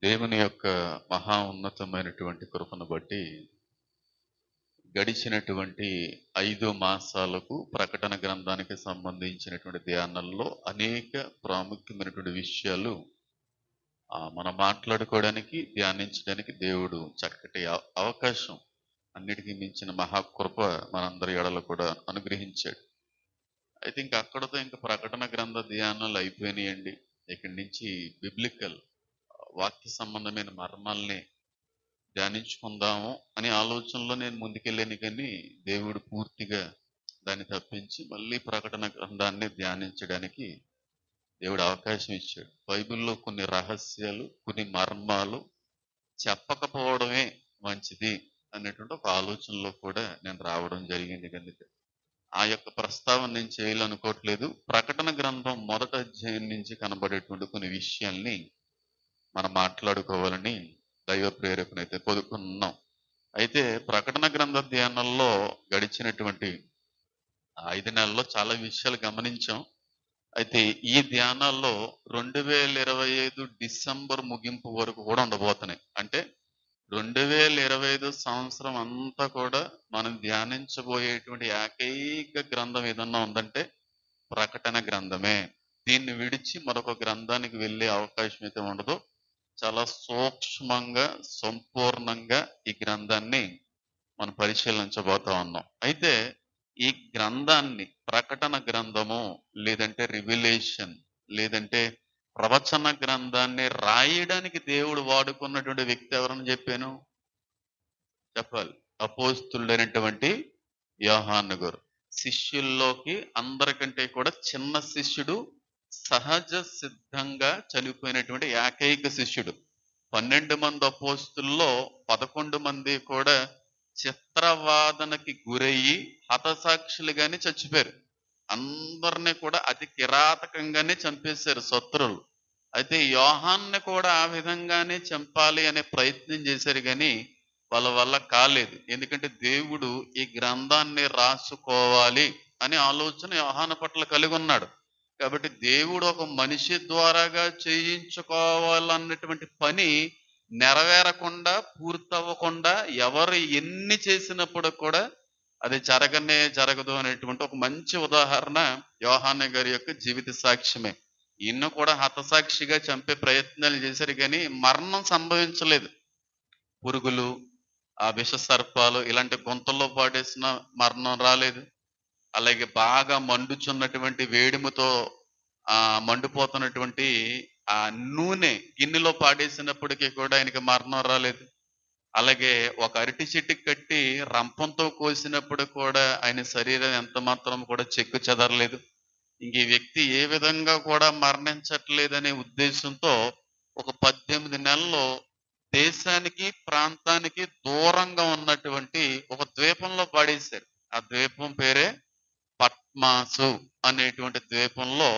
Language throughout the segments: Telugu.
దేవుని యొక్క మహా ఉన్నతమైనటువంటి కృపను బట్టి గడిచినటువంటి 5 మాసాలకు ప్రకటన గ్రంథానికి సంబంధించినటువంటి ధ్యానంలో అనేక ప్రాముఖ్యమైనటువంటి విషయాలు మనం మాట్లాడుకోవడానికి, ధ్యానించడానికి దేవుడు చక్కటి అవకాశం, అన్నిటికీ మించిన మహాకృప మనందరి ఎడల కూడా అనుగ్రహించాడు. అయితే ఇంకా అక్కడతో ఇంకా ప్రకటన గ్రంథ ధ్యానాలు అయిపోయినాయండి. ఇక్కడి నుంచి బిబ్లికల్ వాక్య సంబంధమైన మర్మాల్ని ధ్యానించుకుందాము అనే ఆలోచనలో నేను ముందుకెళ్ళాను, కానీ దేవుడు పూర్తిగా దాన్ని తప్పించి మళ్ళీ ప్రకటన గ్రంథాన్ని ధ్యానించడానికి దేవుడు అవకాశం ఇచ్చాడు. బైబిల్లో కొన్ని రహస్యాలు, కొన్ని మర్మాలు చెప్పకపోవడమే మంచిది అనేటువంటి ఒక ఆలోచనలో కూడా నేను రావడం జరిగింది. కనుక ఆ యొక్క ప్రస్తావన నేను చేయాలనుకోవట్లేదు. ప్రకటన గ్రంథం మొదట అధ్యాయం నుంచి కనబడేటువంటి కొన్ని విషయాల్ని మనం మాట్లాడుకోవాలని దైవ ప్రేరేపణైతే పొందుకున్నాం. అయితే ప్రకటన గ్రంథ ధ్యానంలో గడిచినటువంటి 5 నెలల్లో చాలా విషయాలు గమనించాం. అయితే ఈ ధ్యానాల్లో 2025 డిసెంబర్ ముగింపు వరకు కూడా ఉండబోతున్నాయి. అంటే 2025 సంవత్సరం అంతా కూడా మనం ధ్యానించబోయేటువంటి ఏకైక గ్రంథం ఏదన్నా ఉందంటే ప్రకటన గ్రంథమే. దీన్ని విడిచి మరొక గ్రంథానికి వెళ్ళే అవకాశం అయితే ఉండదు. చాలా సూక్ష్మంగా, సంపూర్ణంగా ఈ గ్రంథాన్ని మనం పరిశీలించబోతా ఉన్నాం. అయితే ఈ గ్రంథాన్ని ప్రకటన గ్రంథము, లేదంటే రివిలేషన్, లేదంటే ప్రవచన గ్రంథాన్ని రాయడానికి దేవుడు వాడుకున్నటువంటి వ్యక్తి ఎవరని చెప్పాను? చెప్పాలి. అపోస్తులుడైనటువంటి యోహాను గారు. శిష్యుల్లోకి అందరికంటే కూడా చిన్న శిష్యుడు, సహజ సిద్ధంగా చనిపోయినటువంటి ఏకైక శిష్యుడు. 12 మంది అపోస్తుల్లో 11 మంది కూడా చిత్రవాదనకి గురయ్యి హతసాక్షులుగానే చచ్చిపోయారు. అందరినీ కూడా అతి కిరాతకంగానే చంపేశారు శత్రువులు. అయితే యోహాన్ని కూడా ఆ విధంగానే చంపాలి అనే ప్రయత్నం చేశారు, కానీ వాళ్ళ వల్ల కాలేదు. ఎందుకంటే దేవుడు ఈ గ్రంథాన్ని రాసుకోవాలి అనే ఆలోచన యోహాను పట్ల కలిగి ఉన్నాడు. కాబట్టి దేవుడు ఒక మనిషి ద్వారాగా చేయించుకోవాలన్నటువంటి పని నెరవేరకుండా, పూర్తవ్వకుండా ఎవరు ఎన్ని చేసినప్పుడు కూడా అది జరగదు అనేటువంటి ఒక మంచి ఉదాహరణ యోహాను గారి యొక్క జీవిత సాక్ష్యమే. ఈయన కూడా హతసాక్షిగా చంపే ప్రయత్నాలు చేశారు, కానీ మరణం సంభవించలేదు. పురుగులు, ఆ విష సర్పాలు ఇలాంటి గుంతల్లో పాడేసిన మరణం రాలేదు. అలాగే బాగా మండుచున్నటువంటి వేడిముతో మండిపోతున్నటువంటి ఆ నూనె గిన్నెలో పాడేసినప్పటికీ కూడా ఆయనకి మరణం రాలేదు. అలాగే ఒక అరటి చెట్టుకి కట్టి రంపంతో కోసినప్పుడు కూడా ఆయన శరీరం ఎంత మాత్రం కూడా చెక్కు చెదరలేదు. ఇంక ఈ వ్యక్తి ఏ విధంగా కూడా మరణించట్లేదనే ఉద్దేశంతో ఒక 18 నెలల్లో దేశానికి, ప్రాంతానికి దూరంగా ఉన్నటువంటి ఒక ద్వీపంలో పాడేశారు. ఆ ద్వీపం పేరే పట్మాసు అనేటువంటి ద్వీపంలో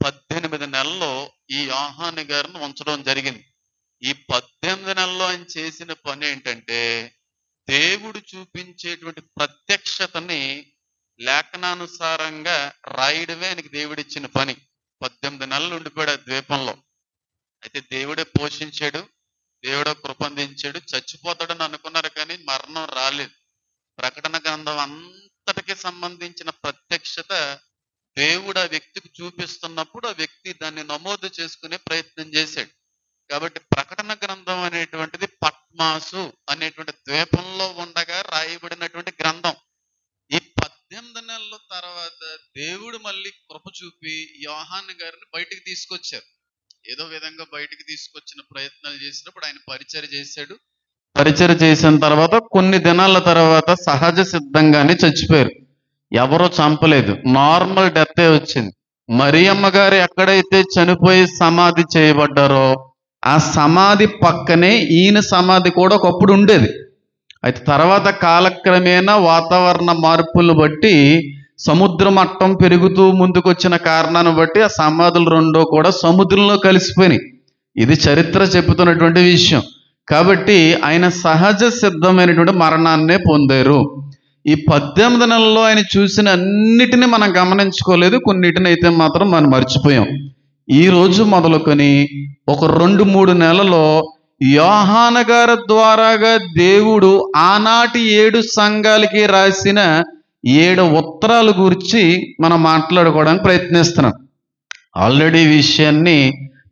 18 నెలల్లో ఈ యోహాను గారిని ఉంచడం జరిగింది. ఈ 18 నెలల్లో ఆయన చేసిన పని ఏంటంటే, దేవుడు చూపించేటువంటి ప్రత్యక్షతని లేఖనానుసారంగా రాయడమే ఆయనకి దేవుడిచ్చిన పని. 18 నెలలు ఉండిపోయాడు ఆ ద్వీపంలో. అయితే దేవుడే పోషించాడు, దేవుడే కృపందించాడు. చచ్చిపోతాడని అనుకున్నారు, కానీ మరణం రాలేదు. ప్రకటన గ్రంథం అంతటికి సంబంధించిన ప్రత్యక్షత దేవుడు ఆ వ్యక్తికి చూపిస్తున్నప్పుడు ఆ వ్యక్తి దాన్ని నమోదు చేసుకునే ప్రయత్నం చేశాడు. కాబట్టి ప్రకటన గ్రంథం అనేటువంటిది పట్మాసు అనేటువంటి ద్వీపంలో ఉండగా రాయబడినటువంటి గ్రంథం. ఈ 18 నెలల తర్వాత దేవుడు మళ్ళీ కృప చూపి యోహాను గారిని బయటికి తీసుకొచ్చారు. ఏదో విధంగా బయటికి తీసుకొచ్చిన ప్రయత్నాలు చేసినప్పుడు ఆయన పరిచర్య చేశాడు. పరిచర్య చేసిన తర్వాత కొన్ని దినాల తర్వాత సహజ సిద్ధంగానే చచ్చిపోయారు. ఎవరో చంపలేదు, నార్మల్ డెత్తే వచ్చింది. మరియమ్మ గారు ఎక్కడైతే చనిపోయి సమాధి చేయబడ్డారో ఆ సమాధి పక్కనే ఈయన సమాధి కూడా ఒకప్పుడు ఉండేది. అయితే తర్వాత కాలక్రమేణా వాతావరణ మార్పులను బట్టి సముద్ర మట్టం పెరుగుతూ ముందుకు వచ్చిన కారణాన్ని బట్టి ఆ సమాధులు రెండో కూడా సముద్రంలో కలిసిపోయినాయి. ఇది చరిత్ర చెబుతున్నటువంటి విషయం. కాబట్టి ఆయన సహజ సిద్ధమైనటువంటి మరణాన్నే పొందారు. ఈ 18 నెలల్లో ఆయన చూసిన అన్నిటిని మనం గమనించుకోలేదు, కొన్నిటిని అయితే మాత్రం మనం మర్చిపోయాం. ఈ రోజు మొదలుకొని ఒక 2-3 నెలలో యోహాను గారి ద్వారాగా దేవుడు ఆనాటి 7 సంఘాలకి రాసిన 7 ఉత్తరాల గురించి మనం మాట్లాడుకోవడానికి ప్రయత్నిస్తున్నాం. ఆల్రెడీ ఈ విషయాన్ని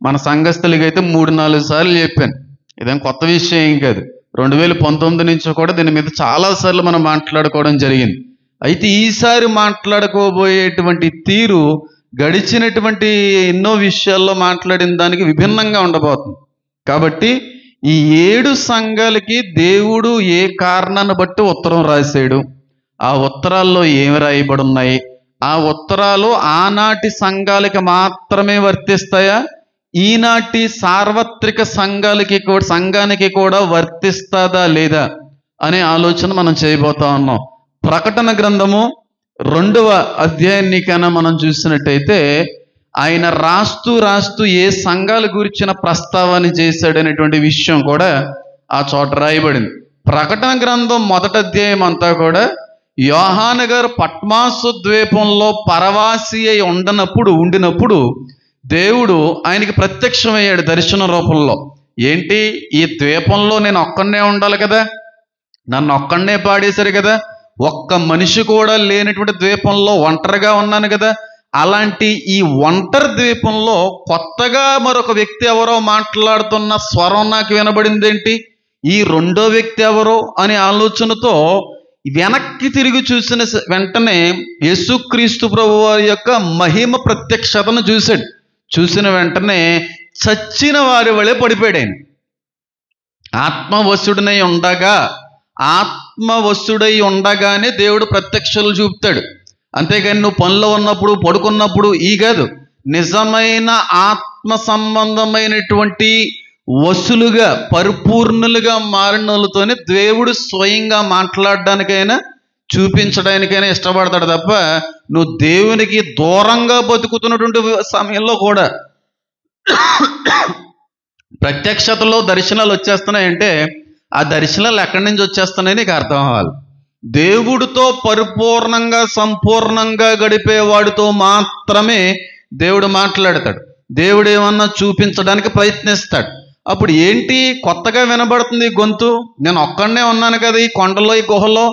మన సంఘస్థులకి అయితే 3-4 సార్లు చెప్పాను. ఇదేం కొత్త విషయం ఏం కాదు. 2019 నుంచి కూడా దీని మీద చాలాసార్లు మనం మాట్లాడుకోవడం జరిగింది. అయితే ఈసారి మాట్లాడుకోబోయేటువంటి తీరు గడిచినటువంటి ఎన్నో విషయాల్లో మాట్లాడిన దానికి విభిన్నంగా ఉండబోతుంది. కాబట్టి ఈ 7 సంఘాలకి దేవుడు ఏ కారణాన్ని బట్టి ఉత్తరం రాశాడు, ఆ ఉత్తరాల్లో ఏమి రాయబడి ఉన్నాయి, ఆ ఉత్తరాలు ఆనాటి సంఘాలకి మాత్రమే వర్తిస్తాయా, ఈనాటి సార్వత్రిక సంఘానికి కూడా వర్తిస్తుందా లేదా అనే ఆలోచన మనం చేయబోతా ఉన్నాం. ప్రకటన గ్రంథము 2వ అధ్యాయాన్ని కన్నా మనం చూసినట్టయితే ఆయన రాస్తూ ఏ సంఘాల గురించిన ప్రస్తావన చేశాడనేటువంటి విషయం కూడా ఆ చోట రాయబడింది. ప్రకటన గ్రంథం 1వ అధ్యాయం అంతా కూడా యోహాను గారు పట్మాసు ద్వీపంలో పరవాసి అయి ఉండినప్పుడు దేవుడు ఆయనకి ప్రత్యక్షమయ్యాడు దర్శన రూపంలో. ఏంటి, ఈ ద్వీపంలో నేను ఒక్కనే ఉండాలి కదా, నన్ను ఒక్కనే పాడేశారు కదా, ఒక్క మనిషి కూడా లేనటువంటి ద్వీపంలో ఒంటరిగా ఉన్నాను కదా, అలాంటి ఈ ఒంటరి ద్వీపంలో కొత్తగా మరొక వ్యక్తి ఎవరో మాట్లాడుతున్న స్వరం నాకు వినబడిందేంటి, ఈ రెండో వ్యక్తి ఎవరో అనే ఆలోచనతో వెనక్కి తిరిగి చూసిన వెంటనే యేసుక్రీస్తు ప్రభువారి యొక్క మహిమ ప్రత్యక్షతను చూశాడు. చూసిన వెంటనే చచ్చిన వారి వలె పడిపోయాడు. ఆయన ఆత్మవశుడై ఉండగానే దేవుడు ప్రత్యక్షలు చూపుతాడు. అంతేగాని నువ్వు పనిలో ఉన్నప్పుడు పడుకున్నప్పుడు ఈ కాదు. నిజమైన ఆత్మ సంబంధమైనటువంటి వశులుగా పరిపూర్ణులుగా మారిన వాళ్ళతోనే దేవుడు స్వయంగా మాట్లాడడానికైనా చూపించడానికైనా ఇష్టపడతాడు తప్ప నువ్వు దేవునికి దూరంగా బతుకుతున్నటువంటి సమయంలో కూడా ప్రత్యక్షతలో దర్శనాలు వచ్చేస్తున్నాయంటే ఆ దర్శనాలు ఎక్కడి నుంచి వచ్చేస్తున్నాయి నీకు అర్థం అవ్వాలి. దేవుడితో పరిపూర్ణంగా సంపూర్ణంగా గడిపేవాడితో మాత్రమే దేవుడు మాట్లాడతాడు. దేవుడు ఏమన్నా చూపించడానికి ప్రయత్నిస్తాడు. అప్పుడు ఏంటి కొత్తగా వినబడుతుంది గొంతు, నేను ఒక్కడనే ఉన్నాను కదా ఈ కొండలో ఈ గుహలో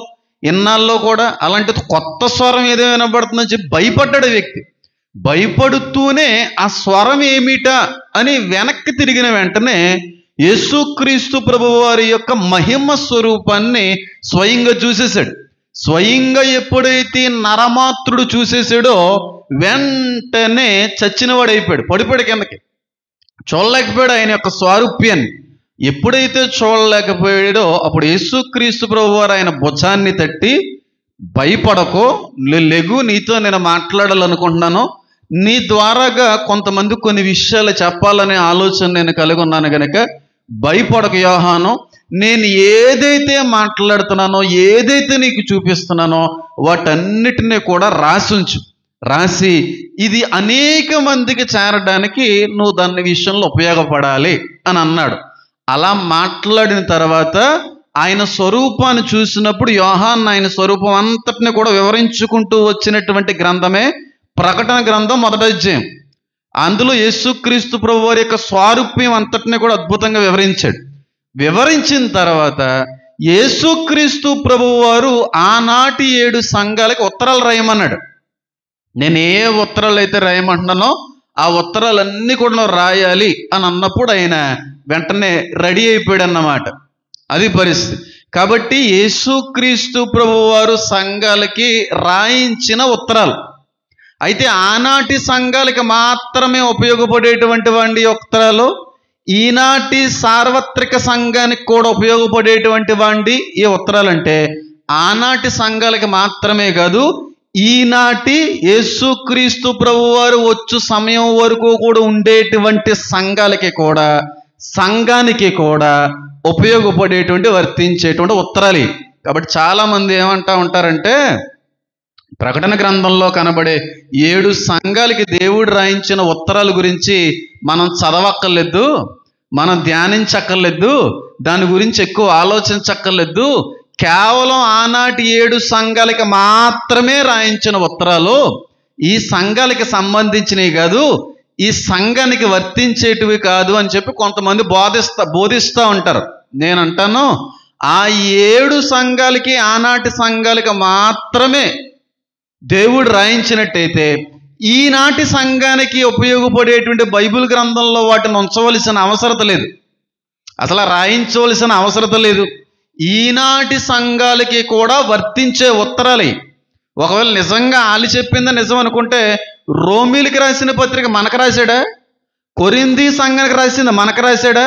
ఇన్నాళ్ళలో కూడా, అలాంటి కొత్త స్వరం ఏదో వినబడుతుందని చెప్పి భయపడ్డాడు వ్యక్తి. భయపడుతూనే ఆ స్వరం ఏమిటా అని వెనక్కి తిరిగిన వెంటనే యేసుక్రీస్తు ప్రభువారి యొక్క మహిమ స్వరూపాన్ని స్వయంగా చూసేశాడు. స్వయంగా ఎప్పుడైతే నరమాత్రుడు చూసేసాడో వెంటనే చచ్చినవాడు అయిపోయాడు, పడిపోయాడు కిందకి. చూడలేకపోయాడు ఆయన యొక్క స్వారూప్యాన్ని. ఎప్పుడైతే చూడలేకపోయాడో అప్పుడు యేసుక్రీస్తు ప్రభువారు ఆయన భుజాన్ని తట్టి, భయపడకో, లెగు, నీతో నేను మాట్లాడాలనుకుంటున్నాను, నీ ద్వారాగా కొంతమంది కొన్ని విషయాలు చెప్పాలనే ఆలోచన నేను కలిగి ఉన్నాను కనుక భయపడకు యోహాను, నేను ఏదైతే మాట్లాడుతున్నానో ఏదైతే నీకు చూపిస్తున్నానో వాటన్నిటినీ కూడా రాసి ఇది అనేక మందికి చేరడానికి నువ్వు దాని విషయంలో ఉపయోగపడాలి అని అన్నాడు. అలా మాట్లాడిన తర్వాత ఆయన స్వరూపాన్ని చూసినప్పుడు యోహాను ఆయన స్వరూపం అంతటిని కూడా వివరించుకుంటూ వచ్చినటువంటి గ్రంథమే ప్రకటన గ్రంథం 1వ అధ్యాయం. అందులో యేసుక్రీస్తు ప్రభువారి యొక్క స్వారూప్యం అంతటిని కూడా అద్భుతంగా వివరించాడు. వివరించిన తర్వాత యేసుక్రీస్తు ప్రభువారు ఆనాటి 7 సంఘాలకి ఉత్తరాలు రాయమన్నాడు. నేను ఏ ఉత్తరాలు అయితే రాయమంటున్నానో ఆ ఉత్తరాలన్నీ కూడా నువ్వు రాయాలి అని అన్నప్పుడు ఆయన వెంటనే రెడీ అయిపోయాడు అన్నమాట. అది పరిస్థితి. కాబట్టి యేసుక్రీస్తు ప్రభువారు సంఘాలకి రాయించిన ఉత్తరాలు అయితే ఆనాటి సంఘాలకి మాత్రమే ఉపయోగపడేటువంటి వాడి ఉత్తరాలు, ఈనాటి సార్వత్రిక సంఘానికి కూడా ఉపయోగపడేటువంటి వాడి ఈ ఉత్తరాలంటే ఆనాటి సంఘాలకి మాత్రమే కాదు, ఈనాటి యేసుక్రీస్తు ప్రభువారు వచ్చు సమయం వరకు కూడా ఉండేటువంటి సంఘానికి కూడా ఉపయోగపడేటువంటి వర్తించేటువంటి ఉత్తరాలు. కాబట్టి చాలామంది ఏమంటా ఉంటారంటే ప్రకటన గ్రంథంలో కనబడే 7 సంఘాలకి దేవుడు రాయించిన ఉత్తరాల గురించి మనం చదవక్కర్లేదు, మనం ధ్యానించక్కర్లేదు, దాని గురించి ఎక్కువ ఆలోచించక్కర్లేదు, కేవలం ఆనాటి 7 సంఘాలకి మాత్రమే రాయించిన ఉత్తరాలు, ఈ సంఘాలకి సంబంధించినవి కాదు, ఈ సంఘానికి వర్తించేటివి కాదు అని చెప్పి కొంతమంది బోధిస్తూ ఉంటారు. నేను అంటాను, ఆ 7 సంఘాలకి ఆనాటి సంఘాలకి మాత్రమే దేవుడు రాయించినట్టయితే ఈనాటి సంఘానికి ఉపయోగపడేటువంటి బైబిల్ గ్రంథంలో వాటిని ఉంచవలసిన అవసరత లేదు, అసలు రాయించవలసిన అవసరత లేదు. ఈనాటి సంఘాలకి కూడా వర్తించే ఉత్తరాలు. ఒకవేళ నిజంగా ఆలి చెప్పింది నిజం అనుకుంటే రోమీలకి రాసిన పత్రిక మనకు రాశాడా? కొరింథీ సంఘానికి రాసింది మనకు రాశాడా?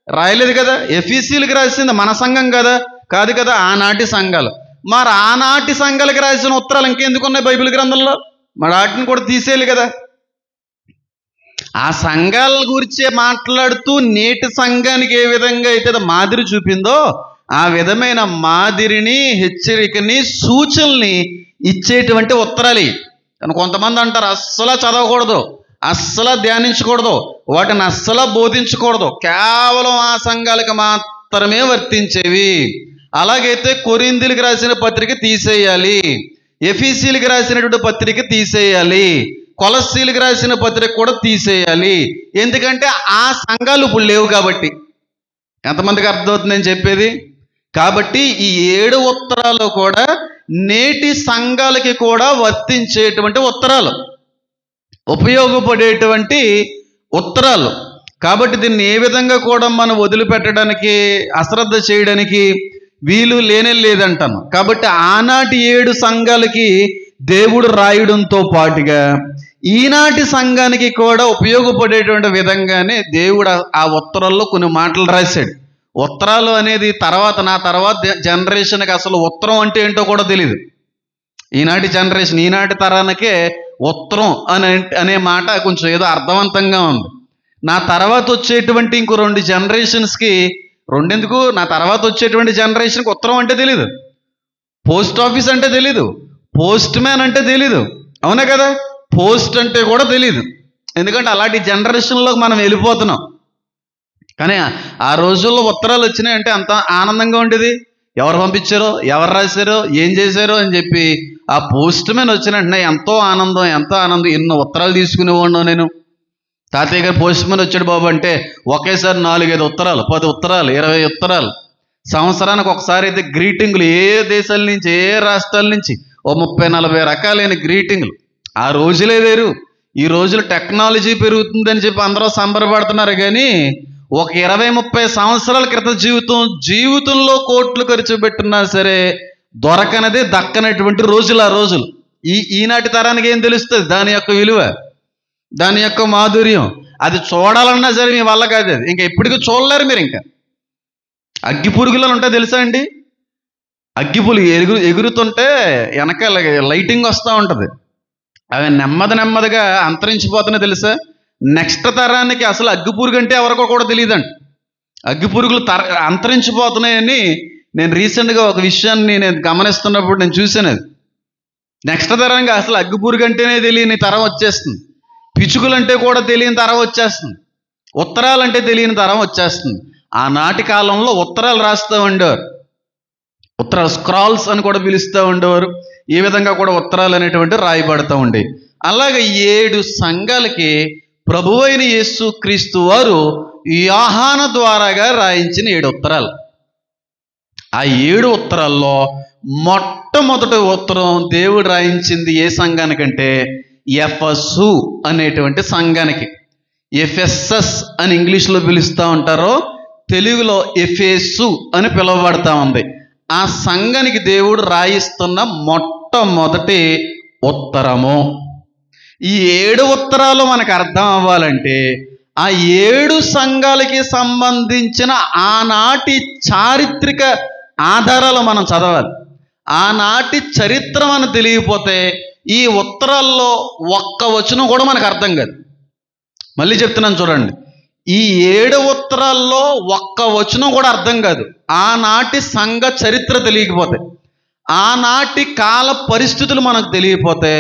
రాయలేదు కదా. ఎఫీసీలకు రాసింది మన సంఘం కదా? కాదు కదా, ఆనాటి సంఘాలు. మరి ఆనాటి సంఘాలకు రాసిన ఉత్తరాలు ఇంకెందుకున్నాయి బైబిల్ గ్రంథంలో? మరి వాటిని కూడా తీసేయాలి కదా. ఆ సంఘాల గురించే మాట్లాడుతూ నేటి సంఘానికి ఏ విధంగా అయితే మాదిరి చూపిందో ఆ విధమైన మాదిరిని, హెచ్చరికని, సూచనల్ని ఇచ్చేటువంటి ఉత్తరాలు. కానీ కొంతమంది అంటారు అస్సలు చదవకూడదు, అస్సలు ధ్యానించకూడదు, వాటిని అస్సలు బోధించకూడదు, కేవలం ఆ సంఘాలకు మాత్రమే వర్తించేవి. అలాగైతే కొరింథీలకు రాసిన పత్రిక తీసేయాలి, ఎఫీసీలకు రాసినటువంటి పత్రిక తీసేయాలి, కొలస్సీలకు రాసిన పత్రిక కూడా తీసేయాలి. ఎందుకంటే ఆ సంఘాలు ఇప్పుడు లేవు కాబట్టి. ఎంతమందికి అర్థమవుతుంది నేను చెప్పేది? కాబట్టి ఈ 7 ఉత్తరాలు కూడా నేటి సంఘాలకి కూడా వర్తించేటువంటి ఉత్తరాలు, ఉపయోగపడేటువంటి ఉత్తరాలు. కాబట్టి దీన్ని ఏ విధంగా కూడా మనం వదిలిపెట్టడానికి, అశ్రద్ధ చేయడానికి వీలు లేనే లేదంటాను. కాబట్టి ఆనాటి 7 సంఘాలకి దేవుడు రాయడంతో పాటుగా ఈనాటి సంఘానికి కూడా ఉపయోగపడేటువంటి విధంగానే దేవుడు ఆ ఉత్తరాల్లో కొన్ని మాటలు రాశాడు. ఉత్తరాలు అనేది నా తర్వాత జనరేషన్కి అసలు ఉత్తరం అంటే ఏంటో కూడా తెలియదు. ఈనాటి జనరేషన్, ఈనాటి తరానికే ఉత్తరం అనే మాట కొంచెం ఏదో అర్థవంతంగా ఉంది. నా తర్వాత వచ్చేటువంటి ఇంకో 2 జనరేషన్స్కి, రెండెందుకు, నా తర్వాత వచ్చేటువంటి జనరేషన్కి ఉత్తరం అంటే తెలీదు, పోస్ట్ ఆఫీస్ అంటే తెలీదు, పోస్ట్ మ్యాన్ అంటే తెలీదు. అవునా కదా? పోస్ట్ అంటే కూడా తెలీదు. ఎందుకంటే అలాంటి జనరేషన్లోకి మనం వెళ్ళిపోతున్నాం. కానీ ఆ రోజుల్లో ఉత్తరాలు వచ్చినాయంటే అంత ఆనందంగా ఉండేది. ఎవరు పంపించారో, ఎవరు రాశారో, ఏం చేశారో అని చెప్పి ఆ పోస్ట్ మ్యాన్ వచ్చిన వెంటనే ఎంతో ఆనందం. ఎన్నో ఉత్తరాలు తీసుకునేవాడిను నేను. తాతయ్య గారు పోస్ట్ మ్యాన్ వచ్చాడు బాబు అంటే ఒకేసారి 4-5 ఉత్తరాలు, 10 ఉత్తరాలు, 20 ఉత్తరాలు. సంవత్సరానికి ఒకసారి అయితే గ్రీటింగ్లు, ఏ దేశాల నుంచి, ఏ రాష్ట్రాల నుంచి 30-40 రకాలైన గ్రీటింగ్లు. ఆ రోజులే వేరు. ఈ రోజులు టెక్నాలజీ పెరుగుతుందని చెప్పి అందరూ సంబరపడుతున్నారు. కానీ ఒక 20-30 సంవత్సరాల క్రితం జీవితంలో కోట్లు ఖర్చు పెట్టినా సరే దొరకనది, దక్కనటువంటి రోజులు ఆ రోజులు. ఈనాటి తరానికి ఏం తెలుస్తుంది దాని యొక్క విలువ, దాని యొక్క మాధుర్యం? అది చూడాలన్నా సరే మీ వల్ల కాదు. అది ఇంకా ఎప్పటికీ చూడలేరు మీరు. ఇంకా అగ్గి పురుగులను ఉంటాయి తెలుసా అండి? అగ్గిపులు ఎగురుతుంటే వెనకాల లైటింగ్ వస్తూ ఉంటుంది. అవి నెమ్మదిగా అంతరించిపోతున్నాయి తెలుసా? నెక్స్ట్ తరానికి అసలు అగ్గిపురుగు అంటే ఎవరికో కూడా తెలియదంట. అగ్గిపురుగులు అంతరించిపోతున్నాయని నేను రీసెంట్గా ఒక విషయాన్ని నేను గమనిస్తున్నప్పుడు నేను చూసాను. అది నెక్స్ట్ తరానికి అసలు అగ్గిపురుగు అంటేనే తెలియని తరం వచ్చేస్తుంది. పిచుకులంటే కూడా తెలియని తరం వచ్చేస్తుంది. ఉత్తరాలంటే తెలియని తరం వచ్చేస్తుంది. ఆనాటి కాలంలో ఉత్తరాలు రాస్తూ ఉండేవారు. ఉత్తరాలు స్క్రాల్స్ అని కూడా పిలుస్తూ ఉండేవారు. ఈ విధంగా కూడా ఉత్తరాలు అనేటువంటి రాయబడుతూ ఉండేవి. అలాగే 7 సంఘాలకి ప్రభువైన యేసు క్రీస్తు వారు యోహాను ద్వారాగా రాయించిన 7 ఉత్తరాలు. ఆ 7 ఉత్తరాల్లో మొట్టమొదటి ఉత్తరం దేవుడు రాయించింది ఏ సంఘానికంటే ఎఫెసు అనేటువంటి సంఘానికి. ఎఫెసస్ అని ఇంగ్లీష్లో పిలుస్తూ ఉంటారో, తెలుగులో ఎఫెసు అని పిలువబడతా ఉంది. ఆ సంఘానికి దేవుడు రాయిస్తున్న మొట్టమొదటి ఉత్తరము. ఈ 7 ఉత్తరాలు మనకు అర్థం అవ్వాలంటే ఆ 7 సంఘాలకి సంబంధించిన ఆనాటి చారిత్రక ఆధారాలు మనం చదవాలి. ఆనాటి చరిత్ర మనకు తెలియకపోతే ఈ ఉత్తరాల్లో ఒక్క వచనం కూడా మనకు అర్థం కాదు. మళ్ళీ చెప్తున్నాను చూడండి, ఈ 7 ఉత్తరాల్లో ఒక్క వచనం కూడా అర్థం కాదు. ఆనాటి సంఘ చరిత్ర తెలియకపోతే, ఆనాటి కాల పరిస్థితులు మనకు తెలియకపోతే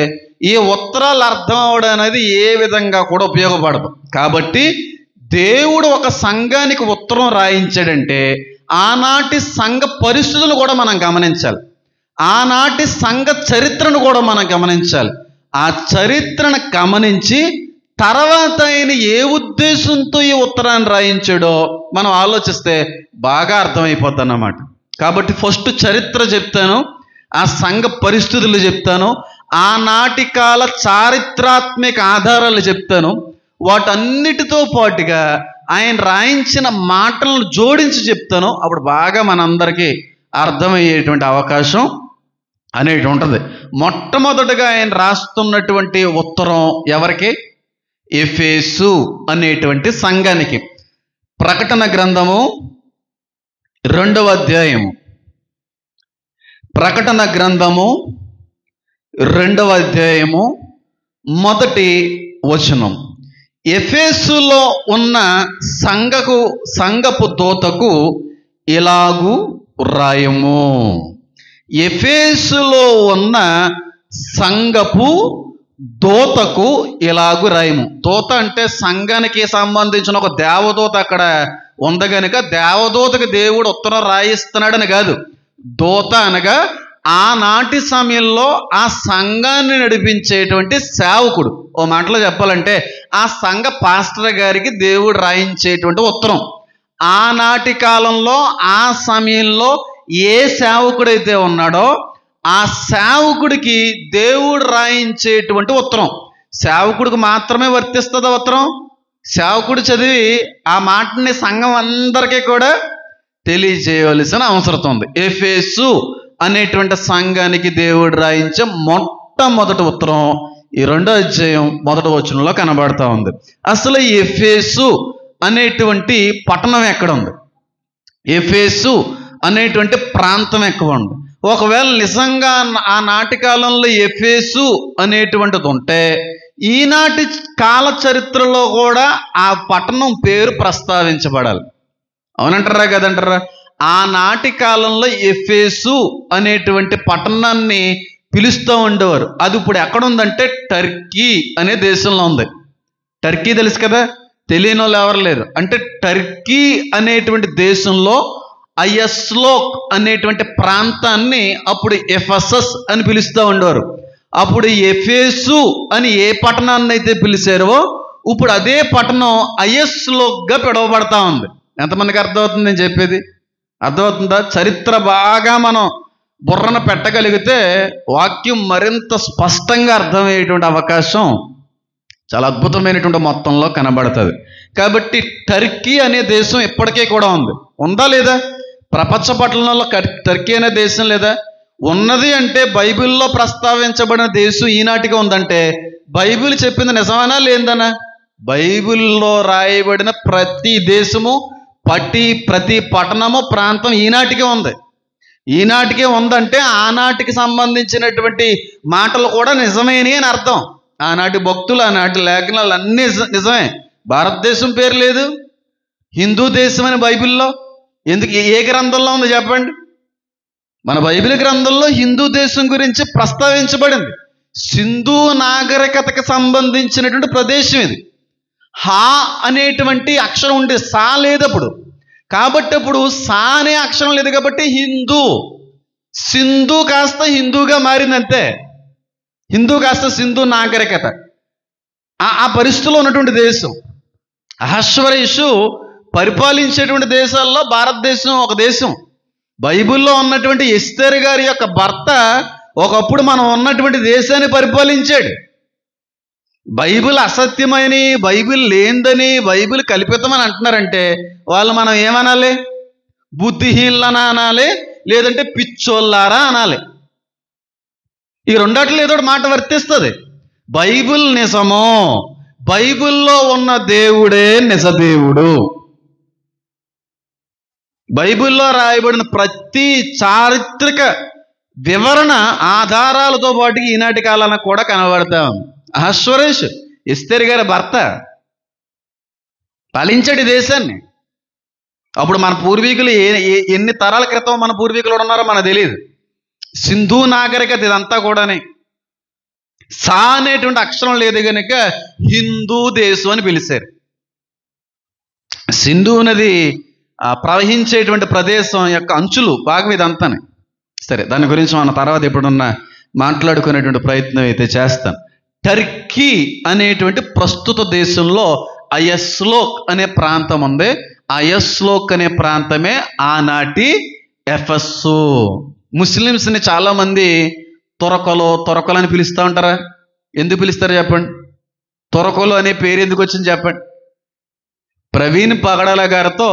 ఈ ఉత్తరాలు అర్థం అవడం అనేది ఏ విధంగా కూడా ఉపయోగపడదు. కాబట్టి దేవుడు ఒక సంఘానికి ఉత్తరం రాయించాడంటే ఆనాటి సంఘ పరిస్థితులు కూడా మనం గమనించాలి. ఆనాటి సంఘ చరిత్రను కూడా మనం గమనించాలి. ఆ చరిత్రను గమనించి తర్వాత ఆయన ఏ ఉద్దేశంతో ఈ ఉత్తరాన్ని రాయించాడో మనం ఆలోచిస్తే బాగా అర్థమైపోద్ది అన్నమాట. కాబట్టి ఫస్ట్ చరిత్ర చెప్తాను, ఆ సంఘ పరిస్థితులు చెప్తాను, ఆనాటి కాల చారిత్రాత్మక ఆధారాలు చెప్తాను. వాటన్నిటితో పాటుగా ఆయన రాయించిన మాటలను జోడించి చెప్తాను. అప్పుడు బాగా మనందరికీ అర్థమయ్యేటువంటి అవకాశం అనేది ఉంటుంది. మొట్టమొదటగా ఆయన రాస్తున్నటువంటి ఉత్తరం ఎవరికి? ఎఫెసు అనేటువంటి సంఘానికి. ప్రకటన గ్రంథము 2వ అధ్యాయము, ప్రకటన గ్రంథము 2వ అధ్యాయము 1వ వచనం. ఎఫెసులో ఉన్న సంఘపు దూతకు ఇలాగు రాయము. ఎఫెసులో ఉన్న సంఘపు దూతకు ఇలాగు రాయము. దూత అంటే సంఘానికి సంబంధించిన ఒక దేవదూత అక్కడ ఉంది కనుక దేవదూతకి దేవుడు ఉత్తరం రాయిస్తున్నాడని కాదు. దూత అనగా ఆనాటి సమయంలో ఆ సంఘాన్ని నడిపించేటువంటి సేవకుడు. ఓ మాటలో చెప్పాలంటే ఆ సంఘ పాస్టర్ గారికి దేవుడు రాయించేటువంటి ఉత్తరం. ఆనాటి కాలంలో ఆ సమయంలో ఏ సేవకుడైతే ఉన్నాడో ఆ సేవకుడికి దేవుడు రాయించేటువంటి ఉత్తరం. సేవకుడికి మాత్రమే వర్తిస్తుంది ఉత్తరం. సేవకుడు చదివి ఆ మాటని సంఘం అందరికీ కూడా తెలియజేయవలసిన అవసరం ఉంది. ఎఫెసు అనేటువంటి సంఘానికి దేవుడు రాయించే మొట్టమొదటి ఉత్తరం ఈ 2వ అధ్యాయం 1వ వచనంలో కనబడతా ఉంది. అసలు ఎఫెసు అనేటువంటి పట్టణం ఎక్కడ ఉంది? ఎఫెసు అనేటువంటి ప్రాంతం ఎక్కడ ఉంది? ఒకవేళ నిజంగా ఆ నాటి కాలంలో ఎఫెసు అనేటువంటిది ఉంటే ఈనాటి కాల చరిత్రలో కూడా ఆ పట్టణం పేరు ప్రస్తావించబడాలి. అవునంటారా కదంటారా? ఆనాటి కాలంలో ఎఫెసు అనేటువంటి పట్టణాన్ని పిలుస్తూ ఉండేవారు. అది ఇప్పుడు ఎక్కడ ఉందంటే టర్కీ అనే దేశంలో ఉంది. టర్కీ తెలుసు కదా, తెలియని వాళ్ళు ఎవరు లేరు. అంటే టర్కీ అనేటువంటి దేశంలో అయస్లోక్ అనేటువంటి ప్రాంతాన్ని అప్పుడు ఎఫెసస్ అని పిలుస్తూ ఉండేవారు. అప్పుడు ఎఫెసు అని ఏ పట్టణాన్ని అయితే పిలిచారో ఇప్పుడు అదే పట్టణం అయస్లోక్గా పిలువబడతా ఉంది. ఎంతమందికి అర్థమవుతుంది నేను చెప్పేది? అర్థమవుతుందా? చరిత్ర బాగా మనం బుర్రన పెట్టగలిగితే వాక్యం మరింత స్పష్టంగా అర్థమయ్యేటువంటి అవకాశం చాలా అద్భుతమైనటువంటి మొత్తంలో కనబడుతుంది. కాబట్టి టర్కీ అనే దేశం ఇప్పటికే కూడా ఉంది. ఉందా లేదా? ప్రపంచ పట్టణంలో టర్కీ అనే దేశం లేదా? ఉన్నది. అంటే బైబిల్లో ప్రస్తావించబడిన దేశం ఈనాటిగా ఉందంటే బైబిల్ చెప్పింది నిజమేనా లేదనా? బైబిల్లో రాయబడిన ప్రతి దేశము ప్రతి పట్టణము ప్రాంతం ఈనాటికే ఉంది. ఈనాటికే ఉందంటే ఆనాటికి సంబంధించినటువంటి మాటలు కూడా నిజమేని అని అర్థం. ఆనాటి భక్తులు ఆనాటి లేఖనాలు అన్నీ నిజమే. భారతదేశం పేరు లేదు, హిందూ దేశం అని బైబిల్లో ఎందుకు? ఏ గ్రంథంలో ఉంది చెప్పండి? మన బైబిల్ గ్రంథంలో హిందూ దేశం గురించి ప్రస్తావించబడింది. సింధు నాగరికతకు సంబంధించినటువంటి ప్రదేశం ఇది. హా అనేటువంటి అక్షరం ఉండే, సా లేదప్పుడు. కాబట్టి అప్పుడు సా అనే అక్షరం లేదు కాబట్టి హిందూ. సింధు కాస్త హిందూగా మారిందంతే. హిందూ కాస్త సింధు నాగరికత. ఆ పరిస్థితిలో ఉన్నటువంటి దేశం. అహశ్వరేషు పరిపాలించేటువంటి దేశాల్లో భారతదేశం ఒక దేశం. బైబిల్లో ఉన్నటువంటి ఎస్తేరు గారి యొక్క భర్త ఒకప్పుడు మనం ఉన్నటువంటి దేశాన్ని పరిపాలించాడు. బైబిల్ అసత్యమని, బైబిల్ లేందని, బైబిల్ కల్పితమని అంటున్నారంటే వాళ్ళు మనం ఏమనాలి? బుద్ధిహీనులనా అనాలి, లేదంటే పిచ్చోళ్ళారా అనాలి. ఈ రెండాట్లో ఏదో మాట వర్తిస్తుంది. బైబిల్ నిజమో, బైబిల్లో ఉన్న దేవుడే నిజదేవుడు. బైబిల్లో రాయబడిన ప్రతి చారిత్రక వివరణ ఆధారాలతో పాటు ఈనాటి కాలాన కూడా కనబడతాం. అహశ్వరేష్ ఎస్తేరు గారి భర్త పాలించాడు దేశాన్ని. అప్పుడు మన పూర్వీకులు ఎన్ని తరాల క్రితం మన పూర్వీకులు ఉన్నారో మనకు తెలియదు. సింధు నాగరికత ఇదంతా కూడానే. సా అనేటువంటి అక్షరం లేదు కనుక హిందూ దేశం అని పిలిచారు. సింధు నది ప్రవహించేటువంటి ప్రదేశం యొక్క అంచులు భాగం ఇదంతానే. సరే, దాని గురించి మనం తర్వాత ఎప్పుడున్నా మాట్లాడుకునేటువంటి ప్రయత్నం అయితే చేస్తాం. టర్కీ అనేటువంటి ప్రస్తుత దేశంలో అయస్లోక్ అనే ప్రాంతం ఉంది. అయస్లోక్ అనే ప్రాంతమే ఆనాటి ఎఫెస్సు. ముస్లిమ్స్ని చాలామంది తొరకలు అని పిలుస్తూ ఉంటారా? ఎందుకు పిలుస్తారు చెప్పండి? తొరకలు అనే పేరు ఎందుకు వచ్చింది చెప్పండి? ప్రవీణ్ పగడాల గారితో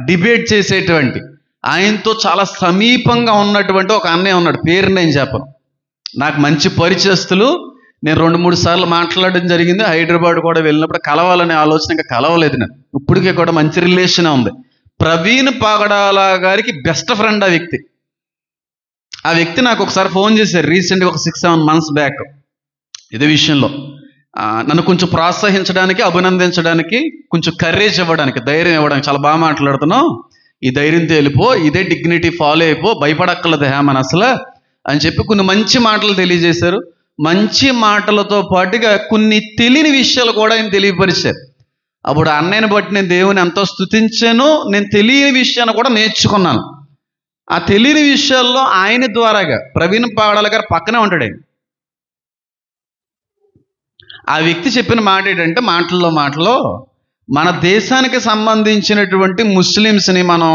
డిబేట్ చేసేటువంటి, ఆయనతో చాలా సమీపంగా ఉన్నటువంటి ఒక అన్నయ్య ఉన్నాడు. పేరు నేను చెప్పను, నాకు మంచి పరిచయస్తులు. నేను 2-3 సార్లు మాట్లాడడం జరిగింది. హైదరాబాద్ కూడా వెళ్ళినప్పుడు కలవాలనే ఆలోచన ఇంకా కలవలేదు. నాకు ఇప్పటికే కూడా మంచి రిలేషన్ ఉంది. ప్రవీణ్ పగడాల గారికి బెస్ట్ ఫ్రెండ్ ఆ వ్యక్తి. ఆ వ్యక్తి నాకు ఒకసారి ఫోన్ చేశారు రీసెంట్గా, ఒక 6-7 మంత్స్ బ్యాక్. ఇదే విషయంలో నన్ను కొంచెం ప్రోత్సహించడానికి, అభినందించడానికి, కొంచెం కరేజ్ ఇవ్వడానికి, ధైర్యం ఇవ్వడానికి. చాలా బాగా మాట్లాడుతున్నావు, ఈ ధైర్యంతో వెళ్ళిపో, ఇదే డిగ్నిటీ ఫాలో అయిపో, భయపడక్కర్లేదు హేమన్ అసలు అని చెప్పి కొన్ని మంచి మాటలు తెలియజేశారు. మంచి మాటలతో పాటుగా కొన్ని తెలియని విషయాలు కూడా ఆయన తెలియపరిచారు. అప్పుడు అన్నయ్యని బట్టి నేను దేవుని ఎంతో స్తుతించాను. నేను తెలియని విషయాన్ని కూడా నేర్చుకున్నాను. ఆ తెలియని విషయాల్లో ఆయన ద్వారాగా ప్రవీణ్ పగడాల గారు పక్కనే ఉంటాడు ఆయన. ఆ వ్యక్తి చెప్పిన మాట ఏంటంటే, మాటల్లో మన దేశానికి సంబంధించినటువంటి ముస్లిమ్స్ని మనం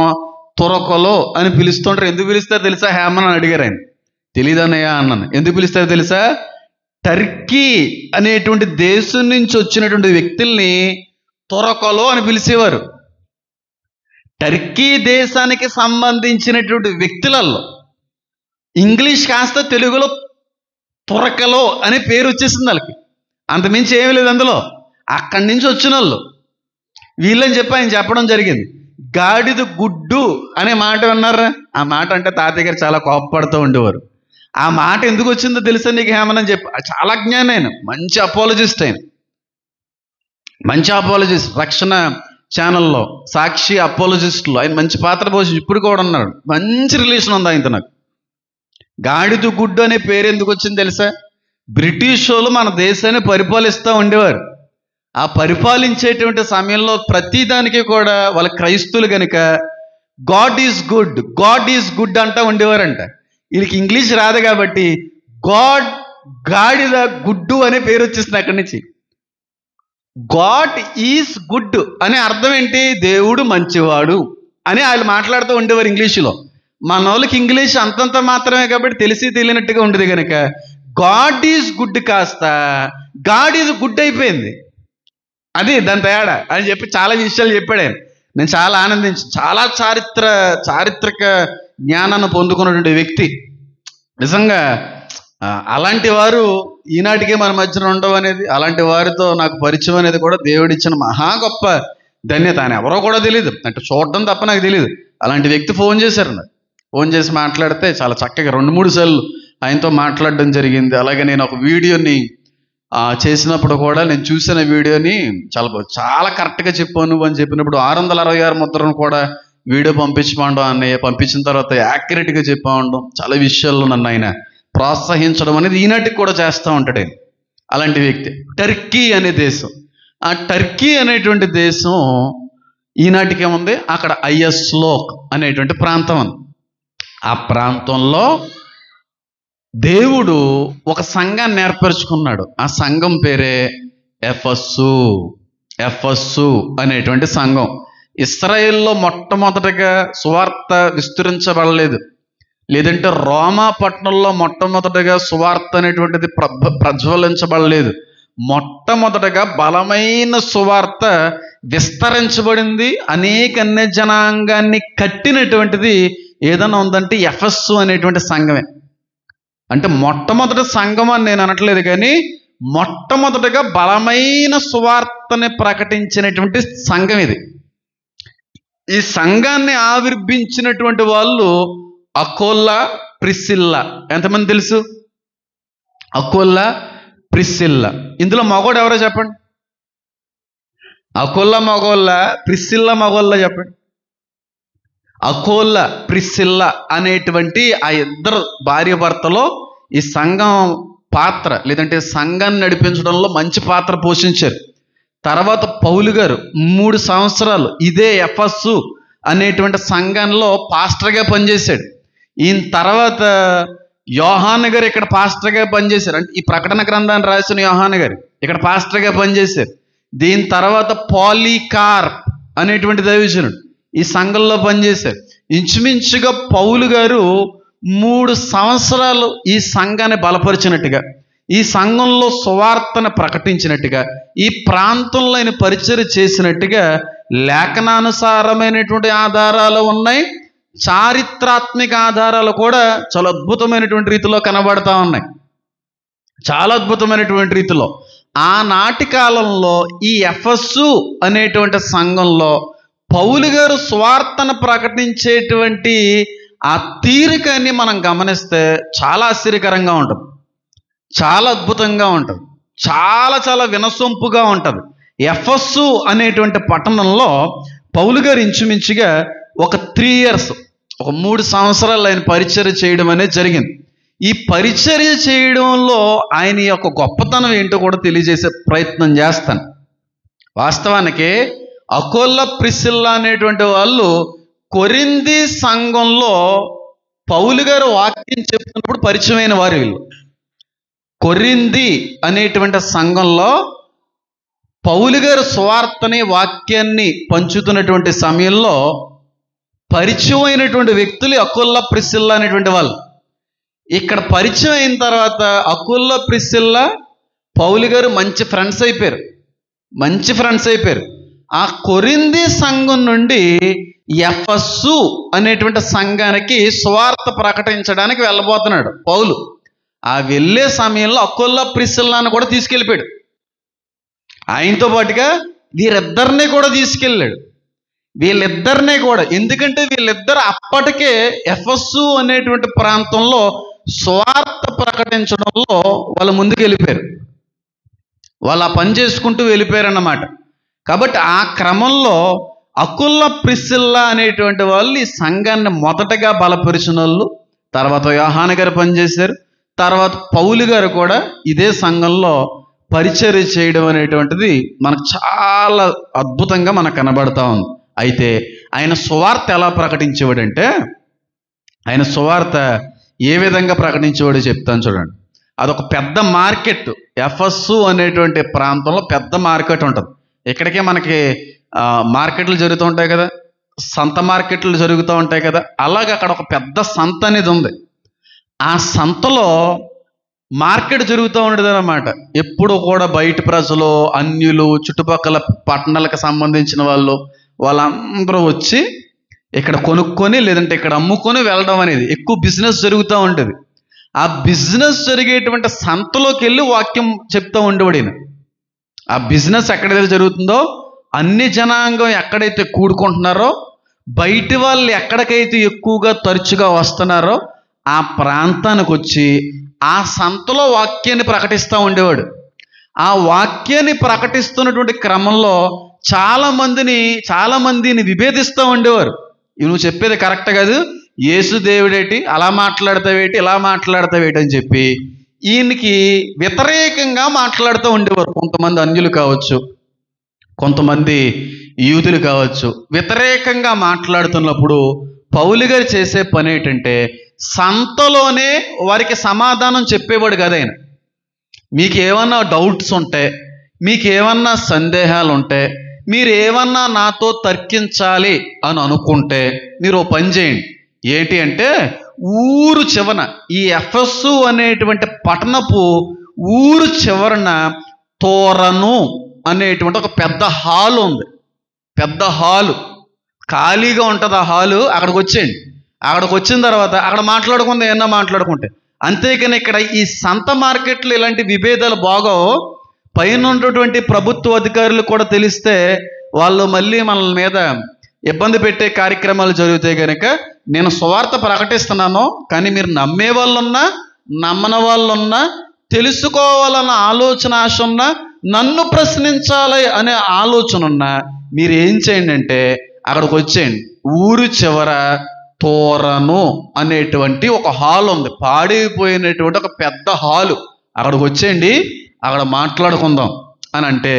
తురకలో అని పిలుస్తుంటారు. ఎందుకు పిలుస్తారో తెలుసా హేమన్ అని అడిగారు ఆయన. తెలీదన్నయ్య అన్నాను. ఎందుకు పిలుస్తారో తెలుసా? టర్కీ అనేటువంటి దేశం నుంచి వచ్చినటువంటి వ్యక్తుల్ని తురకలో అని పిలిచేవారు. టర్కీ దేశానికి సంబంధించినటువంటి వ్యక్తులలో ఇంగ్లీష్ కాస్త తెలుగులో తురకలో అనే పేరు వచ్చేసింది వాళ్ళకి. అంతమించి ఏమీ లేదు అందులో. అక్కడి నుంచి వచ్చిన వాళ్ళు వీళ్ళని చెప్పి ఆయన చెప్పడం జరిగింది. గాడిద గుడ్డు అనే మాట విన్నారా? ఆ మాట అంటే తాతయ్య గారు చాలా కోపపడుతూ ఉండేవారు. ఆ మాట ఎందుకు వచ్చిందో తెలుసా నీకు హేమన్ అని చెప్పి. చాలా జ్ఞానం ఆయన, మంచి అపాలజిస్ట్ ఆయన, మంచి అపాలజిస్ట్. రక్షణ ఛానల్లో సాక్షి అపాలజిస్టులు ఆయన మంచి పాత్ర పోసి ఇప్పుడు కూడా ఉన్నాడు. మంచి రిలేషన్ ఉంది ఆయనతో నాకు. గాడిద గుడ్డు అనే పేరు ఎందుకు వచ్చింది తెలుసా? బ్రిటిష్ వాళ్ళు మన దేశాన్ని పరిపాలిస్తూ ఉండేవారు. ఆ పరిపాలించేటువంటి సమయంలో ప్రతిదానికి కూడా వాళ్ళ క్రైస్తువులు కనుక గాడ్ ఈజ్ గుడ్ అంటూ ఉండేవారంట. వీళ్ళకి ఇంగ్లీష్ రాదు కాబట్టి గాడిద గుడ్డు అనే పేరు వచ్చేసింది అక్కడి నుంచి. గాడ్ ఈజ్ గుడ్ అనే అర్థం ఏంటి? దేవుడు మంచివాడు అని వాళ్ళు మాట్లాడుతూ ఉండేవారు ఇంగ్లీషులో. మన వాళ్ళకి ఇంగ్లీష్ అంతంత మాత్రమే కాబట్టి తెలిసి తెలియనట్టుగా ఉండేది కనుక గాడ్ ఈజ్ గుడ్ కాస్త గాడ్ ఈజ్ గుడ్ అయిపోయింది. అది దాని తేడా అని చెప్పి చాలా విషయాలు చెప్పాడు ఆయన. నేను చాలా ఆనందించి, చాలా చారిత్రక జ్ఞానాన్ని పొందుకున్నటువంటి వ్యక్తి. నిజంగా అలాంటి వారు ఈనాటికే మన మధ్యన ఉండవు అనేది, అలాంటి వారితో నాకు పరిచయం అనేది కూడా దేవుడిచ్చిన మహా గొప్ప ధన్యత. ఆయన ఎవరో కూడా తెలియదు, అంటే చూడడం తప్ప నాకు తెలియదు. అలాంటి వ్యక్తి ఫోన్ చేశారు నాకు. ఫోన్ చేసి మాట్లాడితే చాలా చక్కగా 2-3 సార్లు ఆయనతో మాట్లాడడం జరిగింది. అలాగే నేను ఒక వీడియోని చేసినప్పుడు కూడా నేను చూసిన వీడియోని చాలా కరెక్ట్గా చెప్పాను నువ్వు అని చెప్పినప్పుడు 666 ముద్రను కూడా వీడియో పంపించమండం అన్నయ్య. పంపించిన తర్వాత యాక్యురేట్గా చెప్పమండం, చాలా విషయాల్లో నన్ను ఆయన ప్రోత్సహించడం అనేది ఈనాటికి కూడా చేస్తూ ఉంటాడు ఆయన. అలాంటి వ్యక్తి. టర్కీ అనే దేశం, ఆ టర్కీ అనేటువంటి దేశం ఈనాటికి ఏముంది, అక్కడ అయస్లోక్ అనేటువంటి ప్రాంతం ఉంది. ఆ ప్రాంతంలో దేవుడు ఒక సంఘాన్ని ఏర్పరచుకున్నాడు. ఆ సంఘం పేరే ఎఫెస్సు అనేటువంటి సంఘం. ఇశ్రాయేల్లో మొట్టమొదటిగా సువార్త విస్తరించబడలేదు, లేదంటే రోమా పట్టణంలో మొట్టమొదటిగా సువార్త అనేటువంటిది ప్రజ్వలించబడలేదు. మొట్టమొదటగా బలమైన సువార్త విస్తరించబడింది. అనేక అన్య జనాంగాన్ని కట్టినటువంటిది ఏదైనా ఉందంటే ఎఫెస్సు అనేటువంటి సంఘమే. అంటే మొట్టమొదటి సంఘం అని నేను అనట్లేదు, కానీ మొట్టమొదటిగా బలమైన సువార్తని ప్రకటించినటువంటి సంఘం ఇది. ఈ సంఘాన్ని ఆవిర్భించినటువంటి వాళ్ళు అకోల్లా, ప్రిస్సిల్లా. ఎంతమంది తెలుసు? అకోల్లా, ప్రిస్సిల్లా. ఇందులో మగోడు ఎవరో చెప్పండి. అకోల్లా మగోళ్ళ, ప్రిస్సిల్లా మగోళ్ళ చెప్పండి. అకోల్లా, ప్రిస్సిల్లా అనేటువంటి ఆ ఇద్దరు భార్య భర్తలో ఈ సంఘం పాత్ర, లేదంటే సంఘాన్ని నడిపించడంలో మంచి పాత్ర పోషించారు. తర్వాత పౌలు గారు 3 సంవత్సరాలు ఇదే ఎఫెస్సు అనేటువంటి సంఘంలో పాస్టర్గా పనిచేశాడు. ఈయన తర్వాత యోహాను గారు ఇక్కడ పాస్టర్గా పనిచేశారు. అంటే ఈ ప్రకటన గ్రంథాన్ని రాసిన యోహాను గారు ఇక్కడ పాస్టర్గా పనిచేశారు. దీని తర్వాత పాలీకార్ప్ అనేటువంటి దైవజనుడు ఈ సంఘంలో పనిచేశారు. ఇంచుమించుగా పౌలు గారు 3 సంవత్సరాలు ఈ సంఘాన్ని బలపరిచినట్టుగా, ఈ సంఘంలో సువార్తను ప్రకటించినట్టుగా, ఈ ప్రాంతంలో ఆయన పరిచర్య చేసినట్టుగా లేఖనానుసారమైనటువంటి ఆధారాలు ఉన్నాయి. చారిత్రాత్మక ఆధారాలు కూడా చాలా అద్భుతమైనటువంటి రీతిలో కనబడతా ఉన్నాయి. చాలా అద్భుతమైనటువంటి రీతిలో ఆనాటి కాలంలో ఈ ఎఫెసు అనేటువంటి సంఘంలో పౌలు గారు సువార్తను ప్రకటించేటువంటి ఆ తీరికని మనం గమనిస్తే చాలా ఆశ్చర్యకరంగా ఉంటుంది, చాలా అద్భుతంగా ఉంటుంది, చాలా చాలా వినసొంపుగా ఉంటుంది. ఎఫెసు అనేటువంటి పట్టణంలో పౌలు గారు ఇంచుమించుగా ఒక 3 years, ఒక 3 సంవత్సరాలు ఆయన పరిచర్య చేయడం అనేది జరిగింది. ఈ పరిచర్య చేయడంలో ఆయన యొక్క గొప్పతనం ఏంటో కూడా తెలియజేసే ప్రయత్నం చేస్తాను. వాస్తవానికి అకొల్ల ప్రిసిల్లా అనేటువంటి వాళ్ళు కొరింథీ సంఘంలో పౌలు గారు వాక్యం చెప్తున్నప్పుడు పరిచయమైన వారు వీళ్ళు. కొరింథీ అనేటువంటి సంఘంలో పౌలు గారు సువార్తని వాక్యాన్ని పంచుతున్నటువంటి సమయంలో పరిచయం అయినటువంటి వ్యక్తులు అకొల్ల ప్రిసిల్లా అనేటువంటి వాళ్ళు. ఇక్కడ పరిచయం అయిన తర్వాత అకొల్ల ప్రిసిల్లా పౌలు గారు మంచి ఫ్రెండ్స్ అయిపోయారు. ఆ కొరింథీ సంఘం నుండి ఎఫెసు అనేటువంటి సంఘానికి సువార్త ప్రకటించడానికి వెళ్ళబోతున్నాడు పౌలు. ఆ వెళ్ళే సమయంలో అకొల్ల ప్రిసిల్లాను కూడా తీసుకెళ్ళిపోయాడు. ఆయనతో పాటుగా వీరిద్దరిని కూడా తీసుకెళ్ళాడు. వీళ్ళిద్దరినీ కూడా, ఎందుకంటే వీళ్ళిద్దరు అప్పటికే ఎఫెసు అనేటువంటి ప్రాంతంలో సువార్త ప్రకటించడంలో వాళ్ళు ముందుకు వెళ్ళిపోయారు. వాళ్ళు ఆ పని చేసుకుంటూ వెళ్ళిపోయారన్నమాట. కాబట్టి ఆ క్రమంలో అకొల్ల ప్రిసిల్లా అనేటువంటి వాళ్ళు ఈ సంఘాన్ని మొదటగా బలపరిచిన వాళ్ళు. తర్వాత యోహాను గారు పనిచేశారు. తర్వాత పౌలు గారు కూడా ఇదే సంఘంలో పరిచర్య చేయడం అనేటువంటిది మనకు చాలా అద్భుతంగా మనకు కనబడతా ఉంది. అయితే ఆయన సువార్త ఎలా ప్రకటించేవాడంటే, ఆయన సువార్త ఏ విధంగా ప్రకటించేవాడో చెప్తాను చూడండి. అదొక పెద్ద మార్కెట్. ఎఫెసు అనేటువంటి ప్రాంతంలో పెద్ద మార్కెట్ ఉంటుంది. ఇక్కడికే మనకి మార్కెట్లు జరుగుతూ ఉంటాయి కదా, సంత మార్కెట్లు జరుగుతూ ఉంటాయి కదా, అలాగే అక్కడ ఒక పెద్ద సంత అనేది ఉంది. ఆ సంతలో మార్కెట్ జరుగుతూ ఉండేది అన్నమాట. ఎప్పుడు కూడా బయట ప్రజలు, అన్యులు, చుట్టుపక్కల పట్టణాలకు సంబంధించిన వాళ్ళందరూ వచ్చి ఇక్కడ కొనుక్కొని లేదంటే ఇక్కడ అమ్ముకొని వెళ్ళడం అనేది ఎక్కువ బిజినెస్ జరుగుతూ ఉంటుంది. ఆ బిజినెస్ జరిగేటువంటి సంతలోకి వెళ్ళి వాక్యం చెప్తూ ఉండేవాడు. ఆ బిజినెస్ ఎక్కడైతే జరుగుతుందో, అన్ని జనాంగం ఎక్కడైతే కూడుకుంటున్నారో, బయటి వాళ్ళు ఎక్కడికైతే ఎక్కువగా తరచుగా వస్తున్నారో ఆ ప్రాంతానికి వచ్చి ఆ సంతలో వాక్యాన్ని ప్రకటిస్తూ ఉండేవాడు. ఆ వాక్యాన్ని ప్రకటిస్తున్నటువంటి క్రమంలో చాలా మందిని విభేదిస్తూ ఉండేవారు. నువ్వు చెప్పేది కరెక్ట్ కాదు, యేసు దేవుడేటి, అలా మాట్లాడతావేటి, ఇలా మాట్లాడతావేటి అని చెప్పి ఈయనకి వ్యతిరేకంగా మాట్లాడుతూ ఉండేవారు. కొంతమంది అన్యులు కావచ్చు, కొంతమంది యూదులు కావచ్చు. వ్యతిరేకంగా మాట్లాడుతున్నప్పుడు పౌలు గారు చేసే పని ఏంటంటే, సంతలోనే వారికి సమాధానం చెప్పేవాడు కదా ఆయన. మీకు ఏమన్నా డౌట్స్ ఉంటే, మీకు ఏమన్నా సందేహాలు ఉంటే, మీరు ఏమన్నా నాతో తర్కించాలి అని అనుకుంటే మీరు ఓ పని చేయండి. ఏంటి అంటే, ఊరు చివరన, ఈ ఎఫెసు అనేటువంటి పట్టణపు ఊరు చివరన తోరను అనేటువంటి ఒక పెద్ద హాల్ ఉంది. పెద్ద హాలు ఖాళీగా ఉంటుంది. ఆ హాలు అక్కడికి వచ్చేయండి. అక్కడికి వచ్చిన తర్వాత అక్కడ మాట్లాడుకుంటే ఏమన్నా మాట్లాడుకుంటే, అంతేకాని ఇక్కడ ఈ సంత మార్కెట్లో ఇలాంటి విభేదాలు బాగో. పైన ఉన్నటువంటి ప్రభుత్వ అధికారులు కూడా తెలిస్తే వాళ్ళు మళ్ళీ మన మీద ఇబ్బంది పెట్టే కార్యక్రమాలు జరుగుతాయి. కనుక నేను సువార్త ప్రకటిస్తున్నాను, కానీ మీరు నమ్మే వాళ్ళున్నా నమ్మని వాళ్ళున్నా, తెలుసుకోవాలన్న ఆలోచన ఆశ ఉన్నా, నన్ను ప్రశ్నించాలి అనే ఆలోచన ఉన్నా, మీరు ఏం చేయండి అంటే అక్కడికి వచ్చేయండి. ఊరు చివర తోరను అనేటువంటి ఒక హాల్ ఉంది, పాడైపోయినటువంటి ఒక పెద్ద హాలు. అక్కడికి వచ్చేయండి, అక్కడ మాట్లాడుకుందాం అని అంటే,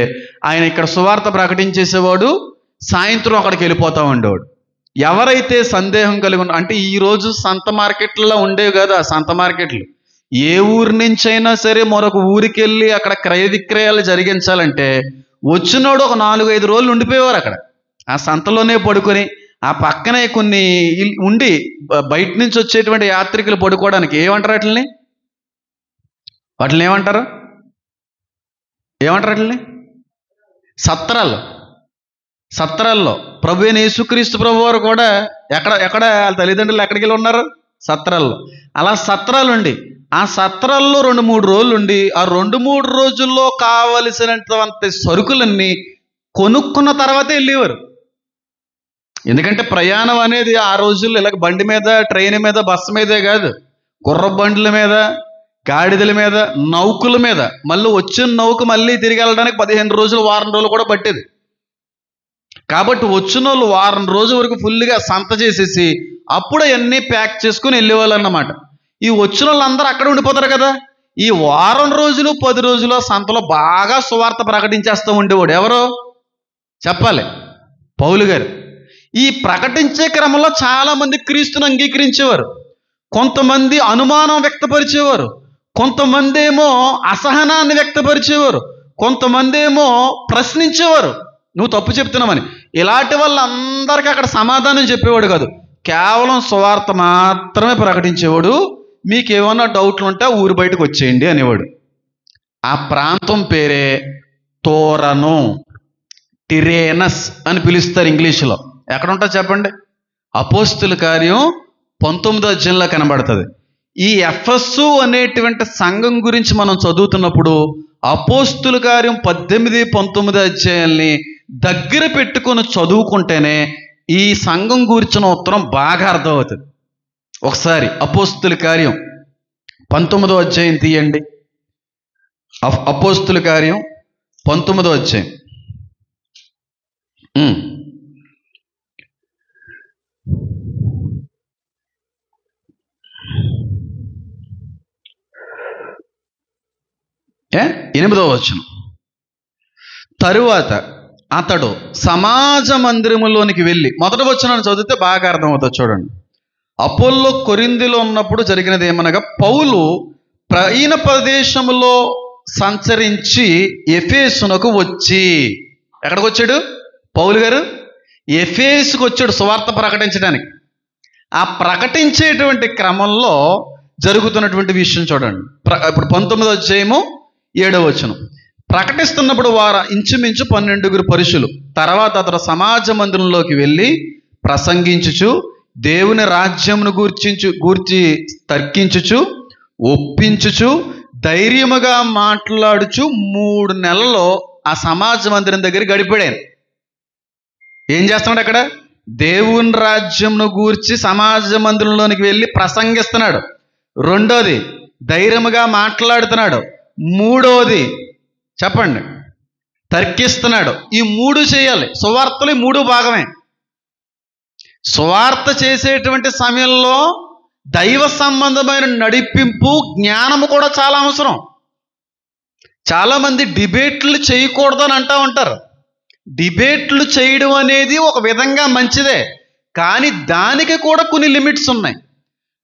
ఆయన ఇక్కడ సువార్త ప్రకటించేసేవాడు, సాయంత్రం అక్కడికి వెళ్ళిపోతా ఉండేవాడు. ఎవరైతే సందేహం కలిగి అంటే ఈరోజు సంత మార్కెట్లలో ఉండేవి కదా, సంత మార్కెట్లు ఏ ఊరి నుంచైనా సరే మరొక ఊరికి వెళ్ళి అక్కడ క్రయ విక్రయాలు జరిగించాలంటే వచ్చినోడు ఒక 4-5 రోజులు ఉండిపోయేవారు అక్కడ. ఆ సంతలోనే పడుకొని ఆ పక్కనే కొన్ని ఉండి బయట నుంచి వచ్చేటువంటి యాత్రికులు పడుకోవడానికి ఏమంటారు వాటిని ఏమంటారు వాటిని సత్రాల్లో ప్రభు అయిన యేసుక్రీస్తు ప్రభు వారు కూడా ఎక్కడ వాళ్ళ తల్లిదండ్రులు ఎక్కడికి వెళ్ళి ఉన్నారు? సత్రాల్లో. అలా సత్రాలు ఉండి ఆ సత్రాల్లో 2-3 రోజులు ఉండి ఆ 2-3 రోజుల్లో కావలసినంత సరుకులన్నీ కొనుక్కున్న తర్వాతే వెళ్ళేవారు. ఎందుకంటే ప్రయాణం అనేది ఆ రోజుల్లో ఇలాగ బండి మీద, ట్రైన్ మీద, బస్సు మీదే కాదు, గుర్ర బండ్ల మీద, గాడిదల మీద, నౌకల మీద. మళ్ళీ వచ్చిన నౌక మళ్ళీ తిరిగి వెళ్ళడానికి 15 రోజులు, వారం రోజులు కూడా పట్టేది. కాబట్టి వచ్చిన వాళ్ళు వారం రోజుల వరకు ఫుల్గా సంత చేసేసి అప్పుడు అవన్నీ ప్యాక్ చేసుకుని వెళ్ళేవాళ్ళు అన్నమాట. ఈ వచ్చిన వాళ్ళందరూ అక్కడ ఉండిపోతారు కదా. ఈ వారం రోజులు 10 రోజులు సంతలో బాగా సువార్త ప్రకటించేస్తూ ఉండేవాడు. ఎవరో చెప్పాలి? పౌలు గారు. ఈ ప్రకటించే క్రమంలో చాలామంది క్రీస్తుని అంగీకరించేవారు, కొంతమంది అనుమానం వ్యక్తపరిచేవారు, కొంతమంది ఏమో అసహనాన్ని వ్యక్తపరిచేవారు, కొంతమంది ఏమో ప్రశ్నించేవారు, నువ్వు తప్పు చెప్తున్నామని. ఇలాంటి వాళ్ళందరికీ అక్కడ సమాధానం చెప్పేవాడు కాదు, కేవలం సువార్త మాత్రమే ప్రకటించేవాడు. మీకు ఏమన్నా డౌట్లు ఉంటే ఊరి బయటకు వచ్చేయండి అనేవాడు. ఆ ప్రాంతం పేరే తోరను, టిరేనస్ అని పిలుస్తారు ఇంగ్లీష్లో. ఎక్కడ ఉంటుంది చెప్పండి? అపోస్తుల కార్యం 19వ అధ్యాయంలో కనబడుతుంది. ఈ ఎఫెసు అనేటువంటి సంఘం గురించి మనం చదువుతున్నప్పుడు అపోస్తుల కార్యం 18-19 అధ్యాయాల్ని దగ్గర పెట్టుకొని చదువుకుంటేనే ఈ సంఘం గురించిన ఉత్తరం బాగా అర్థమవుతుంది. ఒకసారి అపోస్తుల కార్యం 19వ అధ్యాయం తీయండి. అపోస్తుల కార్యం 19వ అధ్యాయం. ఎనిమిదవ వచనం. తరువాత అతడు సమాజ మందిరములోనికి వెళ్ళి, మొదటి వచనాన్ని చదివితే బాగా అర్థమవుతుంది చూడండి. అపోల్లో కొరింథీలో ఉన్నప్పుడు జరిగినది ఏమనగా, పౌలు ప్రయాణ ప్రదేశంలో సంచరించి ఎఫెసునకు వచ్చి, ఎక్కడికి వచ్చాడు పౌలు గారు? ఎఫెసుకు వచ్చాడు సువార్త ప్రకటించడానికి. ఆ ప్రకటించేటువంటి క్రమంలో జరుగుతున్నటువంటి విషయం చూడండి. ఇప్పుడు 19వ అధ్యాయము 7వ వచనం. ప్రకటిస్తున్నప్పుడు వారు ఇంచుమించు 12 పురుషులు. తర్వాత అతడు సమాజ మందిరంలోకి వెళ్ళి ప్రసంగించుచు, దేవుని రాజ్యమును గూర్చి తర్కించుచు, ఒప్పించుచు, ధైర్యముగా మాట్లాడుచు 3 నెలల్లో ఆ సమాజ మందిరం దగ్గర గడిపాడు. ఏం చేస్తున్నాడు అక్కడ? దేవుని రాజ్యమును గూర్చి సమాజ మందిరంలోనికి వెళ్ళి ప్రసంగిస్తున్నాడు. రెండోది ధైర్యముగా మాట్లాడుతున్నాడు. మూడోది చెప్పండి, తర్కిస్తున్నాడు. ఈ 3 చేయాలి. సువార్తలు 3 భాగమే. సువార్త చేసేటువంటి సమయంలో దైవ సంబంధమైన నడిపింపు, జ్ఞానము కూడా చాలా అవసరం. చాలామంది డిబేట్లు చేయకూడదని అంటూ ఉంటారు. డిబేట్లు చేయడం అనేది ఒక విధంగా మంచిదే, కానీ దానికి కూడా కొన్ని లిమిట్స్ ఉన్నాయి,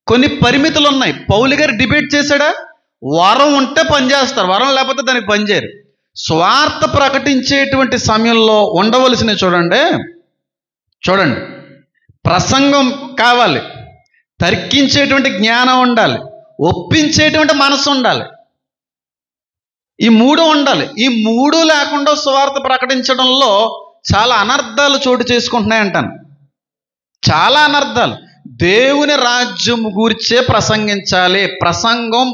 కొన్ని పరిమితులు ఉన్నాయి. పౌలు గారు డిబేట్ చేశాడా? వరం ఉంటే పనిచేస్తారు, వరం లేకపోతే దానికి పనిచేయరు. స్వార్థ ప్రకటించేటువంటి సమయంలో ఉండవలసినవి చూడండి, ప్రసంగం కావాలి, తర్కించేటువంటి జ్ఞానం ఉండాలి, ఒప్పించేటువంటి మనసు ఉండాలి. ఈ 3 ఉండాలి. ఈ 3 లేకుండా సువార్త ప్రకటించడంలో చాలా అనర్థాలు చోటు చేసుకుంటున్నాయి అంటాను. చాలా అనర్థాలు. దేవుని రాజ్యం గూర్చే ప్రసంగించాలి. ప్రసంగం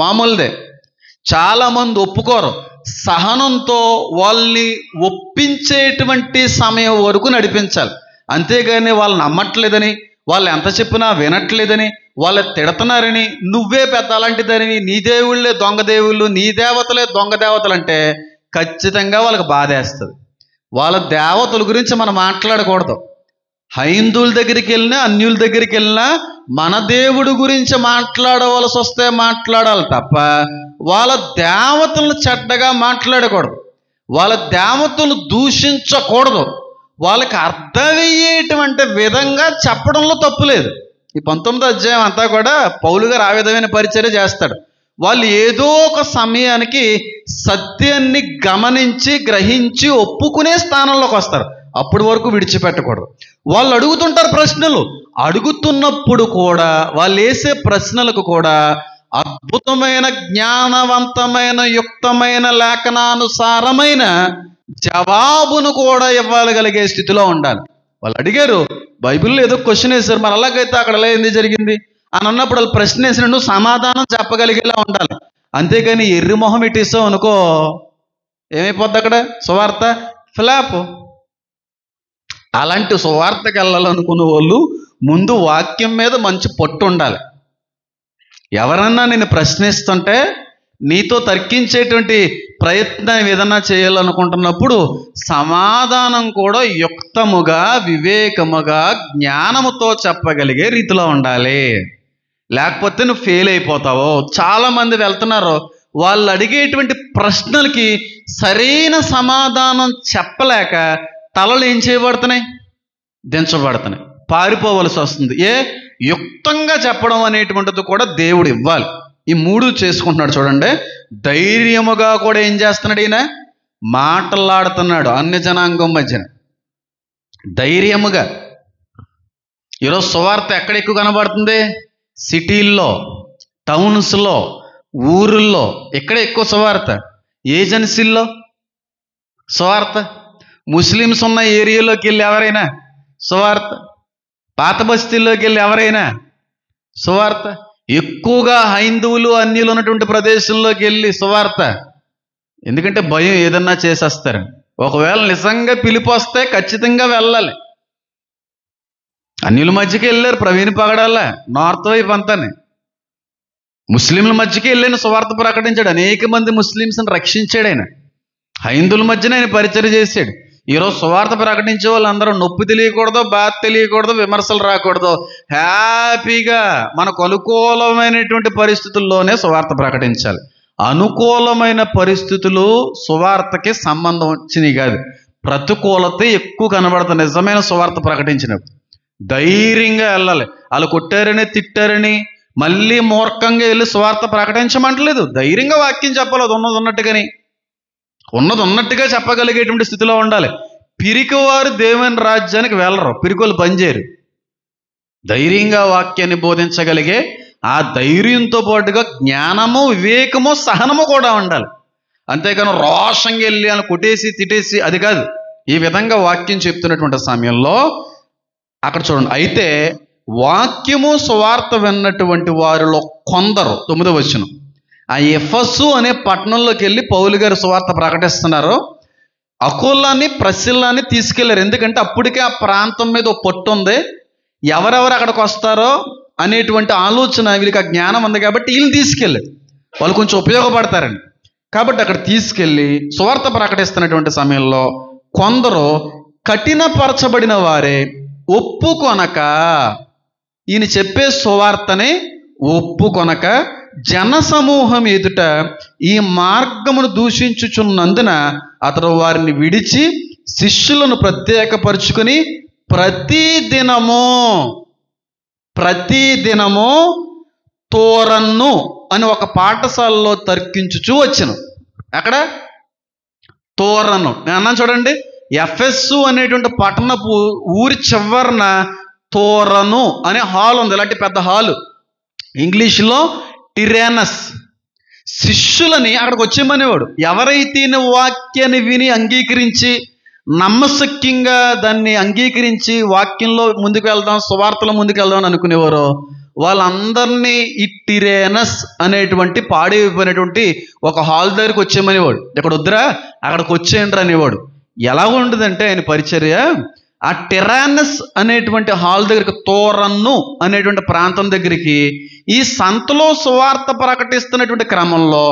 మామూలుదే. చాలామంది ఒప్పుకోరు. సహనంతో వాళ్ళని ఒప్పించేటువంటి సమయం వరకు నడిపించాలి. అంతేగాని వాళ్ళు నమ్మట్లేదని, వాళ్ళు ఎంత చెప్పినా వినట్లేదని, వాళ్ళు తిడుతున్నారని, నువ్వే పెద్ద అలాంటిదని, నీ దేవుళ్ళే దొంగ దేవుళ్ళు, నీ దేవతలే దొంగ దేవతలు అంటే ఖచ్చితంగా వాళ్ళకి బాధేస్తుంది. వాళ్ళ దేవతల గురించి మనం మాట్లాడకూడదు. హైందువుల దగ్గరికి వెళ్ళినా, అన్యుల దగ్గరికి వెళ్ళినా మన దేవుడి గురించి మాట్లాడవలసి వస్తే మాట్లాడాలి తప్ప వాళ్ళ దేవతలను చెడ్డగా మాట్లాడకూడదు. వాళ్ళ దేవతలు దూషించకూడదు. వాళ్ళకి అర్థమయ్యేటువంటి విధంగా చెప్పడంలో తప్పు లేదు. ఈ 19వ అధ్యాయం అంతా కూడా పౌలు గారు ఆ విధమైన పరిచర్య చేస్తాడు. వాళ్ళు ఏదో ఒక సమయానికి సత్యాన్ని గమనించి గ్రహించి ఒప్పుకునే స్థానంలోకి వస్తారు. అప్పటి వరకు విడిచిపెట్టకూడదు. వాళ్ళు అడుగుతుంటారు ప్రశ్నలు. అడుగుతున్నప్పుడు కూడా వాళ్ళు వేసే ప్రశ్నలకు కూడా అద్భుతమైన, జ్ఞానవంతమైన, యుక్తమైన, లేఖనానుసారమైన జవాబును కూడా ఇవ్వగలిగే స్థితిలో ఉండాలి. వాళ్ళు అడిగారు, బైబిల్లో ఏదో క్వశ్చన్ వేశారు, మరి అలాగైతే అక్కడ ఎలా ఏంది జరిగింది అని అన్నప్పుడు వాళ్ళు ప్రశ్న వేసిన నువ్వు సమాధానం చెప్పగలిగేలా ఉండాలి. అంతేగాని ఎర్రి మొహం ఇట్టేసావు అనుకో, ఏమైపోద్ది అక్కడ? సువార్త ఫ్లాప్. అలాంటి సువార్తకి వెళ్ళాలనుకున్న వాళ్ళు ముందు వాక్యం మీద మంచి పట్టు ఉండాలి. ఎవరన్నా నిన్ను ప్రశ్నిస్తుంటే నీతో తర్కించేటువంటి ప్రయత్నం ఏదన్నా చేయాలనుకుంటున్నప్పుడు సమాధానం కూడా యుక్తముగా, వివేకముగా, జ్ఞానముతో చెప్పగలిగే రీతిలో ఉండాలి. లేకపోతే నువ్వు ఫెయిల్ అయిపోతావు. చాలామంది వెళ్తున్నారు, వాళ్ళు అడిగేటువంటి ప్రశ్నలకి సరైన సమాధానం చెప్పలేక తలలు ఏం చేయబడుతున్నాయి? దించబడుతున్నాయి, పారిపోవలసి వస్తుంది. యుక్తంగా చెప్పడం అనేటువంటిది కూడా దేవుడు ఇవ్వాలి. ఈ 3 చేసుకుంటున్నాడు చూడండి. ధైర్యముగా కూడా ఏం చేస్తున్నాడు? ఈయన మాట్లాడుతున్నాడు అన్య జనాంగం మధ్యన ధైర్యముగా. ఈరోజు సువార్త ఎక్కడ ఎక్కువ కనబడుతుంది? సిటీల్లో, టౌన్స్లో, ఊరుల్లో. ఎక్కడ ఎక్కువ సువార్త? ఏజెన్సీల్లో సువార్త. ముస్లిమ్స్ ఉన్న ఏరియాలోకి వెళ్ళి ఎవరైనా సువార్త, పాత బస్తీల్లోకి వెళ్ళి ఎవరైనా సువార్త, ఎక్కువగా హైందువులు, అన్యులు ఉన్నటువంటి ప్రదేశంలోకి వెళ్ళి సువార్త. ఎందుకంటే భయం, ఏదన్నా చేసేస్తారు. ఒకవేళ నిజంగా పిలుపు వస్తే ఖచ్చితంగా వెళ్ళాలి. అన్యుల మధ్యకి వెళ్ళారు ప్రవీణ్ పగడాల, నార్త్ వైపు అంతానే. ముస్లింల మధ్యకి వెళ్ళిన సువార్త ప్రకటించాడు. అనేక మంది ముస్లిమ్స్ని రక్షించాడు ఆయన. హైందువుల మధ్యన ఆయన పరిచయం చేశాడు. ఈరోజు సువార్త ప్రకటించే వాళ్ళందరూ నొప్పి తెలియకూడదు, బాధ తెలియకూడదు, విమర్శలు రాకూడదు, హ్యాపీగా మనకు అనుకూలమైనటువంటి పరిస్థితుల్లోనే సువార్త ప్రకటించాలి. అనుకూలమైన పరిస్థితులు సువార్తకి సంబంధం వచ్చినవి కాదు. ప్రతికూలత ఎక్కువ కనబడుతుంది నిజమైన సువార్త ప్రకటించినప్పుడు. ధైర్యంగా వెళ్ళాలి. వాళ్ళు కొట్టారని, తిట్టారని మళ్ళీ మూర్ఖంగా వెళ్ళి సువార్త ప్రకటించమంటలేదు. ధైర్యంగా వాక్యం చెప్పాలి. అది ఉన్నది ఉన్నట్టుగా చెప్పగలిగేటువంటి స్థితిలో ఉండాలి. పిరికివారు దేవుని రాజ్యానికి వెళ్ళరు, పిరికోలు పనిచేయరు. ధైర్యంగా వాక్యాన్ని బోధించగలిగే ఆ ధైర్యంతో పాటుగా జ్ఞానము, వివేకము, సహనము కూడా ఉండాలి. అంతేకాని రోషంగా వెళ్ళి అని కొట్టేసి తిట్టేసి అది కాదు. ఈ విధంగా వాక్యం చెప్తున్నటువంటి సమయంలో అక్కడ చూడండి. అయితే వాక్యము సువార్త విన్నటువంటి వారిలో కొందరు, 9వ వచనం, ఆ ఎఫెసు అనే పట్టణంలోకి వెళ్ళి పౌలు గారు సువార్త ప్రకటిస్తున్నారు. అకులాన్ని, ప్రిస్కిల్లాని తీసుకెళ్లారు. ఎందుకంటే అప్పటికే ఆ ప్రాంతం మీద ఒక పట్టు ఉంది. ఎవరెవరు అక్కడికి వస్తారో అనేటువంటి ఆలోచన, వీళ్ళకి ఆ జ్ఞానం ఉంది కాబట్టి వీళ్ళని తీసుకెళ్ళారు. వాళ్ళు కొంచెం ఉపయోగపడతారండి. కాబట్టి అక్కడ తీసుకెళ్ళి సువార్త ప్రకటిస్తున్నటువంటి సమయంలో కొందరు కఠినపరచబడిన వారే ఒప్పుకొనక, ఈయన చెప్పే సువార్తని ఒప్పుకొనక జనసమూహం ఎదుట ఈ మార్గమును దూషించుచున్నందున అతడు వారిని విడిచి శిష్యులను ప్రత్యేకపరుచుకొని ప్రతిదినము తోరన్ను అని ఒక పాఠశాలలో తర్కించుచూ వచ్చాను. అక్కడ తోరన్ను నేను అన్నాను చూడండి. ఎఫెసు అనేటువంటి పట్టణపు ఊరి చివరన తోరను అనే హాల్ ఉంది. ఇలాంటి పెద్ద హాలు, ఇంగ్లీష్లో టిరానస్. శిష్యులని అక్కడికి వచ్చేమనేవాడు. ఎవరైతే వాక్యాన్ని విని అంగీకరించి నమ్మశక్యంగా దాన్ని అంగీకరించి వాక్యంలో ముందుకు వెళ్దాం, సువార్తలో ముందుకు వెళ్దాం అని అనుకునేవారో వాళ్ళందరినీ ఈ టిరానస్ అనేటువంటి పాడైపోయినటువంటి ఒక హాల్ దగ్గరికి వచ్చేమనేవాడు. ఇక్కడ వద్దురా, అక్కడికి వచ్చేయండి అనేవాడు. ఎలా ఉండదంటే ఆయన పరిచర్య, ఆ టిరానస్ అనేటువంటి హాల్ దగ్గరికి, తోరన్ను అనేటువంటి ప్రాంతం దగ్గరికి ఈ సంతలో సువార్త ప్రకటిస్తున్నటువంటి క్రమంలో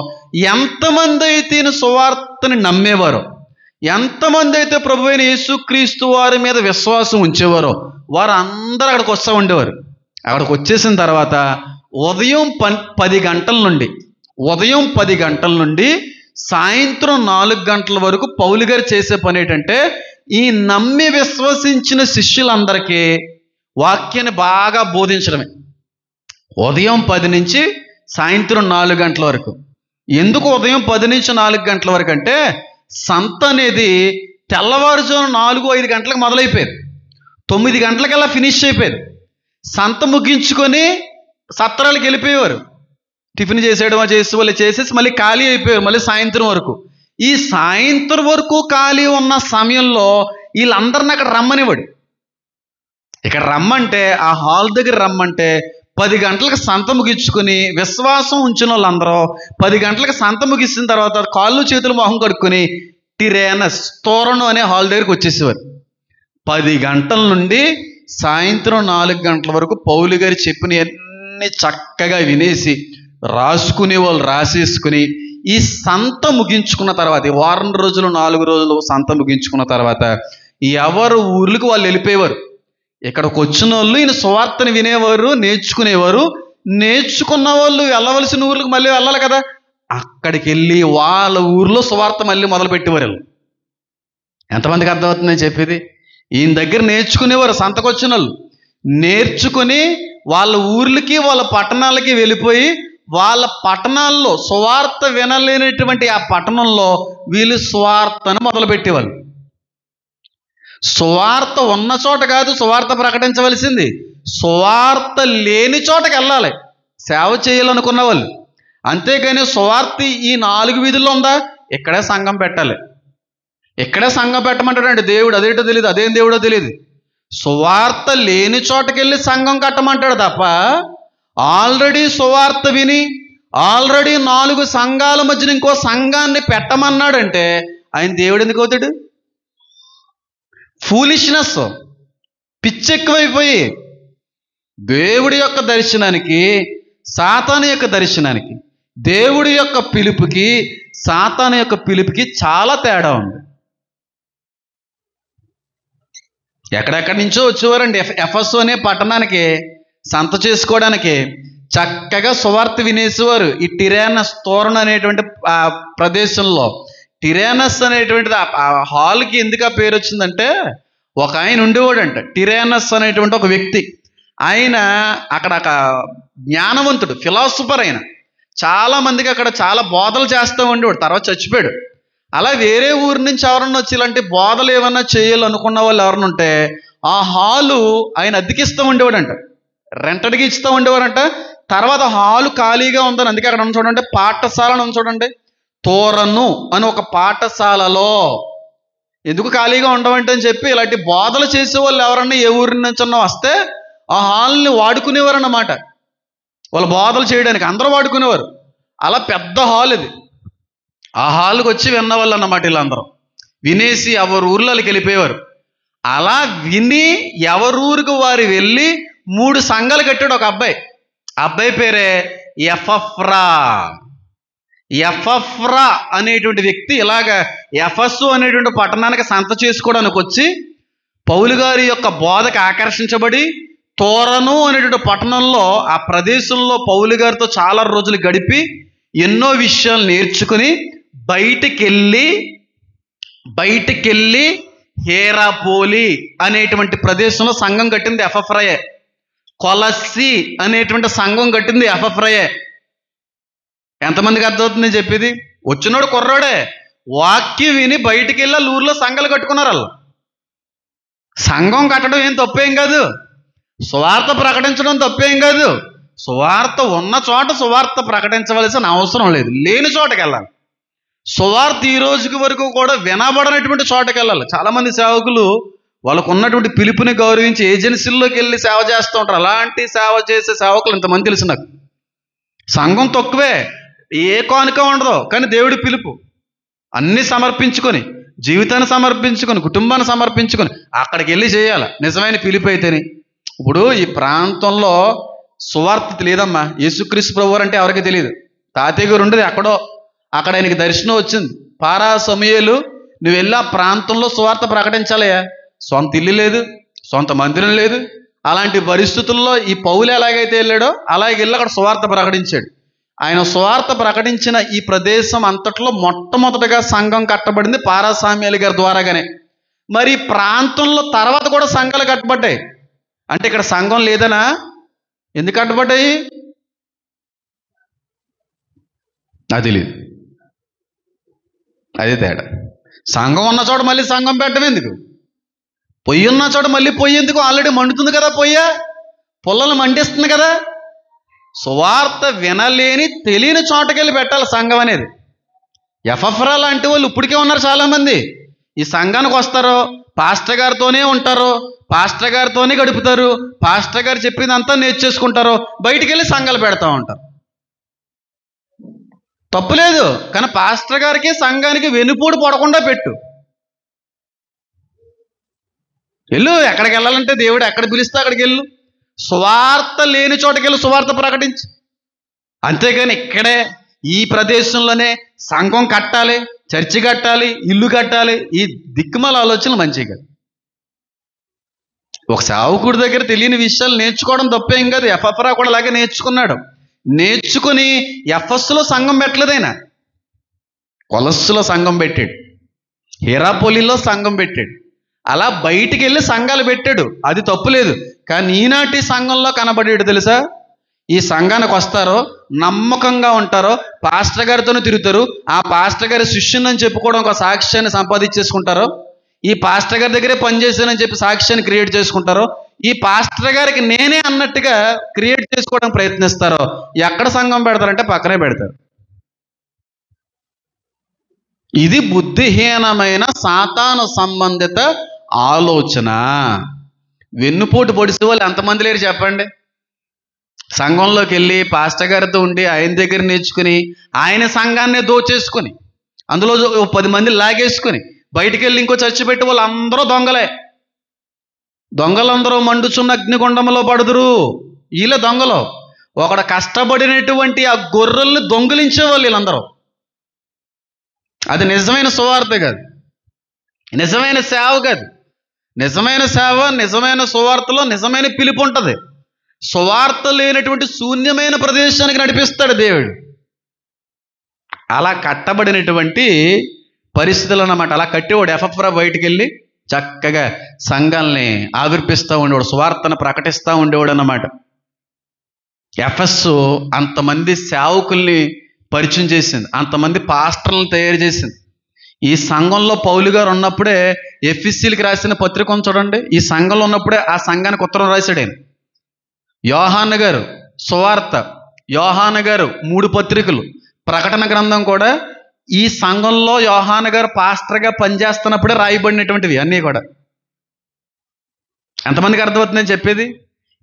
ఎంతమంది అయితే సువార్తని నమ్మేవారో, ఎంతమంది అయితే ప్రభువైన యేసుక్రీస్తు వారి మీద విశ్వాసం ఉంచేవారో వారు అందరూ అక్కడికి వస్తూ ఉండేవారు. అక్కడికి వచ్చేసిన తర్వాత ఉదయం 10 గంటల నుండి సాయంత్రం 4 గంటల వరకు పౌలు గారు చేసే పని ఏంటంటే ఈ నమ్మి విశ్వసించిన శిష్యులందరికీ వాక్యాన్ని బాగా బోధించడమే. ఉదయం 10 నుంచి సాయంత్రం 4 గంటల వరకు. ఎందుకు ఉదయం 10 నుంచి 4 గంటల వరకు అంటే, సంత అనేది తెల్లవారుజాము 4-5 గంటలకు మొదలైపోయేది, 9 గంటలకల్లా ఫినిష్ అయిపోయేది. సంత ముగించుకొని సత్రాలకు వెళ్ళిపోయేవారు, టిఫిన్ చేసేయడం చేసి వాళ్ళు చేసేసి మళ్ళీ ఖాళీ అయిపోయారు మళ్ళీ సాయంత్రం వరకు. ఈ సాయంత్రం వరకు ఖాళీ ఉన్న సమయంలో వీళ్ళందరిని అక్కడ రమ్మనివాడు. ఇక్కడ రమ్మంటే, ఆ హాల్ దగ్గర రమ్మంటే 10 గంటలకు సంత ముగించుకొని విశ్వాసం ఉంచిన వాళ్ళందరూ 10 గంటలకు సంత ముగిసిన తర్వాత కాళ్ళు చేతులు మొహం కడుక్కొని టిరేనస్ తోరణం అనే హాల్ దగ్గరికి వచ్చేసేవారు. 10 గంటల నుండి సాయంత్రం 4 గంటల వరకు పౌలు గారు చెప్పిన అన్ని చక్కగా వినేసి రాసుకునే వాళ్ళు రాసేసుకుని ఈ సంత ముగించుకున్న తర్వాత, ఈ వారం రోజులు 4 రోజులు సంత ముగించుకున్న తర్వాత ఎవరు ఊర్లకు వాళ్ళు వెళ్ళిపోయేవారు. ఇక్కడికి వచ్చిన వాళ్ళు ఈయన సువార్తని వినేవారు, నేర్చుకునేవారు. నేర్చుకున్న వాళ్ళు వెళ్ళవలసిన ఊర్లకు మళ్ళీ వెళ్ళాలి కదా, అక్కడికి వెళ్ళి వాళ్ళ ఊర్లో సువార్త మళ్ళీ మొదలు పెట్టేవారు. ఎంతమందికి అర్థమవుతుందని చెప్పేది? ఈయన దగ్గర నేర్చుకునేవారు సంతకొచ్చిన వాళ్ళు. నేర్చుకుని వాళ్ళ ఊర్లకి వాళ్ళ పట్టణాలకి వెళ్ళిపోయి వాళ్ళ పట్టణాల్లో సువార్త వినలేనటువంటి ఆ పట్టణంలో వీళ్ళు సువార్తను మొదలుపెట్టేవాళ్ళు. సువార్త ఉన్న చోట కాదు సువార్త ప్రకటించవలసింది, సువార్త లేని చోటకి వెళ్ళాలి సేవ చేయాలనుకున్న వాళ్ళు. అంతేగాని సువార్త ఈ 4 వీధుల్లో ఉందా, ఇక్కడే సంఘం పెట్టాలి, ఇక్కడే సంఘం పెట్టమంటాడండి దేవుడు. అదేంటో తెలియదు, అదేం దేవుడో తెలియదు. సువార్త లేని చోటకెళ్ళి సంఘం కట్టమంటాడు తప్ప, ఆల్రెడీ సువార్త విని ఆల్రెడీ 4 సంఘాల మధ్యన ఇంకో సంఘాన్ని పెట్టమన్నాడంటే ఆయన దేవుడు ఎందుకు అవుతాడు? ఫూలిష్నెస్, పిచ్చెక్కువైపోయి దేవుడి యొక్క దర్శనానికి సాతాను యొక్క దర్శనానికి, దేవుడి యొక్క పిలుపుకి సాతాను యొక్క పిలుపుకి చాలా తేడా ఉంది. ఎక్కడెక్కడి నుంచో వచ్చేవారండి ఎఫెసు అనే పట్టణానికి సంత చేసుకోవడానికి. చక్కగా సువార్త వినేసేవారు ఈ టిరేనస్ తోరణం అనేటువంటి ప్రదేశంలో. టిరేనస్ అనేటువంటిది ఆ హాల్కి ఎందుకు ఆ పేరు వచ్చిందంటే, ఒక ఆయన ఉండేవాడంట టిరేనస్ అనేటువంటి ఒక వ్యక్తి. ఆయన అక్కడ ఒక జ్ఞానవంతుడు, ఫిలాసఫర్. ఆయన చాలా మందికి అక్కడ చాలా బోధలు చేస్తూ ఉండేవాడు, తర్వాత చచ్చిపోయాడు. అలా వేరే ఊరి నుంచి ఎవరన్నా వచ్చి ఇలాంటి బోధలు ఏమన్నా చేయాలనుకున్న వాళ్ళు ఎవరన్నా ఉంటే ఆ హాలు ఆయన అద్దెకిస్తూ ఉండేవాడంట, రెంటడికి ఇస్తూ ఉండేవారంట. తర్వాత హాలు ఖాళీగా ఉందని అందుకే అక్కడ ఉన్న చూడండి పాఠశాలను ఉంది చూడండి, తోరను అని ఒక పాఠశాలలో. ఎందుకు ఖాళీగా ఉండవంటే అని చెప్పి ఇలాంటి బోధలు చేసే వాళ్ళు ఎవరన్నా ఏ ఊరి నుంచి వస్తే ఆ హాల్ని వాడుకునేవారు అన్నమాట, వాళ్ళు బోధలు చేయడానికి అందరూ వాడుకునేవారు. అలా పెద్ద హాల్ ఇది. ఆ హాల్కి వచ్చి విన్నవాళ్ళు అన్నమాట. వీళ్ళందరూ వినేసి ఎవరి ఊర్లోకి వెళ్ళిపోయేవారు. అలా విని ఎవరూరికి వారు వెళ్ళి 3 సంఘాలు కట్టాడు ఒక అబ్బాయి. అబ్బాయి పేరే ఎఫఫ్రా. ఎఫఫ్రా అనేటువంటి వ్యక్తి ఇలాగ ఎఫెసు అనేటువంటి పట్టణానికి సంత చేసుకోవడానికి వచ్చి పౌలు గారి యొక్క బోధకు ఆకర్షించబడి తోరను అనేటువంటి పట్టణంలో ఆ ప్రదేశంలో పౌలు గారితో చాలా రోజులు గడిపి ఎన్నో విషయాలు నేర్చుకుని బయటికెళ్ళి హేరాపోలి అనేటువంటి ప్రదేశంలో సంఘం కట్టింది ఎఫఫ్రాయే. కొలస్సి అనేటువంటి సంఘం కట్టింది ఎఫఫ్రాయే. ఎంతమందికి అర్థమవుతుంది చెప్పేది? వచ్చినోడు కుర్రోడే, వాక్యం విని బయటికి వెళ్ళి ఊర్లో సంఘాలు కట్టుకున్నారు. వాళ్ళు సంఘం కట్టడం ఏం తప్పేం కాదు, సువార్త ప్రకటించడం తప్పేం కాదు. సువార్త ఉన్న చోట సువార్త ప్రకటించవలసిన అవసరం లేదు, లేని చోటకి వెళ్ళాలి. సువార్త ఈ రోజుకి వరకు కూడా వినబడనటువంటి చోటకి వెళ్ళాలి. చాలామంది సేవకులు వాళ్ళకు ఉన్నటువంటి పిలుపుని గౌరవించి ఏజెన్సీల్లోకి వెళ్ళి సేవ చేస్తూ ఉంటారు. అలాంటి సేవ చేసే సేవకులు ఇంతమంది తెలుసు నాకు. సంఘం తక్కువే, ఏ కానుక ఉండదు, కానీ దేవుడి పిలుపు అన్నీ సమర్పించుకొని, జీవితాన్ని సమర్పించుకొని, కుటుంబాన్ని సమర్పించుకొని అక్కడికి వెళ్ళి చేయాలి నిజమైన పిలుపు అయితేనే. ఇప్పుడు ఈ ప్రాంతంలో సువార్త లేదమ్మా. యేసుక్రీస్తు ప్రభువారు అంటే ఎవరికి తెలియదు. తాతయ్య గారు ఉండేది ఎక్కడో, అక్కడ ఆయనకి దర్శనం వచ్చింది. పారా సమూయేలు, నువ్వు వెళ్ళి ఆ ప్రాంతంలో సువార్త ప్రకటించాలయ్యా. సొంత ఇల్లు లేదు, సొంత మందిరం లేదు. అలాంటి పరిస్థితుల్లో ఈ పౌలు ఎలాగైతే వెళ్ళాడో అలాగే వెళ్ళి అక్కడ సువార్త ప్రకటించాడు. ఆయన సువార్త ప్రకటించిన ఈ ప్రదేశం అంతట్లో మొట్టమొదటిగా సంఘం కట్టబడింది పారా సమూయేలు గారి ద్వారాగానే. మరి ప్రాంతంలో తర్వాత కూడా సంఘాలు కట్టబడ్డాయి. అంటే ఇక్కడ సంఘం లేదనా? ఎందుకు కట్టబడ్డాయి? అది లేదు. అదే తేడా. సంఘం ఉన్న చోట మళ్ళీ సంఘం పెట్టడం ఎందుకు? పొయ్యి ఉన్న చోట మళ్ళీ పొయ్యి ఎందుకు? ఆల్రెడీ మండుతుంది కదా, పుల్లలు మండిస్తుంది కదా. సువార్త వినలేని తెలియని చోటకెళ్ళి పెట్టాలి సంఘం అనేది. ఎఫ్ఎఫ్రా లాంటి వాళ్ళు ఇప్పటికే ఉన్నారు చాలామంది. ఈ సంఘానికి వస్తారు, పాస్టర్ గారితోనే ఉంటారు, పాస్టర్ గారితోనే గడుపుతారు, పాస్టర్ గారు చెప్పిందంతా నేర్చేసుకుంటారు, బయటికి వెళ్ళి సంఘాలు పెడతా ఉంటారు. తప్పులేదు, కానీ పాస్టర్ గారికి సంఘానికి వెనుపోటు పడకుండా పెట్టు. వెళ్ళు, ఎక్కడికి వెళ్ళాలంటే దేవుడు ఎక్కడ పిలిస్తే అక్కడికి వెళ్ళు. సువార్త లేని చోటకి వెళ్ళి సువార్త ప్రకటించు. అంతేగాని ఇక్కడే ఈ ప్రదేశంలోనే సంఘం కట్టాలి, చర్చి కట్టాలి, ఇల్లు కట్టాలి, ఈ దిక్కుమాల ఆలోచనలు మంచివి కాదు. ఒక సేవకుడి దగ్గర తెలియని విషయాలు నేర్చుకోవడం తప్పేం కాదు. ఎఫ్ఎఫ్రా కూడా అలాగే నేర్చుకున్నాడు. నేర్చుకుని ఎఫ్ఎస్లో సంఘం పెట్టలేదైనా, కొలస్సులో సంఘం పెట్టాడు, హీరాపోలిలో సంఘం పెట్టాడు. అలా బయటికి వెళ్ళి సంఘాలు పెట్టాడు, అది తప్పులేదు. కానీ ఈనాటి సంఘంలో కనబడేడు తెలుసా? ఈ సంఘానికి వస్తారో, నమ్మకంగా ఉంటారో, పాస్టర్ గారితోనే తిరుగుతారు, ఆ పాస్టర్ గారి శిష్యుని చెప్పుకోవడం ఒక సాక్ష్యాన్ని సంపాదించేసుకుంటారో, ఈ పాస్టర్ గారి దగ్గరే పనిచేశానని చెప్పి సాక్ష్యాన్ని క్రియేట్ చేసుకుంటారో, ఈ పాస్టర్ గారికి నేనే అన్నట్టుగా క్రియేట్ చేసుకోవడానికి ప్రయత్నిస్తారో, ఎక్కడ సంఘం పెడతారంటే పక్కనే పెడతారు. ఇది బుద్ధిహీనమైన సాతాను సంబంధిత ఆలోచన. వెన్నుపోటు పొడిసే వాళ్ళు ఎంతమంది లేరు చెప్పండి? సంఘంలోకి వెళ్ళి పాస్టర్ గారితో ఉండి ఆయన దగ్గర నేర్చుకుని ఆయన సంఘాన్నే దోచేసుకొని అందులో 10 మంది లాగేసుకొని బయటికి వెళ్ళి ఇంకో చర్చి పెట్టి వాళ్ళు అందరూ దొంగలే. దొంగలందరూ మండుచున్న అగ్నిగుండంలో పడుదురు. వీళ్ళ దొంగలు. ఒకడు కష్టపడినటువంటి ఆ గొర్రెల్ని దొంగిలించేవాళ్ళు వీళ్ళందరూ. అది నిజమైన సువార్త కాదు, నిజమైన సేవ కాదు. నిజమైన సేవ, నిజమైన సువార్తలో నిజమైన పిలుపు ఉంటుంది. సువార్త లేనటువంటి శూన్యమైన ప్రదేశానికి నడిపిస్తాడు దేవుడు. అలా కట్టబడినటువంటి పరిస్థితులు అన్నమాట. అలా కట్టేవాడు ఎఫ్ఎఫ్రా బయటికి వెళ్ళి చక్కగా సంఘాలని ఆవిర్పిస్తూ ఉండేవాడు, సువార్తను ప్రకటిస్తూ ఉండేవాడు అన్నమాట. ఎఫెస్ అంతమంది సేవకుల్ని పరిచయం చేసింది, అంతమంది పాస్టర్లను తయారు చేసింది. ఈ సంఘంలో పౌలు గారు ఉన్నప్పుడే ఎఫెసీయులకు రాసిన పత్రిక చూడండి. ఈ సంఘంలో ఉన్నప్పుడే ఆ సంఘానికి ఉత్తరం రాశాడు ఆయన. యోహాను గారు సువార్త, యోహాను గారు 3 పత్రికలు, ప్రకటన గ్రంథం కూడా ఈ సంఘంలో యోహాను గారు పాస్టర్గా పనిచేస్తున్నప్పుడే రాయబడినటువంటివి అన్నీ కూడా. ఎంతమందికి అర్థమవుతుందని చెప్పేది?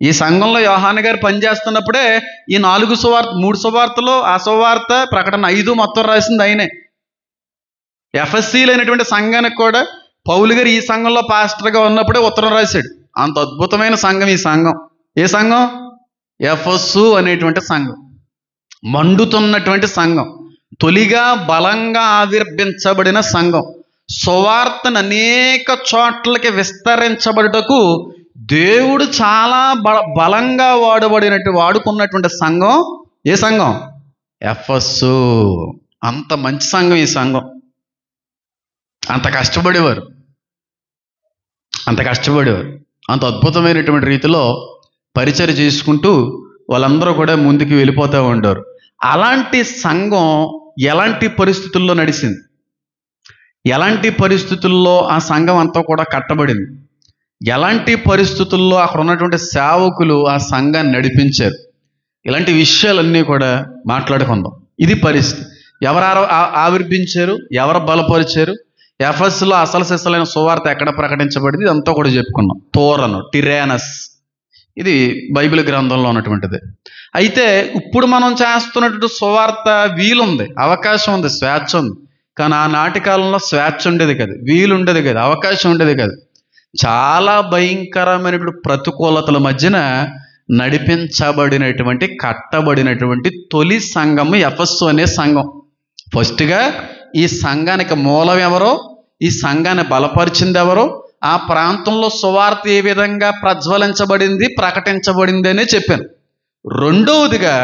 ఈ సంఘంలో యోహాను గారు పనిచేస్తున్నప్పుడే ఈ 4 సువార్త, 3 సువార్తలు, ఆ సువార్త, ప్రకటన 5 మొత్తం రాసింది ఆయనే. ఎఫెసీలు అయినటువంటి సంఘానికి కూడా పౌలు గారు ఈ సంఘంలో పాస్టర్గా ఉన్నప్పుడే ఉత్తరం రాశాడు. అంత అద్భుతమైన సంఘం ఈ సంఘం. ఏ సంఘం? ఎఫెసు అనేటువంటి సంఘం, మండుతున్నటువంటి సంఘం, తొలిగా బలంగా ఆవిర్భించబడిన సంఘం, సువార్తను అనేక చోట్లకి విస్తరించబడుటకు దేవుడు చాలా బలంగా వాడుకున్నటువంటి సంఘం. ఏ సంఘం? ఎఫెసు. అంత మంచి సంఘం ఈ సంఘం. అంత కష్టపడేవారు, అంత అద్భుతమైనటువంటి రీతిలో పరిచర్య చేసుకుంటూ వాళ్ళందరూ కూడా ముందుకు వెళ్ళిపోతూ ఉంటారు. అలాంటి సంఘం ఎలాంటి పరిస్థితుల్లో నడిచింది, ఎలాంటి పరిస్థితుల్లో ఆ సంఘం అంతా కూడా కట్టబడింది, ఎలాంటి పరిస్థితుల్లో అక్కడ ఉన్నటువంటి సేవకులు ఆ సంఘాన్ని నడిపించారు, ఇలాంటి విషయాలన్నీ కూడా మాట్లాడుకుందాం. ఇది పరిస్థితి. ఎవరు ఆవిర్భించారు, ఎవరు బలపరిచారు, ఎఫెసులో అసలు సిసలైన సువార్త ఎక్కడ ప్రకటించబడింది, ఇదంతా కూడా చెప్పుకున్నాం. తోరను, టిరానస్, ఇది బైబిల్ గ్రంథంలో ఉన్నటువంటిది. అయితే ఇప్పుడు మనం చేస్తున్నటువంటి సువార్త వీలుంది, అవకాశం ఉంది, స్వేచ్ఛ ఉంది. కానీ ఆ నాటి కాలంలో స్వేచ్ఛ ఉండేది కాదు, వీలు ఉండేది కాదు, అవకాశం ఉండేది కాదు. చాలా భయంకరమైనటువంటి ప్రతికూలతల మధ్యన నడిపించబడినటువంటి, కట్టబడినటువంటి తొలి సంఘము ఎఫెసు అనే సంఘం. ఫస్ట్గా ఈ సంఘానికి మూలం ఎవరో, ఈ సంఘాన్ని బలపరిచింది ఎవరో, ఆ ప్రాంతంలో సువార్త ఏ విధంగా ప్రజ్వలించబడింది, ప్రకటించబడింది అనే చెప్పాను. రెండవదిగా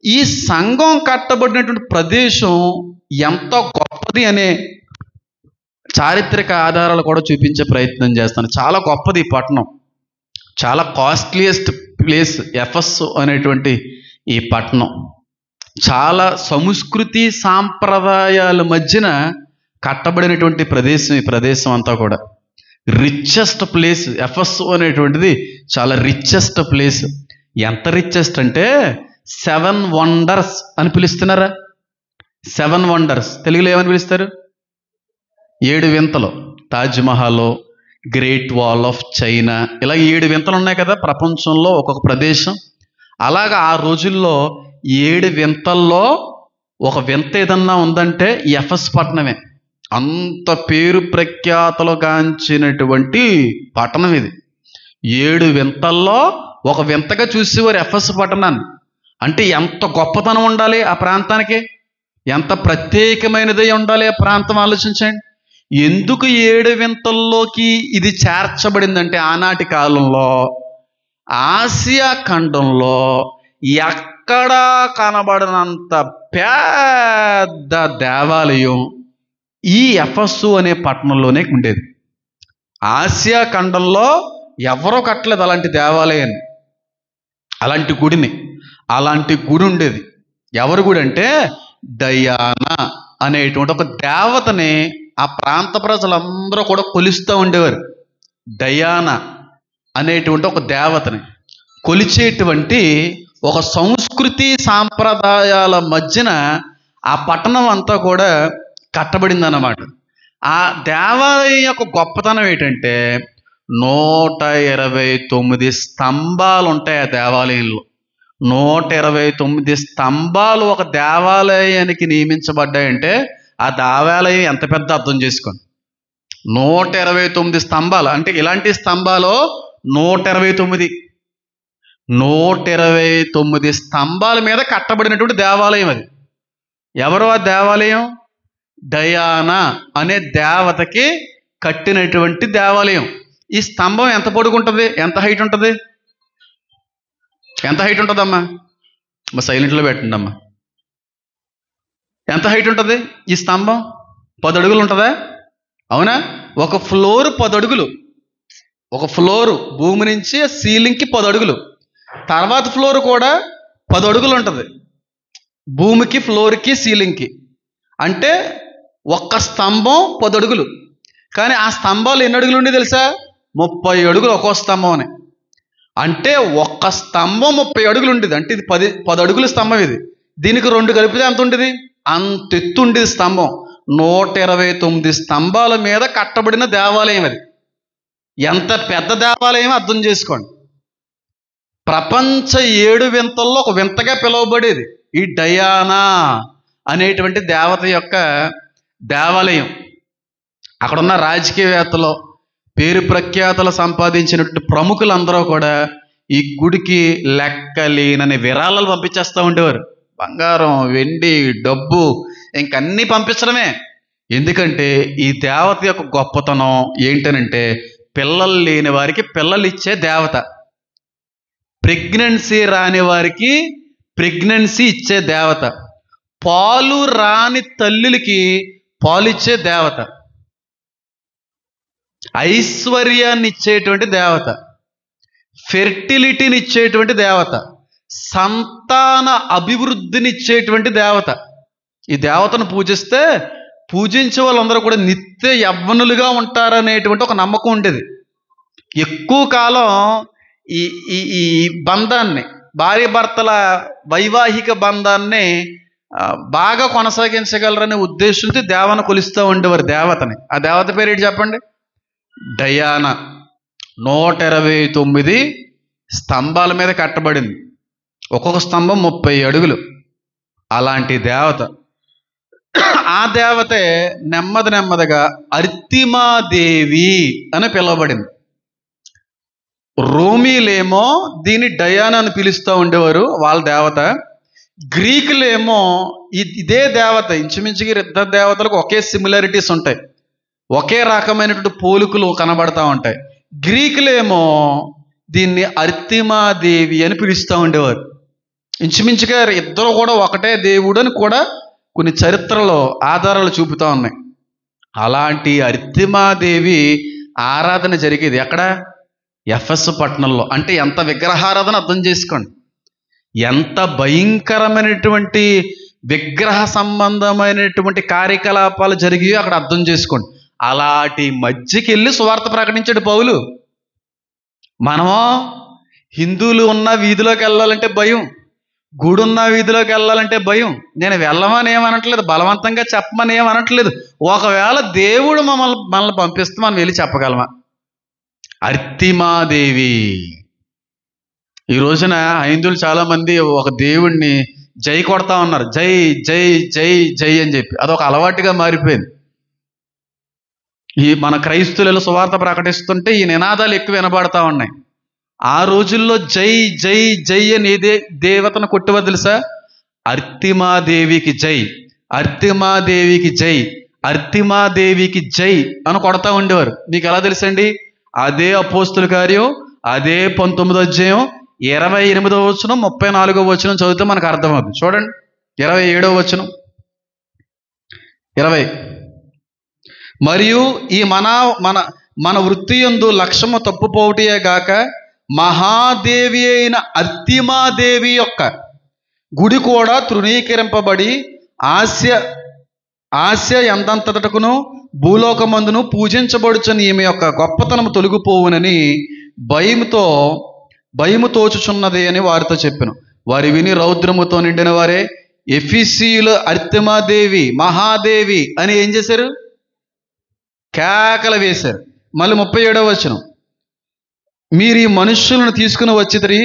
ఈ సంఘం కట్టబడినటువంటి ప్రదేశం ఎంత గొప్పది అనే చారిత్రక ఆధారాలు కూడా చూపించే ప్రయత్నం చేస్తాను. చాలా గొప్పది ఈ పట్టణం, చాలా కాస్ట్లీయెస్ట్ ప్లేస్ ఎఫెసో అనేటువంటి ఈ పట్టణం. చాలా సంస్కృతి సాంప్రదాయాల మధ్యన కట్టబడినటువంటి ప్రదేశం ఈ ప్రదేశం అంతా కూడా. రిచెస్ట్ ప్లేస్ ఎఫెసో అనేటువంటిది, చాలా రిచెస్ట్ ప్లేస్. ఎంత రిచెస్ట్ అంటే 7 వండర్స్ అని పిలుస్తున్నారా? 7 వండర్స్ తెలుగులో ఏమని పిలుస్తారు? 7 వింతలు. Taj Mahal, great wall of China, ఇలా 7 వింతలు ఉన్నాయి కదా ప్రపంచంలో ఒక్కొక్క ప్రదేశం. అలాగా ఆ రోజుల్లో 7 వింతల్లో ఒక వింత ఏదన్నా ఉందంటే ఎఫెస్ పట్టణమే. అంత పేరు ప్రఖ్యాతలు గాంచినటువంటి పట్టణం ఇది. 7 వింతల్లో ఒక వింతగా చూసేవారు ఎఫెస్ పట్టణాన్ని. అంటే ఎంత గొప్పతనం ఉండాలి ఆ ప్రాంతానికి, ఎంత ప్రత్యేకమైనది ఉండాలి ఆ ప్రాంతం. ఆలోచించండి. ఎందుకు 7 వింతల్లోకి ఇది చేర్చబడిందంటే, ఆనాటి కాలంలో ఆసియా ఖండంలో ఎక్కడా కనబడినంత పెద్ద దేవాలయం ఈ ఎఫెసు అనే పట్టణంలోనే ఉండేది. ఆసియా ఖండంలో ఎవరో కట్టలేదు అలాంటి దేవాలయాన్ని, అలాంటి గుడిని. అలాంటి గుడి ఉండేది. ఎవరి గుడి అంటే డయానా అనేటువంటి ఒక దేవతని ఆ ప్రాంత ప్రజలందరూ కూడా కొలుస్తూ ఉండేవారు. డయానా అనేటువంటి ఒక దేవతని కొలిచేటువంటి ఒక సంస్కృతి సాంప్రదాయాల మధ్యన ఆ పట్టణం అంతా కూడా కట్టబడింది అన్నమాట. ఆ దేవాలయం యొక్క గొప్పతనం ఏంటంటే 129 స్తంభాలు ఉంటాయి ఆ దేవాలయంలో. 129 స్తంభాలు ఒక దేవాలయానికి నియమించబడ్డాయంటే ఆ దేవాలయం ఎంత పెద్ద అర్థం చేసుకోండి. 129 స్తంభాలు అంటే ఇలాంటి స్తంభాలు 129 స్తంభాల మీద కట్టబడినటువంటి దేవాలయం అది. ఎవరు ఆ దేవాలయం? డయానా అనే దేవతకి కట్టినటువంటి దేవాలయం. ఈ స్తంభం ఎంత పొడుగుంటుంది, ఎంత హైట్ ఉంటుంది? ఎంత హైట్ ఉంటుందమ్మా? సైలెంట్లో పెట్టండి అమ్మా. ఎంత హైట్ ఉంటుంది ఈ స్తంభం? 10 అడుగులు ఉంటుందా? అవునా? ఒక ఫ్లోర్ 10 అడుగులు. ఒక ఫ్లోరు భూమి నుంచి సీలింగ్కి 10 అడుగులు. తర్వాత ఫ్లోర్ కూడా 10 అడుగులు ఉంటుంది, భూమికి, ఫ్లోర్కి, సీలింగ్కి. అంటే ఒక్క స్తంభం 10 అడుగులు. కానీ ఆ స్తంభాలు ఎన్ని అడుగులు ఉండి తెలుసా? 30 అడుగులు ఒక్కో స్తంభం అని. అంటే ఒక్క స్తంభం 30 అడుగులు ఉండేది. అంటే ఇది 10 అడుగుల స్తంభం. ఇది దీనికి 2 కలిపితే ఎంత ఉండేది? అంత ఎత్తు ఉండేది స్తంభం. 129 స్తంభాల మీద కట్టబడిన దేవాలయం అది. ఎంత పెద్ద దేవాలయం అర్థం చేసుకోండి. ప్రపంచ 7 వింతల్లో ఒక వింతగా పిలువబడేది ఈ డయానా అనేటువంటి దేవత యొక్క దేవాలయం. అక్కడున్న రాజకీయవేత్తలు, పేరు ప్రఖ్యాతలు సంపాదించినటువంటి ప్రముఖులందరూ కూడా ఈ గుడికి లెక్కలేనని విరాళాలు పంపించేస్తూ ఉండేవారు. బంగారం, వెండి, డబ్బు, ఇంకన్నీ పంపించడమే. ఎందుకంటే ఈ దేవత యొక్క గొప్పతనం ఏంటనంటే, పిల్లలు లేని వారికి పిల్లలు ఇచ్చే దేవత, ప్రెగ్నెన్సీ రాని వారికి ప్రెగ్నెన్సీ ఇచ్చే దేవత, పాలు రాని తల్లులకి పాలిచ్చే దేవత, ఐశ్వర్యాన్ని ఇచ్చేటువంటి దేవత, ఫెర్టిలిటీని ఇచ్చేటువంటి దేవత, సంతాన అభివృద్ధిని ఇచ్చేటువంటి దేవత. ఈ దేవతను పూజిస్తే పూజించే వాళ్ళందరూ కూడా నిత్య యవ్వనులుగా ఉంటారనేటువంటి ఒక నమ్మకం ఉండేది. ఎక్కువ కాలం ఈ ఈ ఈ బంధాన్ని, భార్య భర్తల వైవాహిక బంధాన్ని బాగా కొనసాగించగలరనే ఉద్దేశంతో దేవను కొలుస్తూ ఉండేవారు దేవతని. ఆ దేవత పేరు ఏంటి చెప్పండి? డయానా. 129 స్తంభాల మీద కట్టబడింది. ఒక్కొక్క స్తంభం 30 అడుగులు. అలాంటి దేవత. ఆ దేవతే నెమ్మదిగా అర్తిమాదేవి అని పిలువబడింది. రోమీలేమో దీన్ని డయానా అని పిలుస్తూ ఉండేవారు, వాళ్ళ దేవత. గ్రీకులేమో ఇదే దేవత, ఇంచుమించుగా ఇద్దరు దేవతలకు ఒకే సిమిలారిటీస్ ఉంటాయి, ఒకే రకమైనటువంటి పోలికలు కనబడతా ఉంటాయి. గ్రీకులేమో దీన్ని అర్తిమాదేవి అని పిలుస్తూ ఉండేవారు. ఇంచుమించుగా ఇద్దరు కూడా ఒకటే దేవుడు అని కూడా కొన్ని చరిత్రలో ఆధారాలు చూపుతూ ఉన్నాయి. అలాంటి అర్తిమాదేవి ఆరాధన జరిగేది ఎక్కడ? ఎఫెసు పట్టణంలో. అంటే ఎంత విగ్రహారాధన అర్థం చేసుకోండి. ఎంత భయంకరమైనటువంటి విగ్రహ సంబంధమైనటువంటి కార్యకలాపాలు జరిగాయో అక్కడ అర్థం చేసుకోండి. అలాంటి మధ్యకి వెళ్ళి సువార్త ప్రకటించాడు పౌలు. మనమో హిందువులు ఉన్న వీధిలోకి వెళ్ళాలంటే భయం, గుడున్న వీధిలోకి వెళ్ళాలంటే భయం. నేను వెళ్ళమని ఏమనట్లేదు, బలవంతంగా చెప్పమని ఏమనట్లేదు. ఒకవేళ దేవుడు మనల్ని పంపిస్తే మనం వెళ్ళి చెప్పగలమా? అర్తిమాదేవి. ఈ రోజున హైందువులు చాలామంది ఒక దేవుణ్ణి జై కొడతా ఉన్నారు. జై జై జై జై అని చెప్పి అదొక అలవాటుగా మారిపోయింది. ఈ మన క్రైస్తువులలో సువార్త ప్రకటిస్తుంటే ఈ నినాదాలు ఎక్కువ వినబడతా ఉన్నాయి. ఆ రోజుల్లో జై జై జై అని దేవతను కొట్టివద్దు తెలుసా? అర్తిమాదేవికి జై, అర్తిమాదేవికి జై, అర్తిమాదేవికి జై అని కొడతా ఉండేవారు. మీకు ఎలా తెలుసండి? అదే అపోస్తుల కార్యం, అదే 19వ అధ్యాయం 28వ వచనం 34వ వచనం చదివితే మనకు అర్థమవుతుంది. చూడండి, 27వ వచనం 20. మరియు ఈ మన వృత్తి యందు లక్ష్యము తప్పుపోవటే గాక మహాదేవి అయిన అర్తిమాదేవి యొక్క గుడి కూడా తృణీకరింపబడి ఆస్య ఎంతంతటకును భూలోకమందును పూజించబడుచుని ఈమె యొక్క గొప్పతనము తొలగిపోవునని భయము తోచుచున్నది అని వారితో చెప్పాను. వారి విని రౌద్రముతో నిండిన వారే ఎఫీసీయులు అర్తిమాదేవి మహాదేవి అని ఏం చేశారు? కేకలు వేశారు. మళ్ళీ 37వ వచనం, మీరు ఈ మనుష్యులను తీసుకుని వచ్చితిరి,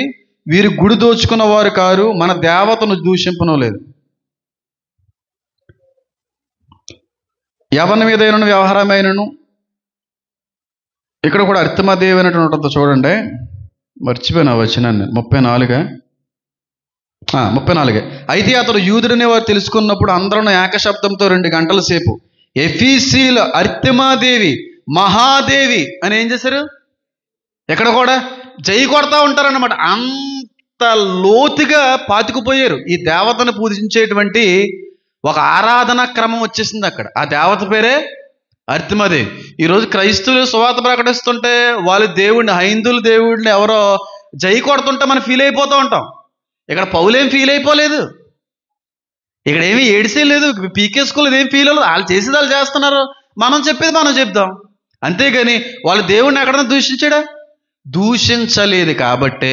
వీరు గుడి దోచుకున్న వారు కారు, మన దేవతను దూషింపను లేదు. ఎవరి మీదైన వ్యవహారమైనను, ఇక్కడ కూడా అర్తిమాదేవి అనేటువంటి ఉంటుంది చూడండి, మర్చిపోయిన వచనాన్ని 34. అయితే అతడు యూదుడనే వారు తెలుసుకున్నప్పుడు అందరూ ఏకశబ్దంతో 2 గంటల సేపు ఎఫీసీల అర్తిమాదేవి మహాదేవి అని ఏం చేశారు? ఎక్కడ కూడా జై కొడతా ఉంటారన్నమాట. అంత లోతుగా పాతుకుపోయారు. ఈ దేవతను పూజించేటువంటి ఒక ఆరాధనా క్రమం వచ్చేసింది అక్కడ. ఆ దేవత పేరే అర్తిమాదేవి. ఈరోజు క్రైస్తవులు సువార్త ప్రకటిస్తుంటే వాళ్ళు దేవుడిని, హైందువులు దేవుడిని ఎవరో జై కొడుతుంటే మనం ఫీల్ అయిపోతూ ఉంటాం. ఇక్కడ పౌలేం ఫీల్ అయిపోలేదు, ఇక్కడ ఏమీ ఏడిసేయలేదు, పీకేసుకోలేదు, ఏం ఫీల్ అవ్వలేదు. వాళ్ళు చేసేది వాళ్ళు చేస్తున్నారు, మనం చెప్పేది మనం చెప్దాం. అంతేగాని వాళ్ళు దేవుడిని ఎక్కడైనా దూషించాడా? దూషించలేదు. కాబట్టే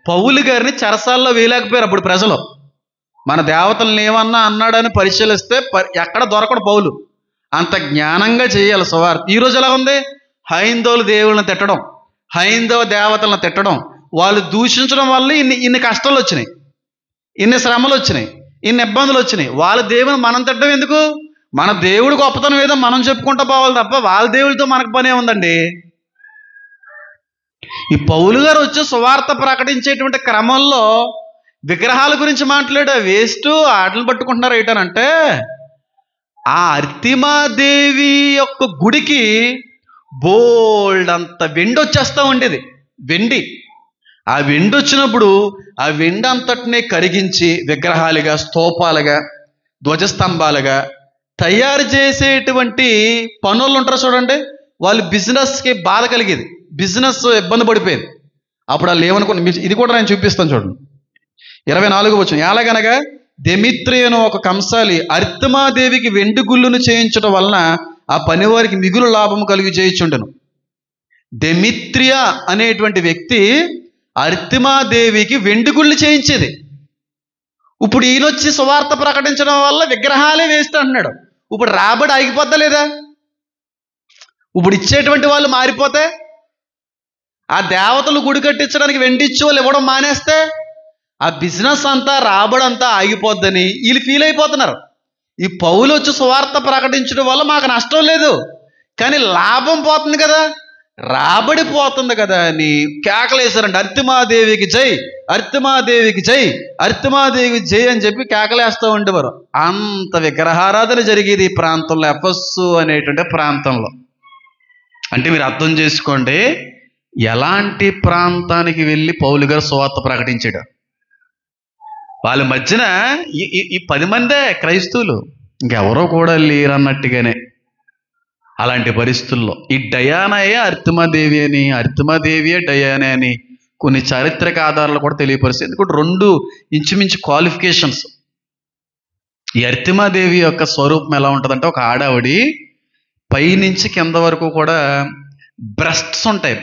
పౌలు గారిని చెరసాల్లో వేయలేకపోయారు అప్పుడు ప్రజలు. మన దేవతలను ఏమన్నా అన్నాడని పరిశీలిస్తే ఎక్కడ దొరకడు పౌలు. అంత జ్ఞానంగా చేయాలి సువార్త. ఈరోజు ఎలా ఉంది? హైందవులు దేవుళ్ళని తిట్టడం, హైందవ దేవతలను తిట్టడం, వాళ్ళు దూషించడం వల్ల ఇన్ని కష్టాలు వచ్చినాయి, ఇన్ని శ్రమలు వచ్చినాయి, ఇన్ని ఇబ్బందులు వచ్చినాయి. వాళ్ళ దేవుని మనం తిట్టడం ఎందుకు? మన దేవుడు గొప్పతనం ఏదో మనం చెప్పుకుంటూ పోవాలి తప్ప వాళ్ళ దేవుడితో మనకు పనే ఉందండి. ఈ పౌలు గారు వచ్చి సువార్త ప్రకటించేటువంటి క్రమంలో విగ్రహాల గురించి మాట్లాడే వేస్ట్ ఆటలు పట్టుకుంటున్నారు ఏంటనంటే, ఆ అర్తిమాదేవి యొక్క గుడికి బోల్డ్ అంత వెండి వచ్చేస్తూ ఉండేది. వెండి, ఆ వెండి వచ్చినప్పుడు ఆ వెండి అంతటినే కరిగించి విగ్రహాలుగా, స్తూపాలుగా, ధ్వజస్తంభాలుగా తయారు చేసేటువంటి పనులు ఉంటారు చూడండి. వాళ్ళు బిజినెస్కి బాధ కలిగేది, బిజినెస్ ఇబ్బంది పడిపోయేది. అప్పుడు వాళ్ళు ఏమనుకున్న, ఇది కూడా నేను చూపిస్తాను చూడండి. 24వ వచనం, ఎలాగనగా దెమిత్రి అను ఒక కంసాలి అర్తిమాదేవికి వెండి గుళ్ళును చేయించడం వలన ఆ పనివారికి మిగులు లాభం కలిగి చేయించుండెను. దెమిత్రియా అనేటువంటి వ్యక్తి అర్తిమాదేవికి వెండి గుళ్ళు చేయించేది. ఇప్పుడు ఈయనొచ్చి సువార్త ప్రకటించడం వల్ల విగ్రహాలే వేస్ట్ అంటున్నాడు. ఇప్పుడు రాబడి ఆగిపోద్దా లేదా? ఇప్పుడు ఇచ్చేటువంటి వాళ్ళు మారిపోతే, ఆ దేవతలు గుడి కట్టించడానికి వెండి ఇచ్చి వాళ్ళు ఇవ్వడం మానేస్తే ఆ బిజినెస్ అంతా, రాబడంతా ఆగిపోద్దని వీళ్ళు ఫీల్ అయిపోతున్నారు. ఈ పౌలు వచ్చి సువార్త ప్రకటించడం వల్ల మాకు నష్టం లేదు, కానీ లాభం పోతుంది కదా, రాబడి పోతుంది కదా అని కేకలేశారంట. అర్తిమాదేవికి జై, అర్తిమాదేవికి జై, అర్తిమాదేవికి జై అని చెప్పి కేకలేస్తూ ఉండేవారు. అంత విగ్రహారాధన జరిగేది ఈ ప్రాంతంలో, ఎఫెసు అనేటువంటి ప్రాంతంలో. అంటే మీరు అర్థం చేసుకోండి, ఎలాంటి ప్రాంతానికి వెళ్ళి పౌలు గారు సువార్త ప్రకటించాడు. వాళ్ళ మధ్యన ఈ 10 మందే క్రైస్తవులు, ఇంకెవరో కూడా లేరన్నట్టుగానే. అలాంటి పరిస్థితుల్లో ఈ డయానాయే అర్తిమాదేవియే డయానా అని కొన్ని చారిత్రక ఆధారాలు కూడా తెలియపరుస్తాయి. ఎందుకంటే రెండు ఇంచుమించు క్వాలిఫికేషన్స్. ఈ అర్తిమాదేవి యొక్క స్వరూపం ఎలా ఉంటుందంటే, ఒక ఆడావిడి పైనుంచి కింద వరకు కూడా బ్రెస్ట్స్ ఉంటాయి.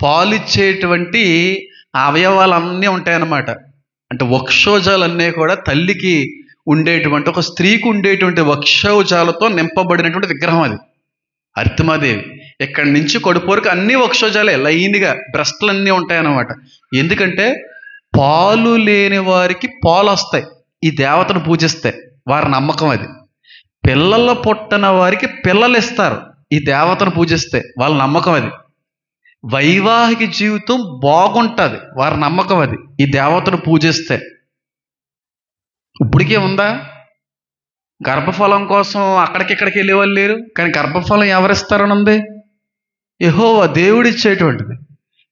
పాలిచ్చేటువంటి అవయవాలన్నీ ఉంటాయన్నమాట. అంటే వక్షోజాలన్నీ కూడా తల్లికి ఉండేటువంటి, ఒక స్త్రీకి ఉండేటువంటి వక్షోజాలతో నింపబడినటువంటి విగ్రహం అది అర్తిమాదేవి. ఇక్కడి నుంచి కడుపు వరకు అన్ని వక్షోజాలే, లైన్గా బ్రెస్ట్లు అన్నీ ఉంటాయన్నమాట. ఎందుకంటే పాలు లేని వారికి పాలు వస్తాయి ఈ దేవతను పూజిస్తే, వారి నమ్మకం అది. పిల్లల పుట్టన వారికి పిల్లలు ఇస్తారు ఈ దేవతను పూజిస్తే, వాళ్ళ నమ్మకం అది. వైవాహిక జీవితం బాగుంటుంది, వారి నమ్మకం అది, ఈ దేవతను పూజిస్తే. ఇప్పటికే ఉందా? గర్భఫలం కోసం అక్కడికిక్కడికి వెళ్ళే వాళ్ళు లేరు, కానీ గర్భఫలం ఎవరిస్తారని ఉంది? యెహోవా దేవుడు ఇచ్చేటువంటిది.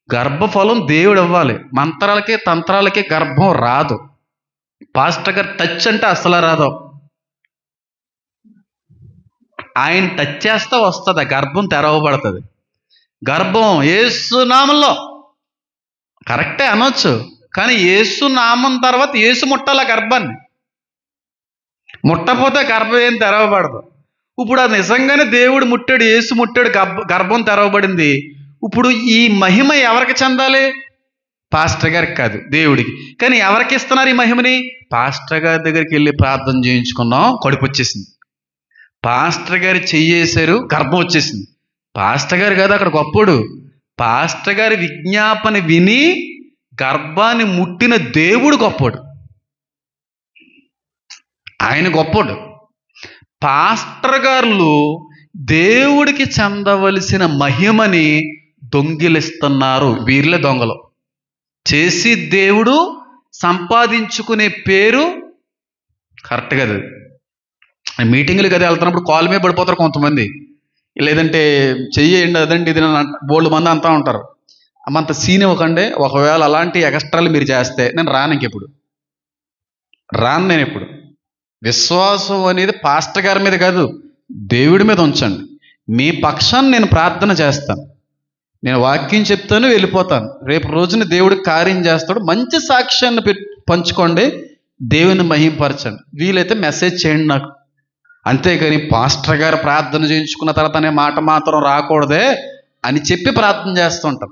గర్భఫలం దేవుడు ఇవ్వాలి. మంత్రాలకి తంత్రాలకి గర్భం రాదు. పాస్టర్ గారు టచ్ అంటే అసలు రాదు. ఆయన టచ్ చేస్తే వస్తుంది, ఆ గర్భం తెరవబడుతుంది. గర్భం యేసు నామంలో కరెక్టే అనొచ్చు, కానీ యేసు నామం తర్వాత యేసు ముట్టాల గర్భాన్ని. ముట్టపోతే గర్భం ఏం తెరవబడదు. ఇప్పుడు అది నిజంగానే దేవుడు ముట్టాడు, యేసు ముట్టాడు, గర్భం తెరవబడింది. ఇప్పుడు ఈ మహిమ ఎవరికి చెందాలి? పాస్టర్ గారికి కాదు, దేవుడికి. కానీ ఎవరికి ఇస్తున్నారు ఈ మహిమని? పాస్టర్ గారి దగ్గరికి వెళ్ళి ప్రార్థన చేయించుకున్నాం, కడుపు వచ్చేసింది. పాస్టర్ గారు చెయ్యేశారు, గర్భం వచ్చేసింది. పాస్టర్ గారు కాదు అక్కడ గొప్పోడు. పాస్టర్ గారి విజ్ఞాపన విని గర్భాన్ని ముట్టిన దేవుడు గొప్పోడు, ఆయన గొప్పోడు. పాస్టర్ గారు దేవుడికి చెందవలసిన మహిమని దొంగిలిస్తున్నారు. వీళ్ళే దొంగలు. చేసి దేవుడు సంపాదించుకునే పేరు కరెక్ట్ కదా. మీటింగులు కదా వెళ్తున్నప్పుడు కాల్ మీద పడిపోతారు కొంతమంది, లేదంటే చెయ్యండి అదండి ఇది బోల్డ్ మంది అంటూ ఉంటారు. అమ్మంత సీన్ ఇవ్వకండి. ఒకవేళ అలాంటి ఎక్స్ట్రాలు మీరు చేస్తే నేను రాను, ఇంకెప్పుడు రాను. నేను ఎప్పుడు విశ్వాసం అనేది పాస్టర్ గారి మీద కాదు, దేవుడి మీద ఉంచండి. మీ పక్షాన్ని నేను ప్రార్థన చేస్తాను, నేను వాక్యం చెప్తాను, వెళ్ళిపోతాను. రేపు రోజున దేవుడికి కార్యం చేస్తాడు. మంచి సాక్ష్యాన్ని పంచుకోండి, దేవుని మహింపరచండి. వీలైతే మెసేజ్ చేయండి నాకు. అంతేకాని పాస్టర్ గారు ప్రార్థన చేయించుకున్న తర్వాత అనే మాట మాత్రం రాకూడదే అని చెప్పి ప్రార్థన చేస్తుంటాం.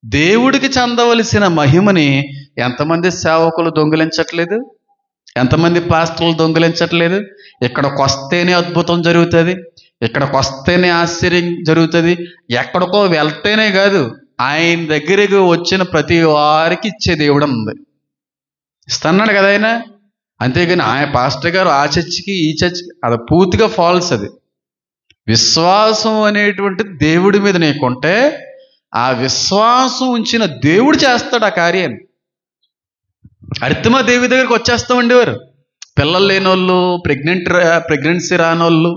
దేవుడికి చెందవలసిన మహిమని ఎంతమంది సేవకులు దొంగిలించట్లేదు, ఎంతమంది పాస్టర్లు దొంగిలించట్లేదు. ఇక్కడికి వస్తేనే అద్భుతం జరుగుతుంది, ఇక్కడికి వస్తేనే ఆశ్చర్యం జరుగుతుంది. ఎక్కడికో వెళ్తేనే కాదు, ఆయన దగ్గరికి వచ్చిన ప్రతి వారికి ఇచ్చే దేవుడు ఉంది, ఇస్తున్నాడు కదా ఆయన. అంతేగాని ఆయన పాస్టర్ గారు ఆ చర్చికి ఈ చర్చికి, అది పూర్తిగా ఫాల్స్. అది విశ్వాసం అనేటువంటి దేవుడి మీద నీకుంటే ఆ విశ్వాసం ఉంచిన దేవుడు చేస్తాడు ఆ కార్యాన్ని. అర్తిమాదేవి దగ్గరికి వచ్చేస్తూ ఉండేవారు పిల్లలు లేనోళ్ళు, ప్రెగ్నెన్సీ రానోళ్ళు,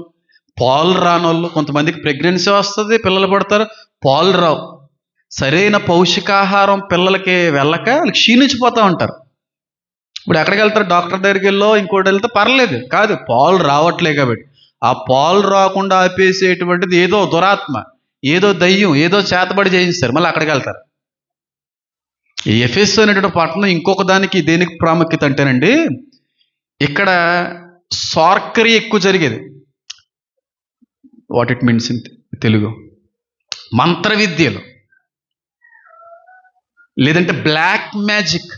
పాలు రానోళ్ళు. కొంతమందికి ప్రెగ్నెన్సీ వస్తుంది, పిల్లలు పడతారు, పాలు రావు. సరైన పౌష్టికాహారం పిల్లలకి వెళ్ళక వాళ్ళకి క్షీణించిపోతూ ఉంటారు. ఇప్పుడు ఎక్కడికి వెళ్తారు? డాక్టర్ దగ్గరికి వెళ్ళో ఇంకోటి వెళ్తే పర్లేదు, కాదు పాలు రావట్లే కాబట్టి. ఆ పాలు రాకుండా ఆపేసేటువంటిది ఏదో దురాత్మ, ఏదో దయ్యం, ఏదో చేతబడి చేయిస్తారు, మళ్ళీ అక్కడికి వెళ్తారు. ఈ ఎఫెసు అనేటువంటి పట్టణం ఇంకొక దానికి దేనికి ప్రాముఖ్యత అంటేనండి, ఇక్కడ సార్కరీ ఎక్కువ జరిగేది. What it means in Telugu? మంత్ర విద్యలు, లేదంటే బ్లాక్ మ్యాజిక్,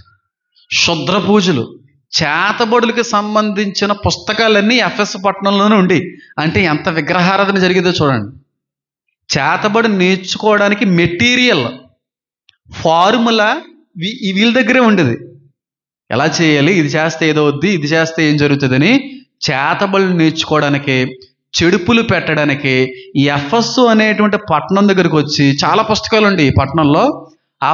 శుద్ర పూజలు, చేతబడులకు సంబంధించిన పుస్తకాలన్నీ ఎఫెసు పట్టణంలోనే ఉండి. అంటే ఎంత విగ్రహారాధన జరిగేదో చూడండి. చేతబడి నేర్చుకోవడానికి మెటీరియల్, ఫార్ములా వీళ్ళ దగ్గరే ఉండేది. ఎలా చేయాలి, ఇది చేస్తే ఏదో వద్ది, ఇది చేస్తే ఏం జరుగుతుందని చేతబడులు నేర్చుకోవడానికి, చెడుపులు పెట్టడానికి ఈ ఎఫెసు అనేటువంటి పట్టణం దగ్గరికి వచ్చి చాలా పుస్తకాలు ఉండి ఈ పట్టణంలో ఆ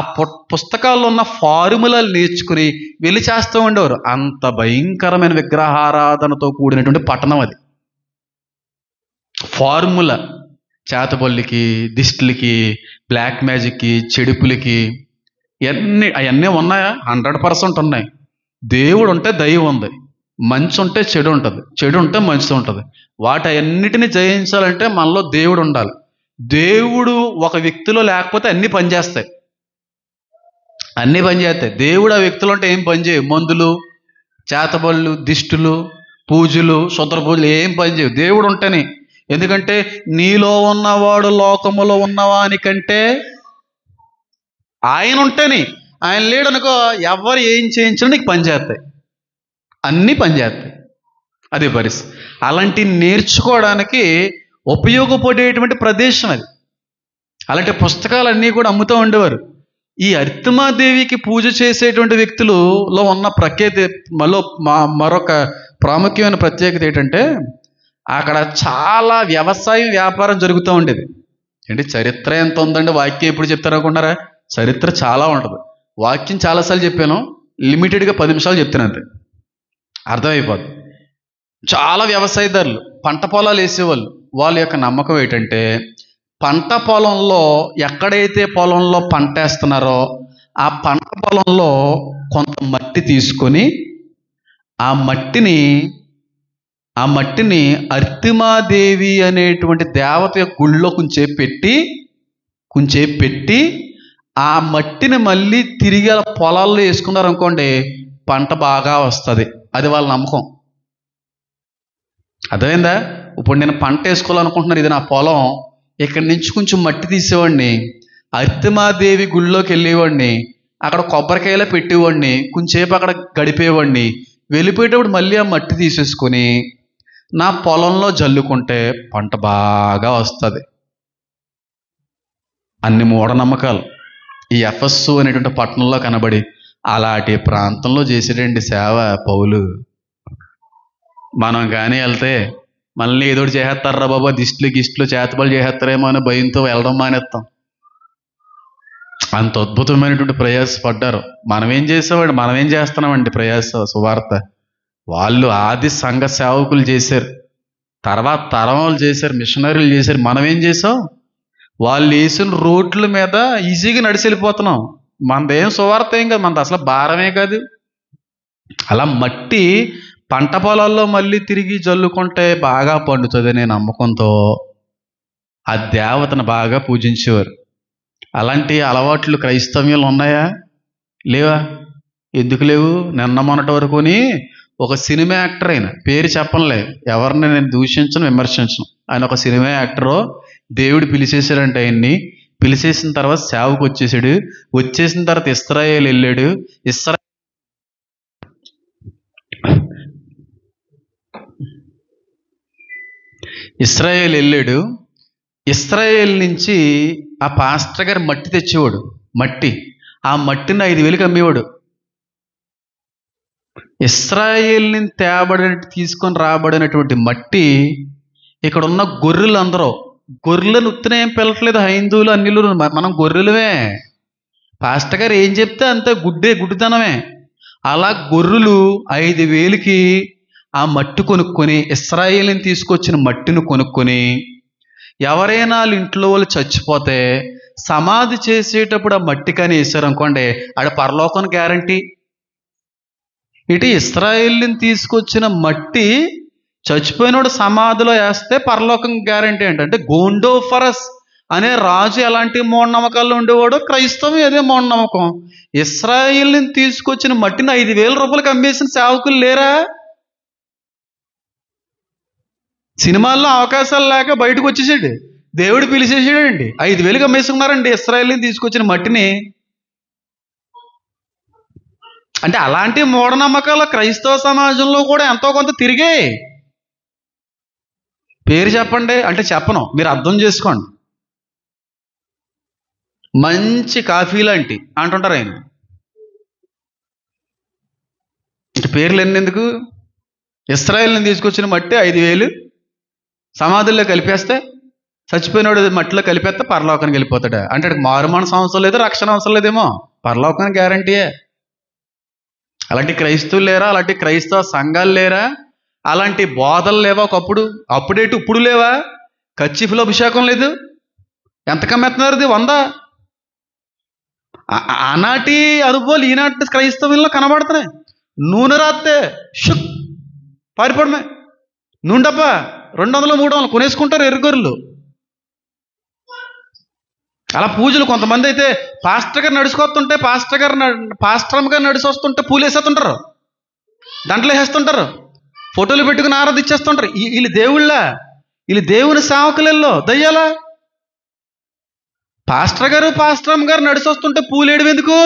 పుస్తకాల్లో ఉన్న ఫార్ములాలు నేర్చుకుని వెళ్ళి చేస్తూ ఉండేవారు. అంత భయంకరమైన విగ్రహారాధనతో కూడినటువంటి పట్టణం అది. ఫార్ములా, చేతబొల్లికి, దిష్టిలకి, బ్లాక్ మ్యాజిక్కి, చెడుపులకి, అవన్నీ ఉన్నాయా? 100% ఉన్నాయి. దేవుడు ఉంటే దైవం ఉంది. మంచి ఉంటే చెడు ఉంటుంది, చెడు ఉంటే మంచి ఉంటుంది. వాటన్నిటిని జయించాలంటే మనలో దేవుడు ఉండాలి. దేవుడు ఒక వ్యక్తిలో లేకపోతే అన్నీ పనిచేస్తాయి, అన్నీ పనిచేస్తాయి. దేవుడు ఆ వ్యక్తులు అంటే ఏం పనిచేయవు. మందులు, చేతబళ్ళు, దిష్టులు, పూజలు, శుద్ర పూజలు ఏం పనిచేయవు దేవుడు ఉంటేనే. ఎందుకంటే నీలో ఉన్నవాడు లోకములో ఉన్నవానికంటే ఆయన ఉంటేనే. ఆయన లేడనుకో ఎవరు ఏం చేయించినా నీకు పనిచేస్తాయి, అన్నీ పనిచేస్తాయి. అదే పరిస్థితి. అలాంటి నేర్చుకోవడానికి ఉపయోగపడేటువంటి ప్రదేశం అది. అలాంటి పుస్తకాలన్నీ కూడా అమ్ముతూ ఉండేవారు. ఈ అర్తిమాదేవికి పూజ చేసేటువంటి వ్యక్తులలో ఉన్న మరొక ప్రాముఖ్యమైన ప్రత్యేకత ఏంటంటే అక్కడ చాలా వ్యవసాయం వ్యాపారం జరుగుతూ ఉండేది. ఏంటి చరిత్ర ఎంత ఉందండి, వాక్యం ఎప్పుడు చెప్తారు అనుకున్నారా? చరిత్ర చాలా ఉంటుంది. వాక్యం చాలాసార్లు చెప్పాను, లిమిటెడ్గా 10 నిమిషాలు చెప్తాను అంతే, అర్థమైపోద్ది. చాలా వ్యవసాయదారులు పంట పొలాలు వేసేవాళ్ళు. వాళ్ళ యొక్క నమ్మకం ఏంటంటే పంట పొలంలో ఎక్కడైతే పొలంలో పంట వేస్తున్నారో ఆ పంట పొలంలో కొంత మట్టి తీసుకొని ఆ మట్టిని అర్తిమాదేవి అనేటువంటి దేవత యొక్క గుళ్ళో కొంచెం పెట్టి ఆ మట్టిని మళ్ళీ తిరిగి అలా పొలాల్లో వేసుకున్నారు అనుకోండి, పంట బాగా వస్తుంది. అది వాళ్ళ నమ్మకం. అర్థమైందా? ఇప్పుడు నేను పంట వేసుకోవాలనుకుంటున్నాను, ఇది నా పొలం, ఇక్కడి నుంచి కొంచెం మట్టి తీసేవాడిని, అర్తిమాదేవి గుళ్ళోకి వెళ్ళేవాడిని, అక్కడ కొబ్బరికాయలా పెట్టేవాడిని, కొంచెంసేపు అక్కడ గడిపేవాడిని, వెళ్ళిపోయేటప్పుడు మళ్ళీ ఆ మట్టి తీసేసుకొని నా పొలంలో జల్లుకుంటే పంట బాగా వస్తుంది. అన్ని మూఢనమ్మకాలు ఈ ఎఫెస్సు అనేటువంటి పట్టణంలో కనబడి అలాంటి ప్రాంతంలో చేసేటండి సేవ పౌలు. మనం కానీ వెళ్తే మళ్ళీ ఏదోటి చేసేస్తారా బాబా, గిస్టులు చేతబడులు చేసేస్తారేమో అని భయంతో వెళ్ళడం మానేస్తాం. అంత అద్భుతమైనటువంటి ప్రయాసపడ్డారు. మనం ఏం చేస్తున్నామండి ప్రయాస సువార్త. వాళ్ళు ఆది సంఘ సేవకులు చేశారు, తర్వాత తరం వాళ్ళు చేశారు, మిషనరీలు చేశారు. మనం ఏం చేసాం? వాళ్ళు వేసిన రోడ్ల మీద ఈజీగా నడిచి వెళ్ళిపోతున్నాం. మనదేం సువార్త ఏం కాదు, మనది అసలు భారమే కాదు. అలా మట్టి పంట పొలాల్లో మళ్ళీ తిరిగి జల్లుకుంటే బాగా పండుతుంది అనే నమ్మకంతో ఆ దేవతను బాగా పూజించేవారు. అలాంటి అలవాట్లు క్రైస్తవ్యంలో ఉన్నాయా? లేవా? ఎందుకు లేవు? నిన్న మొన్నటి వరకుని ఒక సినిమా యాక్టర్, అయిన పేరు చెప్పనులే, ఎవరిని నేను దూషించను విమర్శించను, ఆయన ఒక సినిమా యాక్టరు. దేవుడు పిలిచేశాడంటే ఆయన్ని, పిలిచేసిన తర్వాత సేవకు వచ్చేసాడు. వచ్చేసిన తర్వాత ఇస్రాయేల్ వెళ్ళాడు. ఇస్రాయేల్ నుంచి ఆ పాస్టర్ గారు మట్టి తెచ్చేవాడు. ఆ మట్టిని 5,000కి అమ్మేవాడు. ఇస్రాయేల్ని తీసుకొని రాబడినటువంటి మట్టి ఇక్కడ ఉన్న గొర్రెలను ఉత్తినే ఏం పిలట్లేదు హైందువులు అన్నిలు, మనం గొర్రెలమే. పాస్టర్ గారు ఏం చెప్తే అంతే గుడ్డితనమే. అలా గొర్రెలు 5,000కి ఆ మట్టి కొనుక్కొని, ఇస్రాయేల్ని తీసుకొచ్చిన మట్టిని కొనుక్కొని, ఎవరైనా వాళ్ళ ఇంట్లో వాళ్ళు చచ్చిపోతే సమాధి చేసేటప్పుడు ఆ మట్టి కానీ వేసారనుకోండి, ఆడ పరలోకం గ్యారంటీ. ఇటు ఇస్రాయేల్ని తీసుకొచ్చిన మట్టి చచ్చిపోయినోడు సమాధిలో వేస్తే పరలోకం గ్యారంటీ అంటే గోండోఫరస్ అనే రాజు ఎలాంటి మూఢనమ్మకాల్లో ఉండేవాడు, క్రైస్తవం అదే మూఢనమ్మకం. ఇస్రాయేల్ని తీసుకొచ్చిన మట్టిని 5,000 రూపాయలకి అమ్మేసిన సేవకులు లేరా? సినిమాల్లో అవకాశాలు లేక బయటకు వచ్చేసాడు, దేవుడు పిలిచేసాడండి. 5,000కి అమ్మేసుకున్నారండి ఇస్రాయేల్ని తీసుకొచ్చిన మట్టిని. అంటే అలాంటి మూఢనమ్మకాలు క్రైస్తవ సమాజంలో కూడా ఎంతో కొంత తిరిగాయి. పేరు చెప్పండి అంటే చెప్పను, మీరు అర్థం చేసుకోండి. మంచి కాఫీ లాంటి అంటుంటారు ఆయన. అంటే పేర్లు ఎన్నెందుకు? ఇస్రాయేల్ని తీసుకొచ్చిన మట్టి 5,000 సమాధుల్లో కలిపేస్తే, చచ్చిపోయినోడు మట్టిలో కలిపేస్తే పరలోకానికి వెళ్ళిపోతాడు. అంటే మారు మనసు అవసరం లేదు, రక్షణ అవసరం లేదేమో, పరలోకానికి గ్యారంటీయే. అలాంటి క్రైస్తవులు లేరా? అలాంటి క్రైస్తవ సంఘాలు లేరా? అలాంటి బోధలు లేవా? ఒకప్పుడు, అప్పుడేటు ఇప్పుడు లేవా? కచ్చిఫ్లో అభిషేకం లేదు, ఎంత కమ్మెత్తున్నారు? 100. ఆనాటి అనుభవాలు ఈనాటి క్రైస్తవుల్లో కనబడుతున్నాయి. నూనె రాస్తే షుక్ పారిపోవడమే. నూనె 200 300 కొనేసుకుంటారు ఎర్రగొర్రెలు. అలా పూజలు కొంతమంది అయితే పాస్టర్ గారు నడుచుకొస్తుంటే పాస్టరమ్మ గారు నడిచి వస్తుంటే పూలు వేసేస్తుంటారు, దాంట్లో వేసేస్తుంటారు, ఫోటోలు పెట్టుకుని ఆరాధించేస్తుంటారు. వీళ్ళు వీళ్ళు దేవుని సేవకులలో దయ్యాలా? పాస్టరమ్మ గారు నడిచి వస్తుంటే పూలు వేయడం ఎందుకు?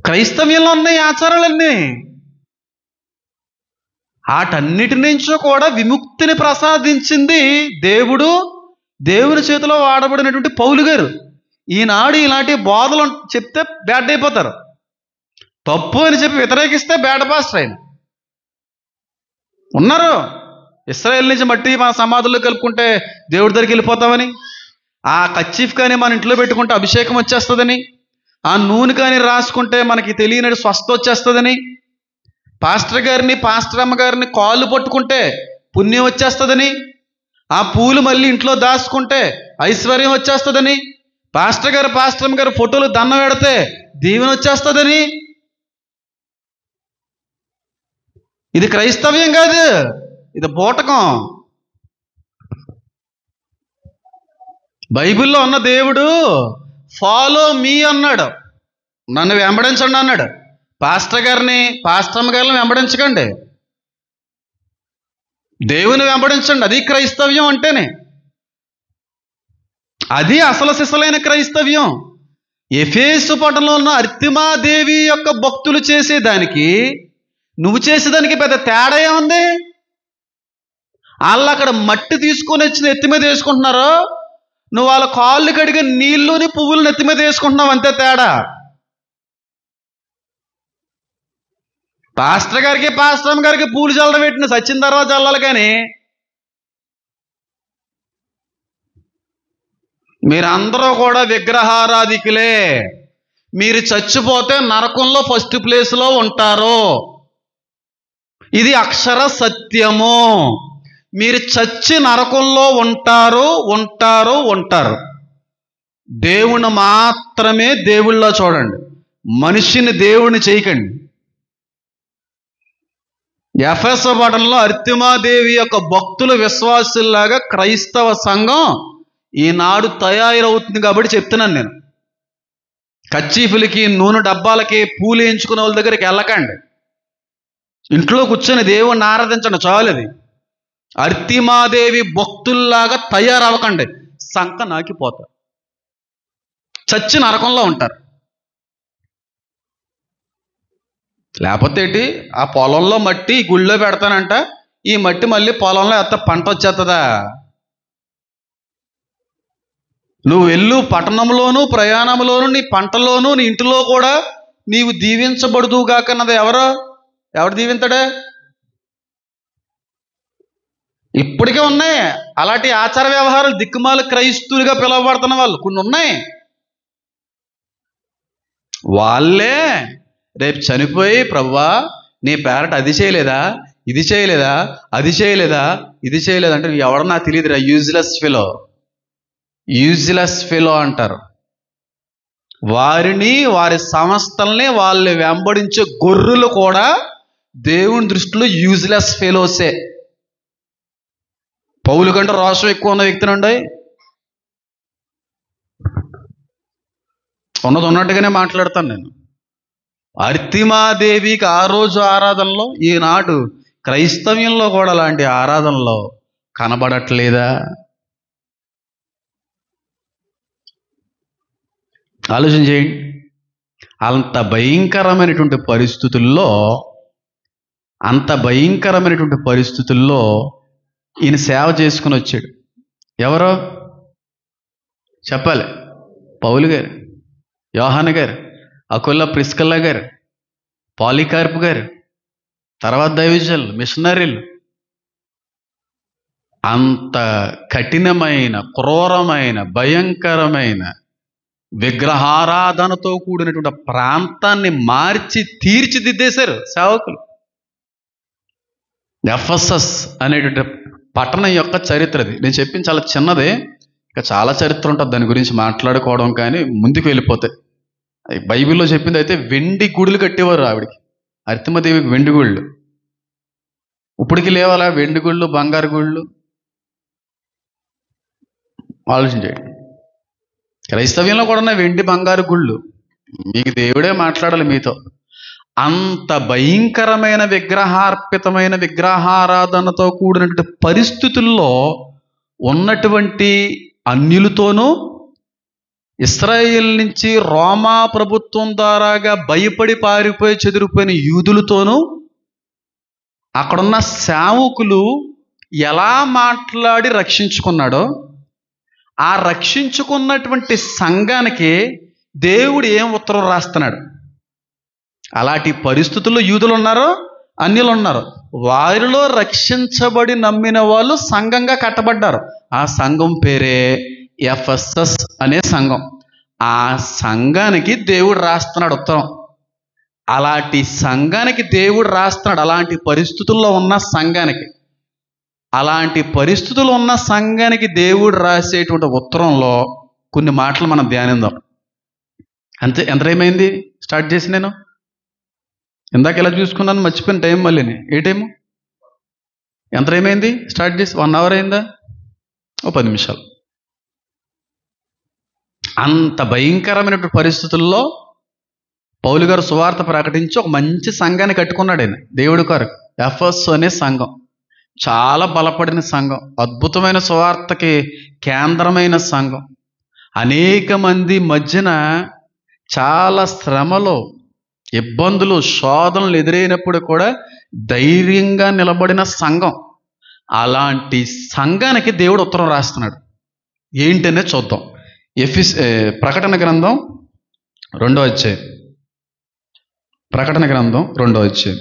క్రైస్తవ్యంలో ఉన్నాయి ఆచారాలన్నీ. వాటన్నిటి నుంచో కూడా విముక్తిని ప్రసాదించింది దేవుని చేతిలో వాడబడినటువంటి పౌలు గారు. ఈనాడు ఇలాంటి బోధలు చెప్తే బ్యాడ్ అయిపోతారు, తప్పు అని చెప్పి వ్యతిరేకిస్తే బ్యాడ్ పాస్టర్ ఆయన ఉన్నారు. ఇశ్రాయేల్ నుంచి మట్టి మన సమాధుల్లో కలుపుకుంటే దేవుడి దగ్గరికి వెళ్ళిపోతామని, ఆ కచ్చీఫ్ కానీ మన ఇంట్లో పెట్టుకుంటే అభిషేకం వచ్చేస్తుందని, ఆ నూనె కానీ రాసుకుంటే మనకి తెలియని స్వస్థ వచ్చేస్తుందని, పాస్టర్ అమ్మ గారిని కాళ్ళు పట్టుకుంటే పుణ్యం వచ్చేస్తుందని, ఆ పూలు మళ్ళీ ఇంట్లో దాచుకుంటే ఐశ్వర్యం వచ్చేస్తుందని, పాస్టర్ అమ్మ గారు ఫోటోలు దండం పెడితే దీవెన వచ్చేస్తుందని. ఇది క్రైస్తవ్యం కాదు, ఇది బూటకం. బైబిల్లో ఉన్న దేవుడు ఫాలో మీ అన్నాడు, నన్ను వెంబడించండి అన్నాడు. పాస్టరమ్మ గారిని వెంబడించకండి, దేవుని వెంబడించండి. అది క్రైస్తవ్యం అంటేనే, అది అసలు సిసలైన క్రైస్తవ్యం. ఎఫెసు పట్టణంలో ఉన్న అర్తిమాదేవి యొక్క భక్తులు చేసేదానికి నువ్వు చేసేదానికి పెద్ద తేడా ఏముంది? వాళ్ళు అక్కడ మట్టి తీసుకొని వచ్చి నెత్తి మీద వేసుకుంటున్నారు, నువ్వు వాళ్ళ కాళ్ళు కడిగే నీళ్ళుని పువ్వులు నెత్తి మీద వేసుకుంటున్నావు, అంతే తేడా. పాస్టరమ్మ గారికి పూలు చల్లడం పెట్టిన సచ్చిన తర్వాత చల్లాలి, కానీ మీరందరూ కూడా విగ్రహారాధికులే. మీరు చచ్చిపోతే నరకంలో ఫస్ట్ ప్లేస్లో ఉంటారు, ఇది అక్షర సత్యము. మీరు చచ్చి నరకంలో ఉంటారు. దేవుని మాత్రమే దేవుళ్ళో చూడండి, మనిషిని దేవుడిని చేయకండి. ఎఫెసు పట్టణంలో అర్తిమాదేవి యొక్క భక్తుల విశ్వాసుల్లాగా క్రైస్తవ సంఘం ఈనాడు తయారవుతుంది కాబట్టి చెప్తున్నాను నేను. కచ్చీఫులకి నూనె డబ్బాలకి పూలు వేయించుకునే వాళ్ళ దగ్గరికి వెళ్ళకండి, ఇంట్లో కూర్చొని దేవుణ్ణి ఆరాధించండి చాలు. అది అర్తిమాదేవి భక్తుల్లాగా తయారవ్వకండి, సంక నాకిపోతారు, చచ్చి నరకంలో ఉంటారు. లేకపోతే ఏంటి, ఆ పొలంలో మట్టి గుళ్ళో పెడతానంట, ఈ మట్టి మళ్ళీ పొలంలో పంట వచ్చేస్తుందా? నువ్వు వెళ్ళు పట్టణంలోను ప్రయాణంలోను నీ పంటలోను నీ ఇంటిలో కూడా నీవు దీవించబడుదుగాక అన్నది ఎవరు దీవింతాడే? ఇప్పటికే ఉన్నాయి అలాంటి ఆచార వ్యవహారాలు. దిక్కుమాల క్రైస్తువులుగా పిలువబడుతున్న వాళ్ళు కొన్ని ఉన్నాయి. వాళ్ళే రేపు చనిపోయి, ప్రభువా నీ పేరట అది చేయలేదా, ఇది చేయలేదా, అది చేయలేదా, ఇది చేయలేదా అంటే ఎవడో నాకు తెలియదురా, యూజ్లెస్ ఫెలో అంటారు. వారి సంస్థల్ని వాళ్ళు వెంబడించే గొర్రెలు కూడా దేవుని దృష్టిలో యూజ్లెస్ ఫెలోసే. పౌలు కంటే రోషం ఎక్కువ ఉన్న వ్యక్తినండి, ఉన్నట్టుగానే మాట్లాడతాను నేను. అర్తిమాదేవికి ఆ రోజు ఆరాధనలో, ఈనాడు క్రైస్తవ్యంలో కూడా అలాంటి ఆరాధనలో కనబడట్లేదా? ఆలోచన చేయండి. అంత భయంకరమైనటువంటి పరిస్థితుల్లో ఈయన సేవ చేసుకుని వచ్చాడు. ఎవరో చెప్పాలి? పౌలు గారు, యోహాను గారు, అకుల్లా ప్రిస్కల్లా గారు, పాలికార్పు గారు, తర్వాత దైవజనులు, మిషనరీలు. అంత కఠినమైన, క్రూరమైన, భయంకరమైన విగ్రహారాధనతో కూడినటువంటి ప్రాంతాన్ని మార్చి తీర్చిదిద్దేశారు సేవకులు. ఎఫెసస్ అనేటువంటి పట్టణం యొక్క చరిత్రది నేను చెప్పింది చాలా చిన్నదే, ఇంకా చాలా చరిత్ర ఉంటుంది దాని గురించి మాట్లాడుకోవడం, కానీ ముందుకు వెళ్ళిపోతే బైబిల్లో చెప్పింది అయితే వెండి గుడులు కట్టేవారు ఆవిడికి, అర్తిమదేవికి వెండి గుళ్ళు. ఇప్పటికి లేవాలా వెండి గుళ్ళు, బంగారు గుళ్ళు? ఆలోచించండి. క్రైస్తవ్యంలో కూడా ఉన్నాయి వెండి బంగారు గుళ్ళు. మీకు దేవుడే మాట్లాడాలి మీతో. అంత భయంకరమైన విగ్రహార్పితమైన విగ్రహారాధనతో కూడినటువంటి పరిస్థితుల్లో ఉన్నటువంటి అన్యులతోనూ, ఇశ్రాయేల్ నుంచి రోమా ప్రభుత్వం ద్వారాగా భయపడి పారిపోయి చెదిరిపోయిన యూదులతోనూ, అక్కడున్న సేవకులు ఎలా మాట్లాడి రక్షించుకున్నాడో, ఆ రక్షించుకున్నటువంటి సంఘానికి దేవుడు ఏం ఉత్తరం రాస్తున్నాడు. అలాంటి పరిస్థితుల్లో యూదులు ఉన్నారు, అన్యులు ఉన్నారు. వారిలో రక్షించబడి నమ్మిన వాళ్ళు సంఘంగా కట్టబడ్డారు. ఆ సంఘం పేరే ఎఫెసస్ అనే సంఘం. ఆ సంఘానికి దేవుడు రాస్తున్నాడు ఉత్తరం. అలాంటి సంఘానికి దేవుడు రాస్తున్నాడు. అలాంటి పరిస్థితుల్లో ఉన్న సంఘానికి, అలాంటి పరిస్థితులు ఉన్న సంఘానికి దేవుడు రాసేటువంటి ఉత్తరంలో కొన్ని మాటలు మనం ధ్యానిద్దాం. అంతే. ఎంత టైం అయింది స్టార్ట్ చేసి? నేను ఇందాక ఎలా చూసుకున్నాను, మర్చిపోయిన టైం. మళ్ళీ ఏ టైము? ఎంత టైం అయింది స్టార్ట్ చేసి? 1 అవర్ అయిందా? ఓ 10 నిమిషాలు. అంత భయంకరమైనటువంటి పరిస్థితుల్లో పౌలు గారు సువార్త ప్రకటించి ఒక మంచి సంఘాన్ని కట్టుకున్నాడు ఆయన, దేవుడి కొరకు. ఎఫెససు అనే సంఘం చాలా బలపడిన సంఘం, అద్భుతమైన సువార్తకి కేంద్రమైన సంఘం. అనేక మంది మధ్యన చాలా శ్రమలు, ఇబ్బందులు, శోధనలు ఎదురైనప్పుడు కూడా ధైర్యంగా నిలబడిన సంఘం. అలాంటి సంఘానికి దేవుడు ఉత్తరం రాస్తున్నాడు. ఏంటనే చూద్దాం. ప్రకటన గ్రంథం 2వ అధ్యాయం. ప్రకటన గ్రంథం 2వ అధ్యాయం.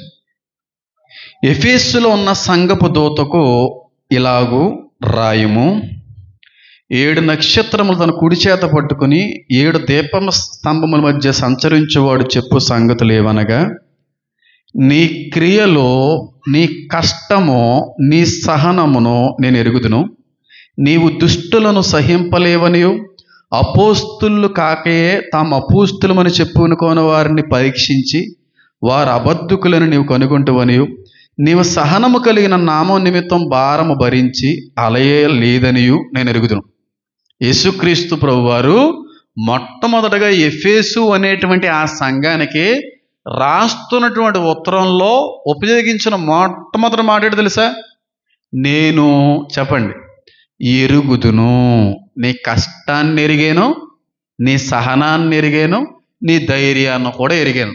ఎఫెసులో ఉన్న సంఘపు దూతకు ఇలాగు రాయుము. 7 నక్షత్రములు తన కుడి చేత పట్టుకుని 7 దీపమ స్తంభముల మధ్య సంచరించువాడు చెప్పు సంగతులు ఏవనగా, నీ క్రియలో నీ కష్టము నీ సహనమును నేను ఎరుగుదును. నీవు దుష్టులను సహింపలేవనియు, అపోస్తులు కాకయే తాము అపోస్తులమని చెప్పుకొనుకోని వారిని పరీక్షించి వారు అబద్ధకులను నీవు కనుగొంటువనియు, నీవు సహనము కలిగిన నామం నిమిత్తం భారము భరించి అలయలేదనియు నేను ఎరుగుదును. యేసుక్రీస్తు ప్రభువారు మొట్టమొదటగా ఎఫెసు అనేటువంటి ఆ సంఘానికి రాస్తున్నటువంటి ఉత్తరంలో ఉపయోగించిన మొట్టమొదటి మాట ఏంటో తెలుసా? నేను, చెప్పండి, ఎరుగుదును. నీ కష్టాన్ని ఎరిగాను, నీ సహనాన్ని ఎరిగాను, నీ ధైర్యాన్ని కూడా ఎరిగాను.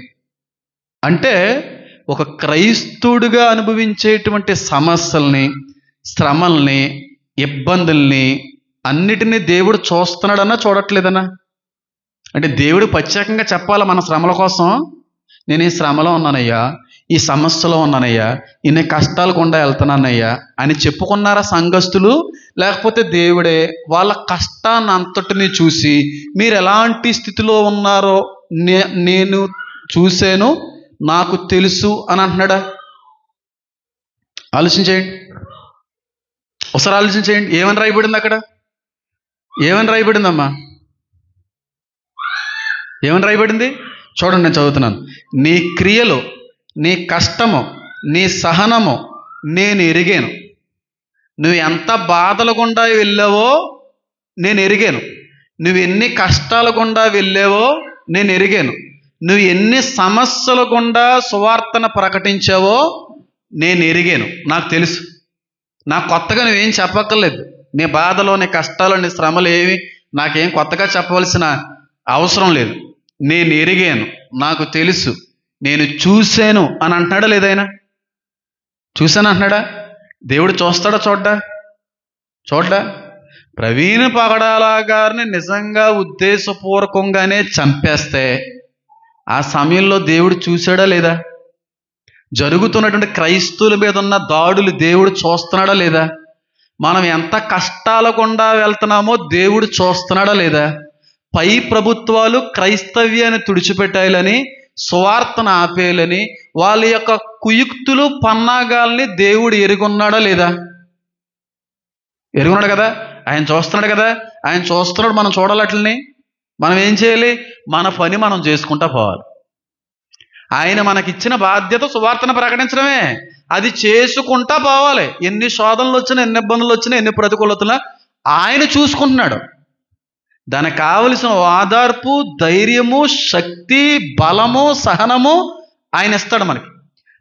అంటే ఒక క్రైస్తవుడిగా అనుభవించేటువంటి సమస్యల్ని, శ్రమల్ని, ఇబ్బందుల్ని అన్నిటినీ దేవుడు చూస్తున్నాడన్నా చూడట్లేదన్నా? అంటే దేవుడు ప్రత్యేకంగా చెప్పాలా మన శ్రమల కోసం? నేను ఈ శ్రమలో ఉన్నానయ్యా, ఈ సమస్యలో ఉన్నానయ్యా, ఇన్ని కష్టాలు గుండా వెళ్తున్నానయ్యా అని చెప్పుకున్నారా సంఘస్థులు? లేకపోతే దేవుడే వాళ్ళ కష్టాన్ని అంతటిని చూసి మీరు ఎలాంటి స్థితిలో ఉన్నారో నేను చూశాను, నాకు తెలుసు అని అంటున్నాడా? ఆలోచించేయండి, ఒకసారి ఆలోచించేయండి. ఏమని రాయబడింది అక్కడ? ఏమని రాయబడిందమ్మా? ఏమని రాయబడింది? చూడండి, నేను చదువుతున్నాను. నీ క్రియలు, నీ కష్టము, నీ సహనము నేను ఎరిగాను. నువ్వు ఎంత బాధల గుండా వెళ్ళావో నేను ఎరిగాను. నువ్వు ఎన్ని కష్టాల గుండా వెళ్ళావో నేను ఎరిగాను. నువ్వు ఎన్ని సమస్యల గుండా సువార్తను ప్రకటించావో నేను ఎరిగాను, నాకు తెలుసు. నాకు కొత్తగా నువ్వేం చెప్పక్కర్లేదు. నీ బాధలో, నీ కష్టాలు, నీ శ్రమలు ఏవి నాకేం కొత్తగా చెప్పవలసిన అవసరం లేదు. నేను ఎరిగాను, నాకు తెలుసు, నేను చూశాను అని అంటున్నాడా లేదైనా? చూశాను అంటున్నాడా? దేవుడు చూస్తాడా చూడ్డా? ప్రవీణ్ పగడాల గారిని నిజంగా ఉద్దేశపూర్వకంగానే చంపేస్తే ఆ సమయంలో దేవుడు చూశాడా లేదా? జరుగుతున్నటువంటి క్రైస్తవుల మీద ఉన్న దాడులు దేవుడు చూస్తున్నాడా లేదా? మనం ఎంత కష్టాల గుండా వెళ్తున్నామో దేవుడు చూస్తున్నాడా లేదా? పై ప్రభుత్వాలు క్రైస్తవ్యాన్ని తుడిచిపెట్టాలని, సువార్తను ఆపేయాలని వాళ్ళ యొక్క కుయుక్తులు, పన్నాగాల్ని దేవుడు ఎరుగున్నాడా లేదా? ఎరుగున్నాడు కదా, ఆయన చూస్తున్నాడు కదా. ఆయన చూస్తున్నాడు, మనం చూడాలి. అట్లని మనం ఏం చేయాలి? మన పని మనం చేసుకుంటా పోవాలి. ఆయన మనకిచ్చిన బాధ్యత సువార్తను ప్రకటించడమే. అది చేసుకుంటా పోవాలి. ఎన్ని శోధనలు వచ్చినా, ఎన్ని ఇబ్బందులు వచ్చినా, ఎన్ని ప్రతికూలతలు ఆయన చూసుకుంటున్నాడు. దానికి కావలసిన ఆధార్పు, ధైర్యము, శక్తి, బలము, సహనము ఆయన ఇస్తాడు మనకి.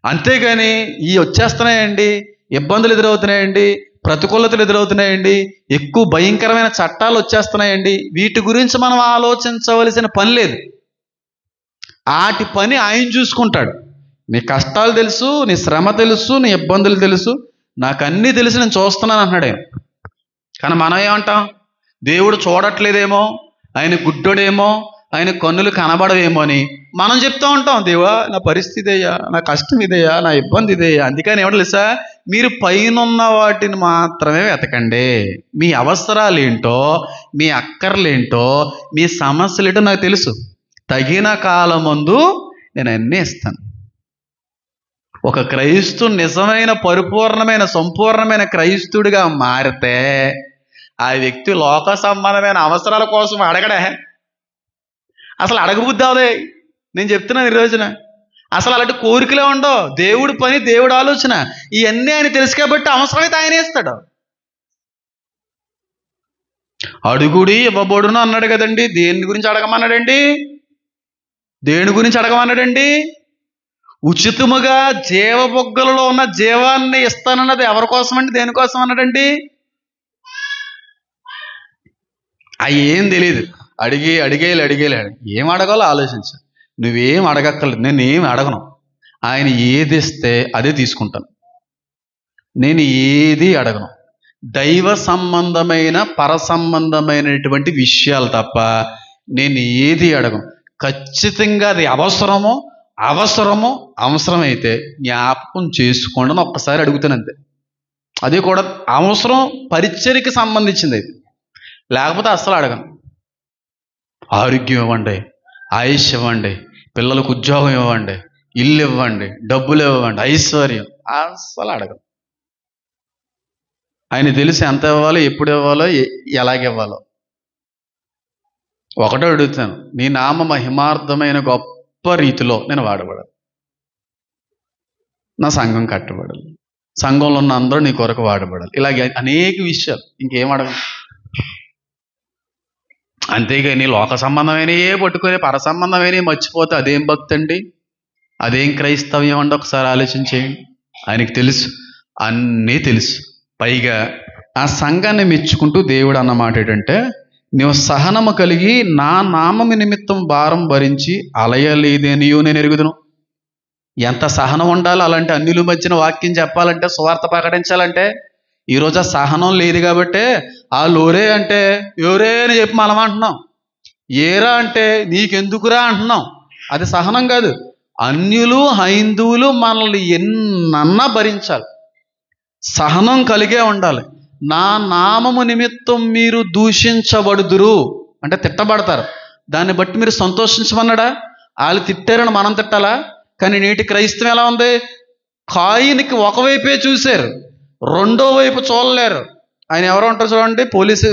అంతేగాని ఈ వచ్చేస్తున్నాయండి, ఇబ్బందులు ఎదురవుతున్నాయండి, ప్రతికూలతలు ఎదురవుతున్నాయండి, ఎక్కువ భయంకరమైన చట్టాలు వచ్చేస్తున్నాయండి, వీటి గురించి మనం ఆలోచించవలసిన పని లేదు. ఆటి పని ఆయన చూసుకుంటాడు. నీ కష్టాలు తెలుసు, నీ శ్రమ తెలుసు, నీ ఇబ్బందులు తెలుసు, నాకు అన్నీ తెలిసి నేను చూస్తున్నాను అంటున్నాడు ఆయన. కానీ మనం ఏమంటాం? దేవుడు చూడట్లేదేమో, ఆయన గుడ్డోడేమో, ఆయన కన్నులు కనబడవేమో అని మనం చెప్తూ ఉంటాం. దేవా, నా పరిస్థితి అయ్యా, నా కష్టం ఇదయ్యా, నా ఇబ్బంది ఇదయ్యా. అందుకని ఏమంటే తెలుసా, మీరు పైనున్న వాటిని మాత్రమే వెతకండి. మీ అవసరాలేంటో, మీ అక్కర్లేంటో, మీ సమస్యలేంటో నాకు తెలుసు. తగిన కాలమందు నేను అన్నీ ఇస్తాను. ఒక క్రైస్తవు నిజమైన పరిపూర్ణమైన సంపూర్ణమైన క్రైస్తుడిగా మారితే ఆ వ్యక్తి లోక సంబంధమైన అవసరాల కోసం అడగడే. అసలు అడగబుద్ధి అవదే. నేను చెప్తున్నాను ఈ రోజున, అసలు అలాంటి కోరికలే ఉండవు. దేవుడి పని, దేవుడి ఆలోచన ఇవన్నీ ఆయన తెలుసు కాబట్టి అవసరమైతే ఆయన ఇస్తాడు. అడుగుడి ఇవ్వబడును అన్నాడు కదండి. దేని గురించి అడగమన్నాడండి? దేని గురించి అడగమన్నాడండి? ఉచితముగా జీవబొగ్గలలో ఉన్న జీవాన్ని ఇస్తానన్నది ఎవరి కోసం అండి? దేనికోసం అన్నాడండి? అవి ఏం తెలియదు. అడిగేయాలి. ఏం అడగాలో ఆలోచించు. నువ్వేం అడగక్కర్లేదు, నేను ఏం అడగను. ఆయన ఏది ఇస్తే అదే తీసుకుంటాను. నేను ఏది అడగను. దైవ సంబంధమైన పర సంబంధమైనటువంటి విషయాలు తప్ప నేను ఏది అడగను. ఖచ్చితంగా అది అవసరమైతే జ్ఞాపకం చేసుకోండి అని ఒక్కసారి అడుగుతాను అంతే. అది కూడా అవసరం పరిచర్యకి సంబంధించింది అయితే, లేకపోతే అస్సలు అడగను. ఆరోగ్యం ఇవ్వండి, ఆయుష్ ఇవ్వండి, పిల్లలకు ఉద్యోగం ఇవ్వండి, ఇల్లు ఇవ్వండి, డబ్బులు ఇవ్వండి, ఐశ్వర్యం, అస్సలు అడగను. ఆయన తెలిసి ఎంత ఇవ్వాలో, ఎప్పుడు ఇవ్వాలో, ఎలాగివ్వాలో. ఒకటో అడుగుతాను, నీ నామ మహిమార్థమైన గొప్ప రీతిలో నేను వాడబడాలి. నా సంఘం కట్టబడాలి, సంఘంలో ఉన్న అందరూ నీ కొరకు వాడబడాలి. ఇలాగే అనేక విషయాలు. ఇంకేం అడగను. అంతేగాని లోక సంబంధమైనయే పట్టుకొని పర సంబంధమైనవి మర్చిపోతే అదేం భక్తి అండి? అదేం క్రైస్తవ్యం అండి? ఒకసారి ఆలోచించేయండి. ఆయనకి తెలుసు, అన్నీ తెలుసు. పైగా ఆ సంఘాన్ని మెచ్చుకుంటూ దేవుడు అన్నమాట ఏంటంటే, నువ్వు సహనము కలిగి నా నామము నిమిత్తం భారం భరించి అలయలేదేనియో నేను ఎరుగుదును. ఎంత సహనం ఉండాలి అలాంటి అన్యుల మధ్యన వాక్యం చెప్పాలంటే, సువార్త ప్రకటించాలంటే. ఈరోజు ఆ సహనం లేదు కాబట్టే ఆ లోరే అంటే ఎవరే అని చెప్పి మనం అంటున్నాం, ఏరా అంటే నీకెందుకురా అంటున్నాం. అది సహనం కాదు. అన్యులు హైందువులు మనల్ని ఎన్నన్నా భరించాలి, సహనం కలిగే ఉండాలి. నా నామము నిమిత్తం మీరు దూషించబడుదురు అంటే తిట్టబడతారు, దాన్ని బట్టి మీరు సంతోషించమన్నాడా? వాళ్ళు తిట్టారని మనం తిట్టాలా? కానీ నేటి క్రైస్తవం ఎలా ఉంది? కాయిన్కి ఒకవైపే చూశారు, రెండో వైపు చూడలేరు. ఆయన ఎవరో ఉంటారు చూడండి, పోలీస్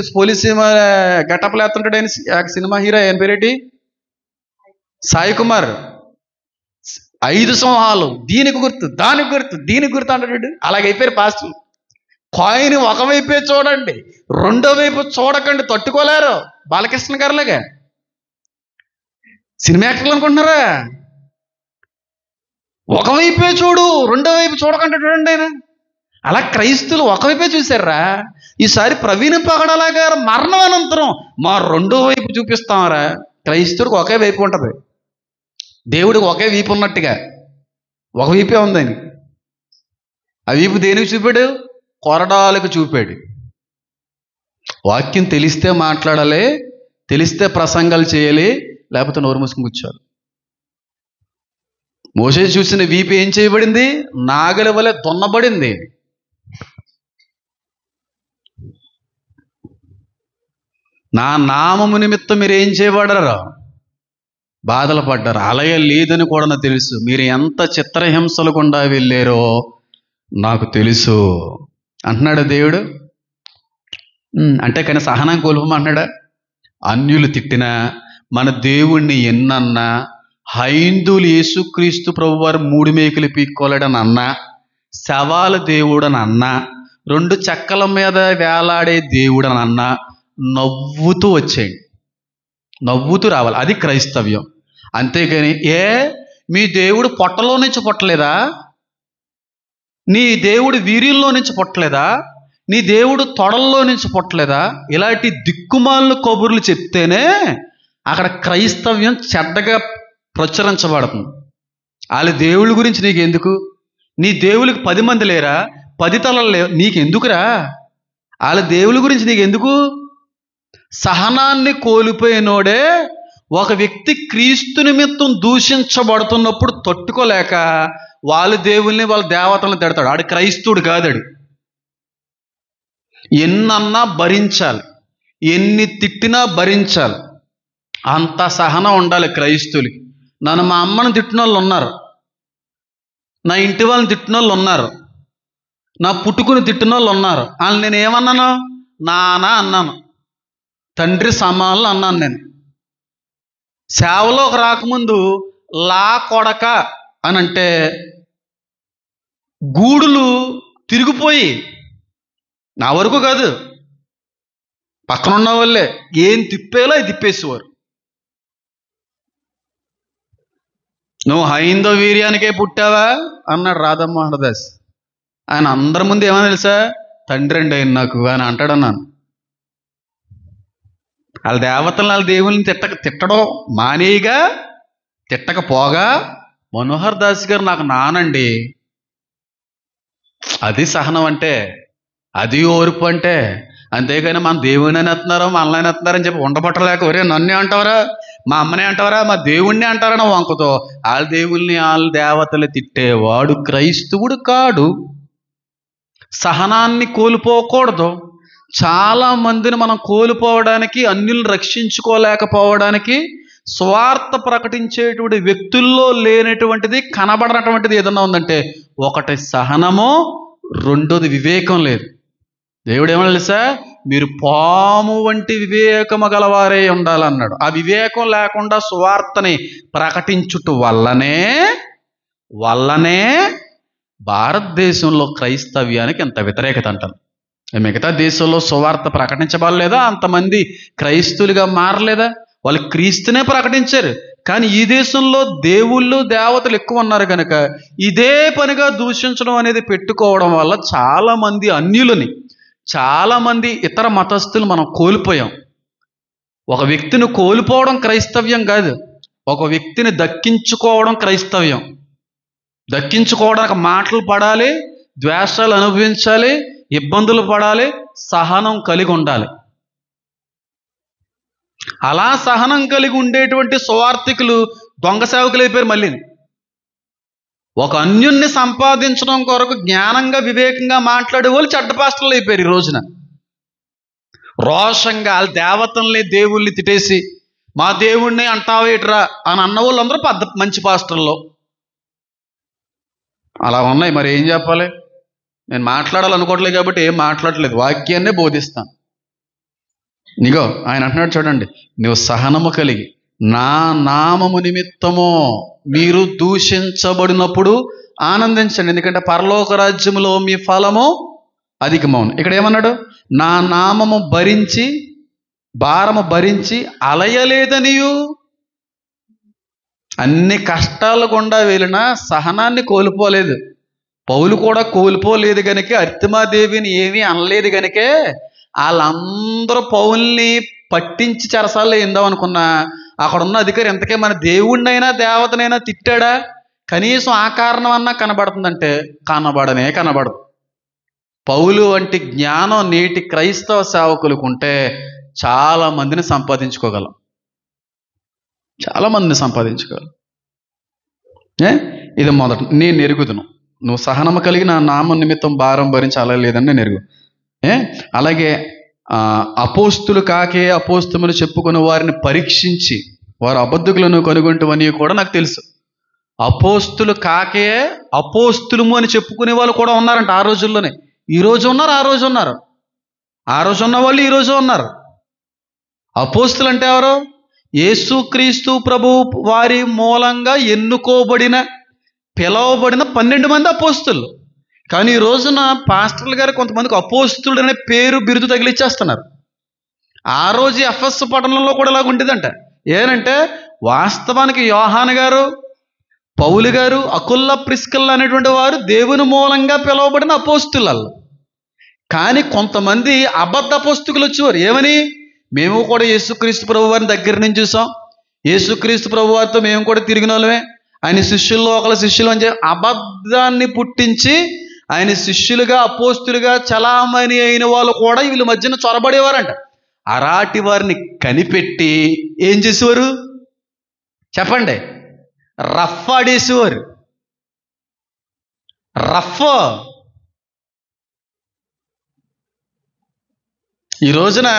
గెటప్లు వేస్తుంటాడు ఆయన, సినిమా హీరో. ఆయన పేరేటి? సాయి కుమార్. 5 సింహాలు, దీనికి గుర్తు, దానికి గుర్తు, దీనికి గుర్తు అంటాడు. అలాగైపోయారు పాస్టర్లు. కాయిన్ ఒకవైపే చూడండి, రెండో వైపు చూడకండి, తట్టుకోలేరు. బాలకృష్ణ గారులాగా సినిమా యాక్టర్లు అనుకుంటున్నారా? ఒకవైపే చూడు, రెండో వైపు చూడకండి చూడండి ఆయన. అలా క్రైస్తువులు ఒకవైపే చూశారా? ఈసారి ప్రవీణ పగడాల గారు మరణం అనంతరం మా రెండో వైపు చూపిస్తామరా? క్రైస్తవుడికి ఒకే వైపు ఉంటుంది, దేవుడికి ఒకే వీపు ఉన్నట్టుగా ఒక వీపే ఉందని. ఆ వీపు దేనికి చూపాడు? కొరడాలకు చూపాడు. వాక్యం తెలిస్తే మాట్లాడాలి, తెలిస్తే ప్రసంగాలు చేయాలి, లేకపోతే నోరు మూసుకుని కూర్చోవాలి. మోషే చూసిన వీపు ఏం చేయబడింది? నాగలి వలె దున్నబడింది. నా నామము నిమిత్తం మీరు ఏం చేయబడ్డారు? బాధలు పడ్డారు. అలయ లేదని కూడా నాకు తెలుసు. మీరు ఎంత చిత్రహింసలు గుండా వెళ్ళారో నాకు తెలుసు అంటున్నాడు దేవుడు. అంటే కానీ సహనం కోల్పోమంటున్నాడా? అన్యులు తిట్టినా, మన దేవుణ్ణి ఎన్నన్నా, హైందువులు యేసుక్రీస్తు ప్రభువారు 3 మేకులు పీక్కోలేడని అన్నా, శవాల దేవుడని అన్నా, 2 చెక్కల మీద వేలాడే దేవుడని అన్నా నవ్వుతూ వచ్చేయండి, నవ్వుతూ రావాలి. అది క్రైస్తవ్యం. అంతేగాని మీ దేవుడు పొట్టలో నుంచి పుట్టలేదా, నీ దేవుడు వీర్యంలో నుంచి పుట్టలేదా, నీ దేవుడు తొడల్లో నుంచి పుట్టలేదా, ఇలాంటి దిక్కుమాలిన కబుర్లు చెప్తేనే అక్కడ క్రైస్తవ్యం చెడ్డగా ప్రచురించబడుతుంది. వాళ్ళ దేవుళ్ళ గురించి నీకు ఎందుకు? నీ దేవుళ్ళకి 10 మంది లేరా, 10 తలలు లేవు, నీకెందుకురా? వాళ్ళ దేవుళ్ళ గురించి నీకెందుకు? సహనాన్ని కోల్పోయినోడే ఒక వ్యక్తి క్రీస్తు నిమిత్తం దూషించబడుతున్నప్పుడు తట్టుకోలేక వాళ్ళ దేవుల్ని, వాళ్ళ దేవతలను తిడతాడు. ఆడు క్రైస్తవుడు కాదాడు. ఎన్నన్నా భరించాలి, ఎన్ని తిట్టినా భరించాలి. అంత సహనం ఉండాలి క్రైస్తవులకి. నన్ను మా అమ్మను తిట్టిన వాళ్ళు ఉన్నారు, నా ఇంటి వాళ్ళని తిట్టిన వాళ్ళు ఉన్నారు, నా పుట్టుకుని తిట్టిన వాళ్ళు ఉన్నారు. వాళ్ళు నేను ఏమన్నాను? నానా అన్నాను, తండ్రి సమానులు అన్నాను. నేను సేవలోకి రాకముందు లా కొడక అని అంటే గూడులు తిరిగిపోయి, నా వరకు కాదు, పక్కనున్న వాళ్ళే ఏం తిప్పేలా తిప్పేసేవారు. నువ్వు హైందవ వీర్యానికే పుట్టావా అన్నాడు రాధామోహన్ దాస్. ఆయన అందరి ముందు ఏమన్నా తెలుసా? తండ్రి అండి ఆయన నాకు అని అంటాడన్నాను. వాళ్ళ దేవతలను, వాళ్ళ దేవుల్ని తిట్టడం మానేయగా, తిట్టకపోగా మనోహర్ దాస్ గారు నాకు నానండి. అది సహనం అంటే, అది ఓర్పు అంటే. అంతేగాని మన దేవుడిని అనేస్తున్నారో మనల్ని అనేస్తున్నారని చెప్పి ఉండబట్టలేక, ఒరే నన్నే అంటావరా, మా అమ్మనే అంటావరా, మా దేవుణ్ణి అంటారని వంకతో వాళ్ళ దేవుల్ని, వాళ్ళ దేవతలు తిట్టేవాడు క్రైస్తవుడు కాడు. సహనాన్ని కోల్పోకూడదు. చాలా మందిని మనం కోల్పోవడానికి, అన్యులను రక్షించుకోలేకపోవడానికి స్వార్థ ప్రకటించేటువంటి వ్యక్తుల్లో లేనటువంటిది, కనబడనటువంటిది ఏదన్నా ఉందంటే ఒకటి సహనము, రెండోది వివేకం లేదు. దేవుడు ఏమన్నా తెలుసా? మీరు పాము వంటి వివేకము గలవారే ఉండాలన్నాడు. ఆ వివేకం లేకుండా సువార్తని ప్రకటించుట వల్లనే భారతదేశంలో క్రైస్తవ్యానికి ఎంత వ్యతిరేకత అంటారు. మిగతా దేశంలో సువార్త ప్రకటించబడలేదా? అంతమంది క్రైస్తువులుగా మారలేదా? వాళ్ళు క్రీస్తునే ప్రకటించారు. కానీ ఈ దేశంలో దేవుళ్ళు, దేవతలు ఎక్కువ ఉన్నారు కనుక ఇదే పనిగా దూషించడం అనేది పెట్టుకోవడం వల్ల చాలామంది అన్యులని, చాలామంది ఇతర మతస్థులు మనం కోల్పోయాం. ఒక వ్యక్తిని కోల్పోవడం క్రైస్తవ్యం కాదు, ఒక వ్యక్తిని దక్కించుకోవడం క్రైస్తవ్యం. దక్కించుకోవడానికి మాటలు పడాలి, ద్వేషాలు అనుభవించాలి, ఇబ్బందులు పడాలి, సహనం కలిగి ఉండాలి. అలా సహనం కలిగి ఉండేటువంటి సువార్థికులు దొంగ సేవకులు అయిపోయారు. మళ్ళీ ఒక అన్యుణ్ణి సంపాదించడం కొరకు జ్ఞానంగా, వివేకంగా మాట్లాడే వాళ్ళు చెడ్డ పాస్టర్లు అయిపోయారు. ఈ రోజున రోషంగా వాళ్ళ దేవతల్ని, దేవుళ్ళని తిట్టేసి మా దేవుణ్ణి అంటావేట్రా అని అన్న వాళ్ళు అందరూ మంచి పాస్టర్లు. అలా ఉన్నాయి. మరి ఏం చెప్పాలి? నేను మాట్లాడాలనుకోవట్లేదు కాబట్టి ఏం మాట్లాడలేదు, వాక్యాన్నే బోధిస్తాను. నీగో ఆయన అంటున్నాడు చూడండి, నువ్వు సహనము కలిగి నా నామము నిమిత్తము మీరు దూషించబడినప్పుడు ఆనందించండి, ఎందుకంటే పరలోక రాజ్యములో మీ ఫలము అధికమవును. ఇక్కడ ఏమన్నాడు? నా నామము భరించి, భారము భరించి అలయలేదనియు. అన్ని కష్టాలు గుండా వెళ్ళినా సహనాన్ని కోల్పోలేదు. పౌలు కూడా కోల్పోలేదు గనుక, అర్తిమాదేవిని ఏమీ అనలేదు గనుకే వాళ్ళందరూ పౌల్ని పట్టించి చెరసాల్లో ఏందాం అనుకున్నా అక్కడున్న అధికారి ఎంతకే మన దేవుణ్ణైనా దేవతనైనా తిట్టాడా? కనీసం ఆ కారణం అన్నా కనబడుతుందంటే కనబడదు. పౌలు వంటి జ్ఞానం నేటి క్రైస్తవ సేవకులకు ఉంటే చాలా మందిని సంపాదించుకోగలం. ఇది మొదట నేను ఎరుగుదును, నువ్వు సహనము కలిగి నా నామం నిమిత్తం భారం భరించి అలా లేదని నేను ఎరుగు. అలాగే అపోస్తులు కాకే అపోస్తములు చెప్పుకుని వారిని పరీక్షించి వారు అబద్ధకులను కనుగొంటువని కూడా నాకు తెలుసు. అపోస్తులు కాకే అపోస్తులము అని చెప్పుకునే వాళ్ళు కూడా ఉన్నారంట ఆ రోజుల్లోనే. ఈ రోజు ఉన్నారు, ఆ రోజు ఉన్నారు. ఆ రోజు ఉన్న వాళ్ళు ఈ రోజు ఉన్నారు. అపోస్తులు అంటే ఎవరు? యేసుక్రీస్తు ప్రభు వారి మూలంగా ఎన్నుకోబడిన పిలవబడిన 12 మంది అపోస్తులు. కానీ ఈ రోజున పాస్టర్లు గారు కొంతమందికి అపోస్తులుడు అనే పేరు బిరుదు తగిలిచ్చేస్తున్నారు. ఆ రోజు ఎఫ్ఎస్ పట్టణంలో కూడా ఇలాగ ఉండేదంట. ఏనంటే వాస్తవానికి యోహాను గారు, పౌలు గారు, అకుల్ల ప్రిస్కిల్ల అనేటువంటి వారు దేవుని మూలంగా పిలువబడిన అపోస్తులు. కానీ కొంతమంది అబద్ధ అపోస్తులు వచ్చేవారు. ఏమని? మేము కూడా యేసుక్రీస్తు ప్రభు వారిని దగ్గర నుంచి చూసాం, యేసుక్రీస్తు ప్రభు వారితో మేము కూడా తిరిగిన వాళ్ళమే, ఆయన శిష్యుల్లో ఒకళ్ళ శిష్యులు అని చెప్పి అబద్ధాన్ని పుట్టించి ఆయన శిష్యులుగా అపోస్తులుగా చలామణి అయిన వాళ్ళు కూడా వీళ్ళ మధ్యన చొరబడేవారంట. అరాటి వారిని కనిపెట్టి ఏం చేసేవారు చెప్పండి? రఫ్ ఆడేసేవారు. రఫ్. ఈ రోజున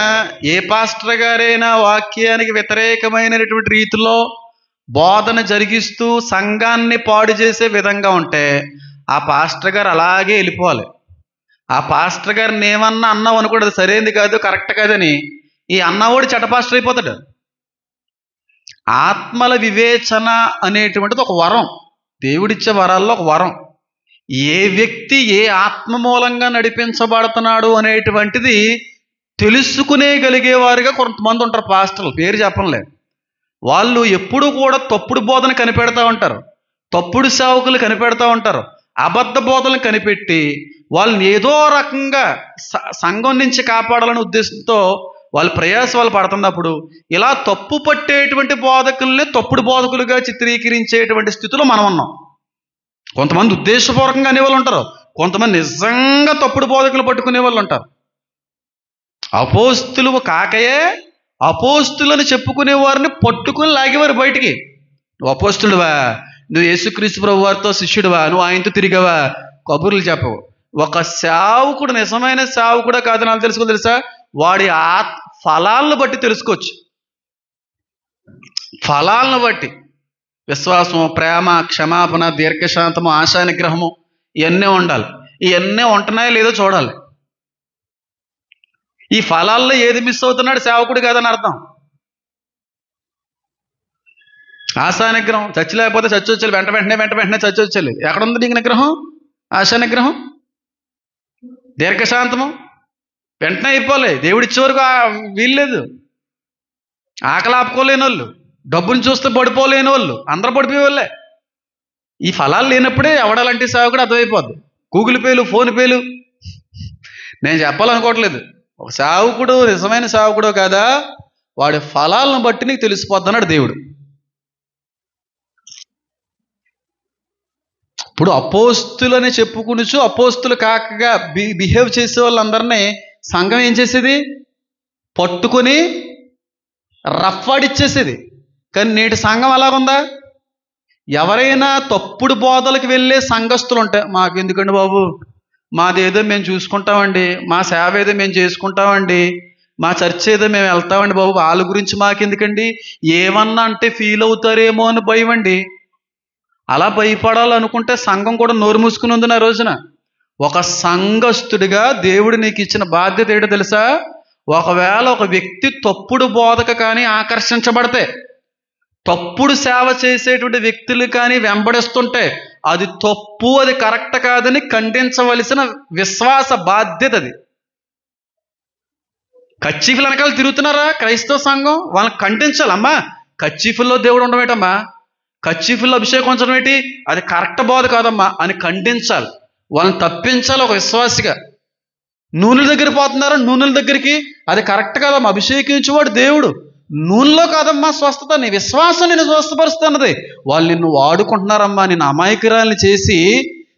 ఏ పాస్టర్ గారైనా వాక్యానికి వ్యతిరేకమైనటువంటి రీతిలో బోధన జరిగిస్తూ సంఘాన్ని పాడు చేసే విధంగా ఉంటే ఆ పాస్టర్ గారు అలాగే వెళ్ళిపోవాలి. ఆ పాస్టర్ గారిని ఏమన్నా అన్నావు అనుకోండి, అది సరైనది కాదు, కరెక్ట్ కాదని ఈ అన్నవాడు చెడ్డ పాస్టర్ అయిపోతాడు. ఆత్మల వివేచన అనేటువంటిది ఒక వరం, దేవుడిచ్చే వరాల్లో ఒక వరం. ఏ వ్యక్తి ఏ ఆత్మ మూలంగా నడిపించబడుతున్నాడు అనేటువంటిది తెలుసుకునేగలిగేవారుగా కొంతమంది ఉంటారు పాస్టర్లు, పేరు చెప్పంలేదు. వాళ్ళు ఎప్పుడు కూడా తప్పుడు బోధన కనిపెడతా ఉంటారు, తప్పుడు సేవకులు కనిపెడతా ఉంటారు, అబద్ధ బోధనలు కనిపెట్టి వాళ్ళని ఏదో రకంగా సంఘం నుంచి కాపాడాలనే ఉద్దేశంతో వాళ్ళ ప్రయాస వాళ్ళు పడుతున్నప్పుడు ఇలా తప్పు పట్టేటువంటి బోధకుల్ని తప్పుడు బోధకులుగా చిత్రీకరించేటువంటి స్థితిలో మనం ఉన్నాం. కొంతమంది ఉద్దేశపూర్వకంగా అనేవాళ్ళు ఉంటారు, కొంతమంది నిజంగా తప్పుడు బోధకులు పట్టుకునే వాళ్ళు ఉంటారు. అపోస్తులు కాకయే అపోస్తులని చెప్పుకునే వారిని పట్టుకుని లాగేవారు బయటికి. నువ్వు అపోస్తుడువా, నువ్వు యేసుక్రీస్తు ప్రభు వారితో శిష్యుడువా, నువ్వు ఆయనతో తిరిగావా, కబుర్లు చెప్పవు. ఒక సేవకుడు నిజమైన సేవకుడా కాదు నాకు తెలుసా? వాడి ఫలాలను బట్టి తెలుసుకోవచ్చు. ఫలాలను బట్టి విశ్వాసము, ప్రేమ, క్షమాపణ, దీర్ఘశాంతము, ఆశా నిగ్రహము ఇవన్నీ ఉండాలి. ఇవన్నీ ఉంటున్నాయో లేదో చూడాలి. ఈ ఫలాల్లో ఏది మిస్ అవుతున్నాడు సేవకుడు కాదని అర్థం. ఆశా నిగ్రహం, చచ్చి లేకపోతే చచ్చి వచ్చేది, వెంట వెంటనే చచ్చి వచ్చేది. ఎక్కడుంది నీకు నిగ్రహం? ఆశా నిగ్రహం, దీర్ఘశాంతము వెంటనే అయిపోలే. దేవుడిచ్చే వరకు వీల్లేదు. ఆకలి ఆపుకోలేని వాళ్ళు, డబ్బుని చూస్తే పడిపోలేని వాళ్ళు, అందరూ పడిపోయే వాళ్ళే. ఈ ఫలాలు లేనప్పుడే ఎవడాలంటే సేవకుడు అర్థమైపోద్ది. గూగుల్ పేలు, ఫోన్ పేలు. నేను చెప్పాలనుకోవట్లేదు, ఒక సేవకుడు నిజమైన సేవకుడు కాదా వాడి ఫలాలను బట్టి నీకు తెలిసిపోద్ది అన్నాడు దేవుడు. ఇప్పుడు అపోస్తులని చెప్పుకునిచు అపోస్తులు కాకగా బిహేవ్ చేసే వాళ్ళందరినీ సంఘం ఏం చేసేది? పట్టుకొని రఫ్ఫాడిచ్చేసేది. కానీ నేటి సంఘం అలాగుందా? ఎవరైనా తప్పుడు బోధలకు వెళ్ళే సంఘస్థులు ఉంటాయి, మాకు ఎందుకండి బాబు, మాదేదో మేము చూసుకుంటామండి, మా సేవ ఏదో మేము చేసుకుంటామండి, మా చర్చ్ ఏదో మేము వెళ్తామండి బాబు, వాళ్ళ గురించి మాకెందుకండి, ఏమన్నా అంటే ఫీల్ అవుతారేమో అని భయం అండి. అలా భయపడాలనుకుంటే సంఘం కూడా నోరు మూసుకుని ఉంది. ఆ రోజున ఒక సంఘస్థుడిగా దేవుడు నీకు ఇచ్చిన బాధ్యత ఏంటో తెలుసా? ఒకవేళ ఒక వ్యక్తి తప్పుడు బోధక కానీ ఆకర్షించబడితే, తప్పుడు సేవ చేసేటువంటి వ్యక్తులు కానీ వెంబడిస్తుంటే అది తప్పు, అది కరెక్ట్ కాదని ఖండించవలసిన విశ్వాస బాధ్యత అది. కచ్చీఫులు వెనకాల తిరుగుతున్నారా క్రైస్తవ సంఘం? వాళ్ళని ఖండించాలమ్మా. కచ్చీఫుల్లో దేవుడు ఉండమేటమ్మా, కచ్చీఫుల్లో అభిషేకం ఉంచడం ఏంటి, అది కరెక్ట్ బోధ కాదమ్మా అని ఖండించాలి. వాళ్ళని తప్పించాలి ఒక విశ్వాసిగా. నూనెల దగ్గర పోతున్నారా, నూనెల దగ్గరికి, అది కరెక్ట్ కాదమ్మా, అభిషేకించేవాడు దేవుడు. నూనెలో కాదమ్మా స్వస్థత, నీ విశ్వాసం నిన్ను స్వస్థపరుస్తున్నది. వాళ్ళు నిన్ను వాడుకుంటున్నారమ్మా, నిన్ను అమాయకురాల్ని చేసి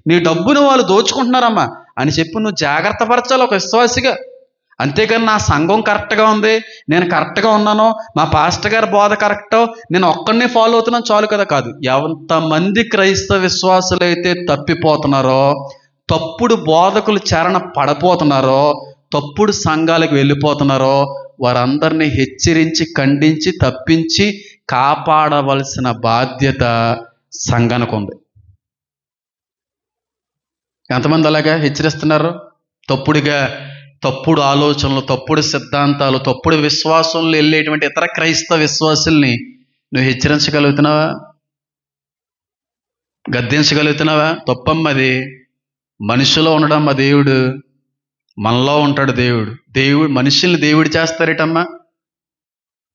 నీ డబ్బును వాళ్ళు దోచుకుంటున్నారమ్మా అని చెప్పి నువ్వు జాగ్రత్త పరచాలి ఒక విశ్వాసిగా. అంతేకాని నా సంఘం కరెక్ట్గా ఉంది, నేను కరెక్ట్గా ఉన్నాను, మా పాస్టర్ గారి బోధ కరెక్టో, నేను ఒక్కడినే ఫాలో అవుతున్నాను చాలు కదా, కాదు. ఎంతమంది క్రైస్తవ విశ్వాసులు అయితే తప్పిపోతున్నారో, తప్పుడు బోధకులు చరణ పడిపోతున్నారో, తప్పుడు సంఘాలకు వెళ్ళిపోతున్నారో వారందరినీ హెచ్చరించి, ఖండించి, తప్పించి కాపాడవలసిన బాధ్యత సంఘానికి ఉంది. ఎంతమంది అలాగా హెచ్చరిస్తున్నారు? తప్పుడుగా తప్పుడు ఆలోచనలు, తప్పుడు సిద్ధాంతాలు, తప్పుడు విశ్వాసంలో వెళ్ళేటువంటి ఇతర క్రైస్తవ విశ్వాసుల్ని నువ్వు హెచ్చరించగలుగుతున్నావా? గద్దించగలుగుతున్నావా? తప్పమ్మది. మనిషిలో ఉండడమ్మా దేవుడు, మనలో ఉంటాడు దేవుడు. మనుషుల్ని దేవుడు చేస్తారేటమ్మా?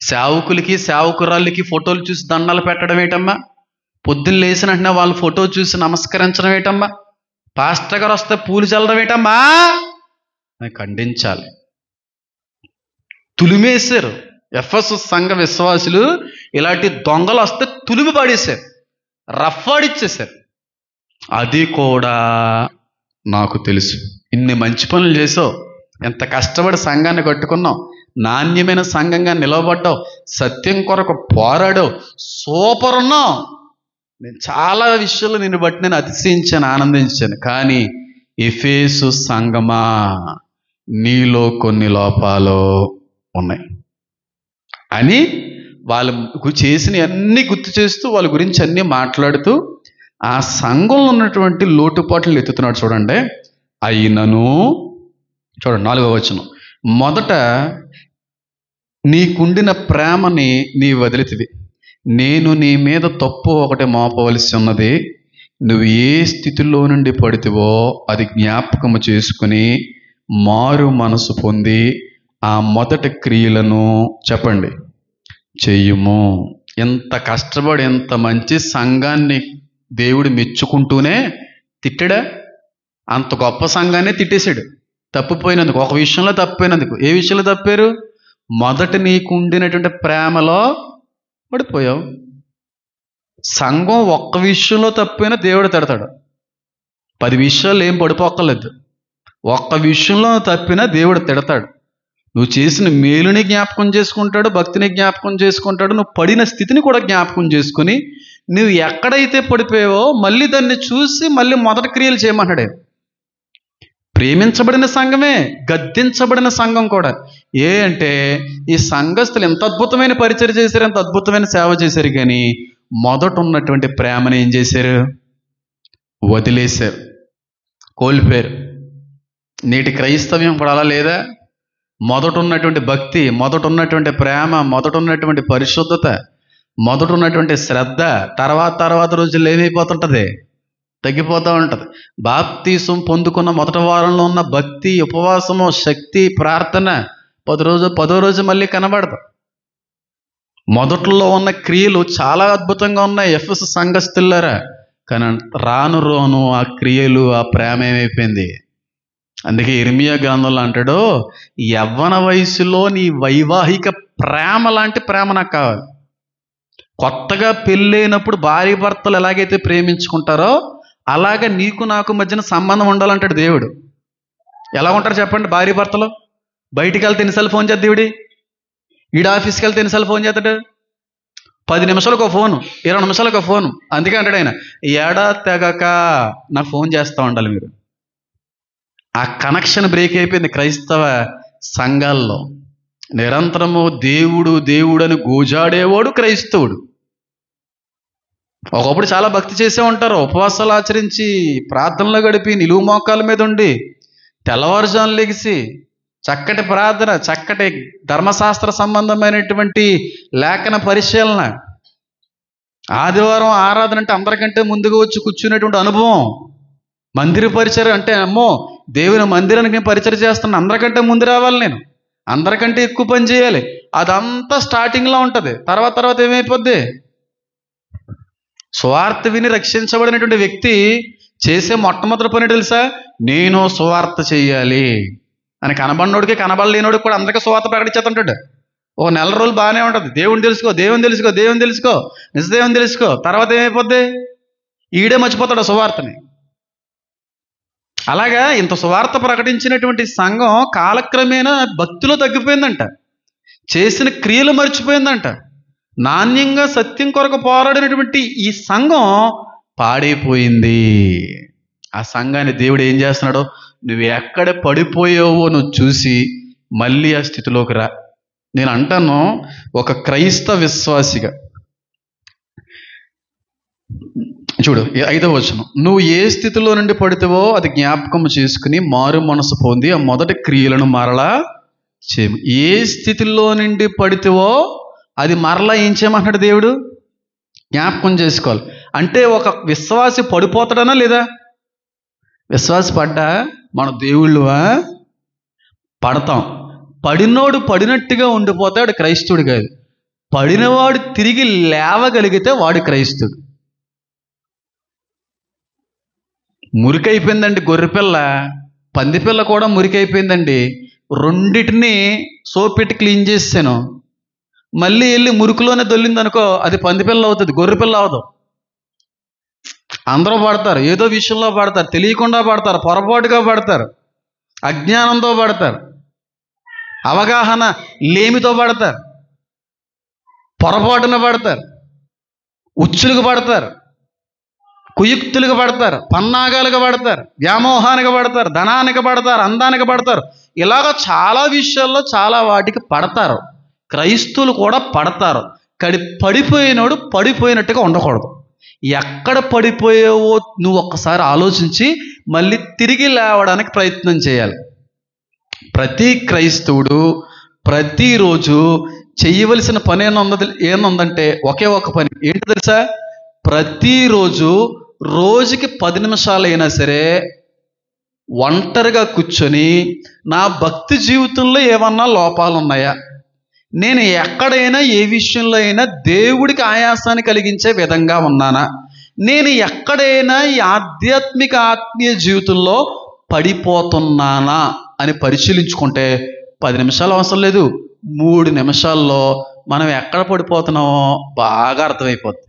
సేవకులకి సేవకురాళ్ళకి ఫోటోలు చూసి దండాలు పెట్టడం ఏంటమ్మా? పొద్దున్న లేచిన వెంటనే వాళ్ళ ఫోటో చూసి నమస్కరించడం ఏంటమ్మా? పాస్టర్ గారు వస్తే పూలు చల్లడం ఏంటమ్మా? అని ఖండించాలి. తులిమేశారు ఎఫెసు సంఘ విశ్వాసులు. ఇలాంటి దొంగలు వస్తే తులిమి పడేశారు, రఫ్ఫాడిచ్చేశారు. అది కూడా నాకు తెలుసు. ఇన్ని మంచి పనులు చేసావు, ఎంత కష్టపడి సంఘాన్ని కట్టుకున్నావు, నాణ్యమైన సంఘంగా నిలవబడ్డావు, సత్యం కొరకు పోరాడావు, సూపర్ ఉన్నావు. నేను చాలా విషయాలు నిన్ను బట్టి నేను అతిశయించాను, ఆనందించాను. కానీ ఎఫెసు సంఘమా, నీలో కొన్ని లోపాలు ఉన్నాయి అని వాళ్ళు చేసిన అన్ని గుర్తు చేస్తూ వాళ్ళ గురించి అన్నీ మాట్లాడుతూ ఆ సంఘంలో ఉన్నటువంటి లోటుపాట్లు ఎత్తుతున్నాడు. చూడండి. అయినను, చూడండి 4వ వచనం, మొదట నీకుండిన ప్రేమని నీ వదిలితివి, నేను నీ మీద తప్పు ఒకటి మోపవలసి ఉన్నది. నువ్వు ఏ స్థితిలో నుండి పడితివో అది జ్ఞాపకము చేసుకుని మారు మనసు పొంది ఆ మొదటి క్రియలను చెప్పండి చెయ్యుము. ఎంత కష్టపడి ఎంత మంచి సంఘాన్ని దేవుడు మెచ్చుకుంటూనే తిట్టాడా? అంత గొప్ప సంఘాన్ని తిట్టేశాడు తప్పిపోయినందుకు. ఒక విషయంలో తప్పిపోయినందుకు. ఏ విషయంలో తప్పారు? మొదట నీకు ఉండినటువంటి ప్రేమలో పడిపోయావు. సంఘం ఒక్క విషయంలో తప్పిపోయినా దేవుడు తిడతాడు. 10 విషయాలు ఏం పడిపోక్కర్లేదు. ఒక్క విషయంలో తప్పినా దేవుడు తిడతాడు. నువ్వు చేసిన మేలుని జ్ఞాపకం చేసుకుంటాడు, భక్తిని జ్ఞాపకం చేసుకుంటాడు, నువ్వు పడిన స్థితిని కూడా జ్ఞాపకం చేసుకుని నువ్వు ఎక్కడైతే పడిపోయావో మళ్ళీ దాన్ని చూసి మళ్ళీ మొదటి క్రియలు చేయమన్నాడే. ప్రేమించబడిన సంఘమే, గద్దించబడిన సంఘం కూడా. అంటే ఈ సంఘస్థులు ఎంత అద్భుతమైన పరిచయం చేశారు, ఎంత అద్భుతమైన సేవ చేశారు, కానీ మొదట ఉన్నటువంటి ప్రేమను ఏం చేశారు? వదిలేశారు, కోల్పోయారు. నేటి క్రైస్తవ్యం కూడా అలా లేదా? మొదట ఉన్నటువంటి భక్తి, మొదట ఉన్నటువంటి ప్రేమ, మొదట ఉన్నటువంటి పరిశుద్ధత, మొదట ఉన్నటువంటి శ్రద్ధ తర్వాత రోజుల్లో ఏమైపోతుంటుంది? తగ్గిపోతూ ఉంటుంది. బాప్తీసం పొందుకున్న మొదటి వారంలో ఉన్న భక్తి, ఉపవాసము, శక్తి, ప్రార్థన 10వ రోజు మళ్ళీ కనబడదు. మొదట్లో ఉన్న క్రియలు చాలా అద్భుతంగా ఉన్నాయి ఎఫెసు సంఘస్థులారా. కానీ రాను ఆ క్రియలు, ఆ ప్రేమ ఏమైపోయింది? అందుకే ఇర్మియా గ్రంథంలో అంటాడు, యవ్వన వయసులో నీ వైవాహిక ప్రేమ లాంటి ప్రేమ నాకు కావాలి. కొత్తగా పెళ్ళైనప్పుడు భార్య భర్తలు ఎలాగైతే ప్రేమించుకుంటారో అలాగే నీకు నాకు మధ్యన సంబంధం ఉండాలంటాడు దేవుడు. ఎలా ఉంటారు చెప్పండి భార్య భర్తలు? బయటికి వెళ్తే ఎన్నిసార్లు ఫోన్ చేద్దాం? ఈడ ఆఫీస్కి వెళ్తే ఎన్నిసార్లు ఫోన్ చేస్తాడు? 10 నిమిషాలకు ఒక ఫోను, 20 నిమిషాలకు ఒక ఫోను. అందుకే అంటాడు ఆయన, ఏడా తెగక నాకు ఫోన్ చేస్తూ ఉండాలి మీరు. ఆ కనెక్షన్ బ్రేక్ అయిపోయింది క్రైస్తవ సంఘాల్లో. నిరంతరము దేవుడు అని గోజాడేవాడు క్రైస్తవుడు. ఒకప్పుడు చాలా భక్తి చేసే ఉంటారు, ఉపవాసాలు ఆచరించి ప్రార్థనలో గడిపి నిలువు మోకాల మీద ఉండి తెల్లవారుజాను లెగిసి చక్కటి ప్రార్థన, చక్కటి ధర్మశాస్త్ర సంబంధమైనటువంటి లేఖన పరిశీలన, ఆదివారం ఆరాధన అంటే అందరికంటే ముందుగా వచ్చి కూర్చునేటువంటి అనుభవం, మందిర పరిచయం అంటే అమ్మో దేవుని మందిరానికి పరిచయం చేస్తున్నాను, అందరికంటే ముందు రావాలి, నేను అందరికంటే ఎక్కువ పని చేయాలి, అదంతా స్టార్టింగ్లో ఉంటుంది. తర్వాత ఏమైపోద్ది? సువార్త విని రక్షించబడినటువంటి వ్యక్తి చేసే మొట్టమొదటి పని తెలుసా? నేను సువార్త చెయ్యాలి అని. కనబడినోడికి కనబడలేనోడికి కూడా అందరికీ సువార్త ప్రకటించేస్తుంటాడు. ఓ నెల రోజులు బాగానే ఉంటుంది, దేవుని తెలుసుకో, నిజదేవుని తెలుసుకో. తర్వాత ఏమైపోద్ది? ఈడే మర్చిపోతాడు సువార్తని. అలాగా ఇంత సువార్త ప్రకటించినటువంటి సంఘం కాలక్రమేణా భక్తిలో తగ్గిపోయిందంట, చేసిన క్రియలు మర్చిపోయిందంట. నాణ్యంగా సత్యం కొరకు పోరాడినటువంటి ఈ సంఘం పాడైపోయింది. ఆ సంఘాన్ని దేవుడు ఏం చేస్తున్నాడో, నువ్వు ఎక్కడ పడిపోయావో నువ్వు చూసి మళ్ళీ ఆ స్థితిలోకి రా. నేను అంటాను, ఒక క్రైస్తవ విశ్వాసిగా చూడు 5వ వచనం, నువ్వు ఏ స్థితిలో నుండి పడితేవో అది జ్ఞాపకం చేసుకుని మారు మనసు పొంది ఆ మొదటి క్రియలను మరలా చేయము. ఏ స్థితిలో నుండి పడితేవో అది మరలా ఏం చేయమంటాడు దేవుడు? జ్ఞాపకం చేసుకోవాలి. అంటే ఒక విశ్వాసి పడిపోతాడనా లేదా? విశ్వాసి పడ్డా మన దేవుళ్ళువా? పడతాం. పడినోడు పడినట్టుగా ఉండిపోతాడు క్రైస్తవుడు కాదు. పడినవాడు తిరిగి లేవగలిగితే వాడు క్రైస్తవుడు. మురికైపోయిందండి గొర్రెపిల్ల, పందిపిల్ల కూడా మురికైపోయిందండి. రెండిటిని సోపెట్టి క్లీన్ చేసాను, మళ్ళీ వెళ్ళి మురికిలోనే దొల్లింది అనుకో, అది పందిపిల్ల అవుతుంది, గొర్రెపిల్ల అవదు. అందరూ పడతారు, ఏదో విషయంలో పడతారు, తెలియకుండా పడతారు, పొరపాటుగా పడతారు, అజ్ఞానంతో పడతారు, అవగాహన లేమితో పడతారు, పొరపాటున పడతారు, ఉచ్చులుగా పడతారు, కుయుక్తులుగా పడతారు, పన్నాగాలుగా పడతారు, వ్యామోహానికి పడతారు, ధనానికి పడతారు, అందానికి పడతారు. ఇలాగ చాలా విషయాల్లో చాలా వాటికి పడతారు. క్రైస్తవులు కూడా పడతారు. పడిపోయినోడు పడిపోయినట్టుగా ఉండకూడదు. ఎక్కడ పడిపోయావో నువ్వు ఒక్కసారి ఆలోచించి మళ్ళీ తిరిగి లేవడానికి ప్రయత్నం చేయాలి. ప్రతి క్రైస్తవుడు ప్రతిరోజు చేయవలసిన పని ఏముందంటే ఒకే ఒక పని ఏంటి తెలుసా? ప్రతిరోజు రోజుకి 10 నిమిషాలైనా సరే ఒంటరిగా కూర్చొని నా భక్తి జీవితంలో ఏమన్నా లోపాలు ఉన్నాయా, నేను ఎక్కడైనా ఏ విషయంలో అయినా దేవుడికి ఆయాసాన్ని కలిగించే విధంగా ఉన్నానా, నేను ఎక్కడైనా ఈ ఆత్మీయ జీవితంలో పడిపోతున్నానా అని పరిశీలించుకుంటే 10 నిమిషాలు అవసరం లేదు, 3 నిమిషాల్లో మనం ఎక్కడ పడిపోతున్నామో బాగా అర్థమైపోద్ది.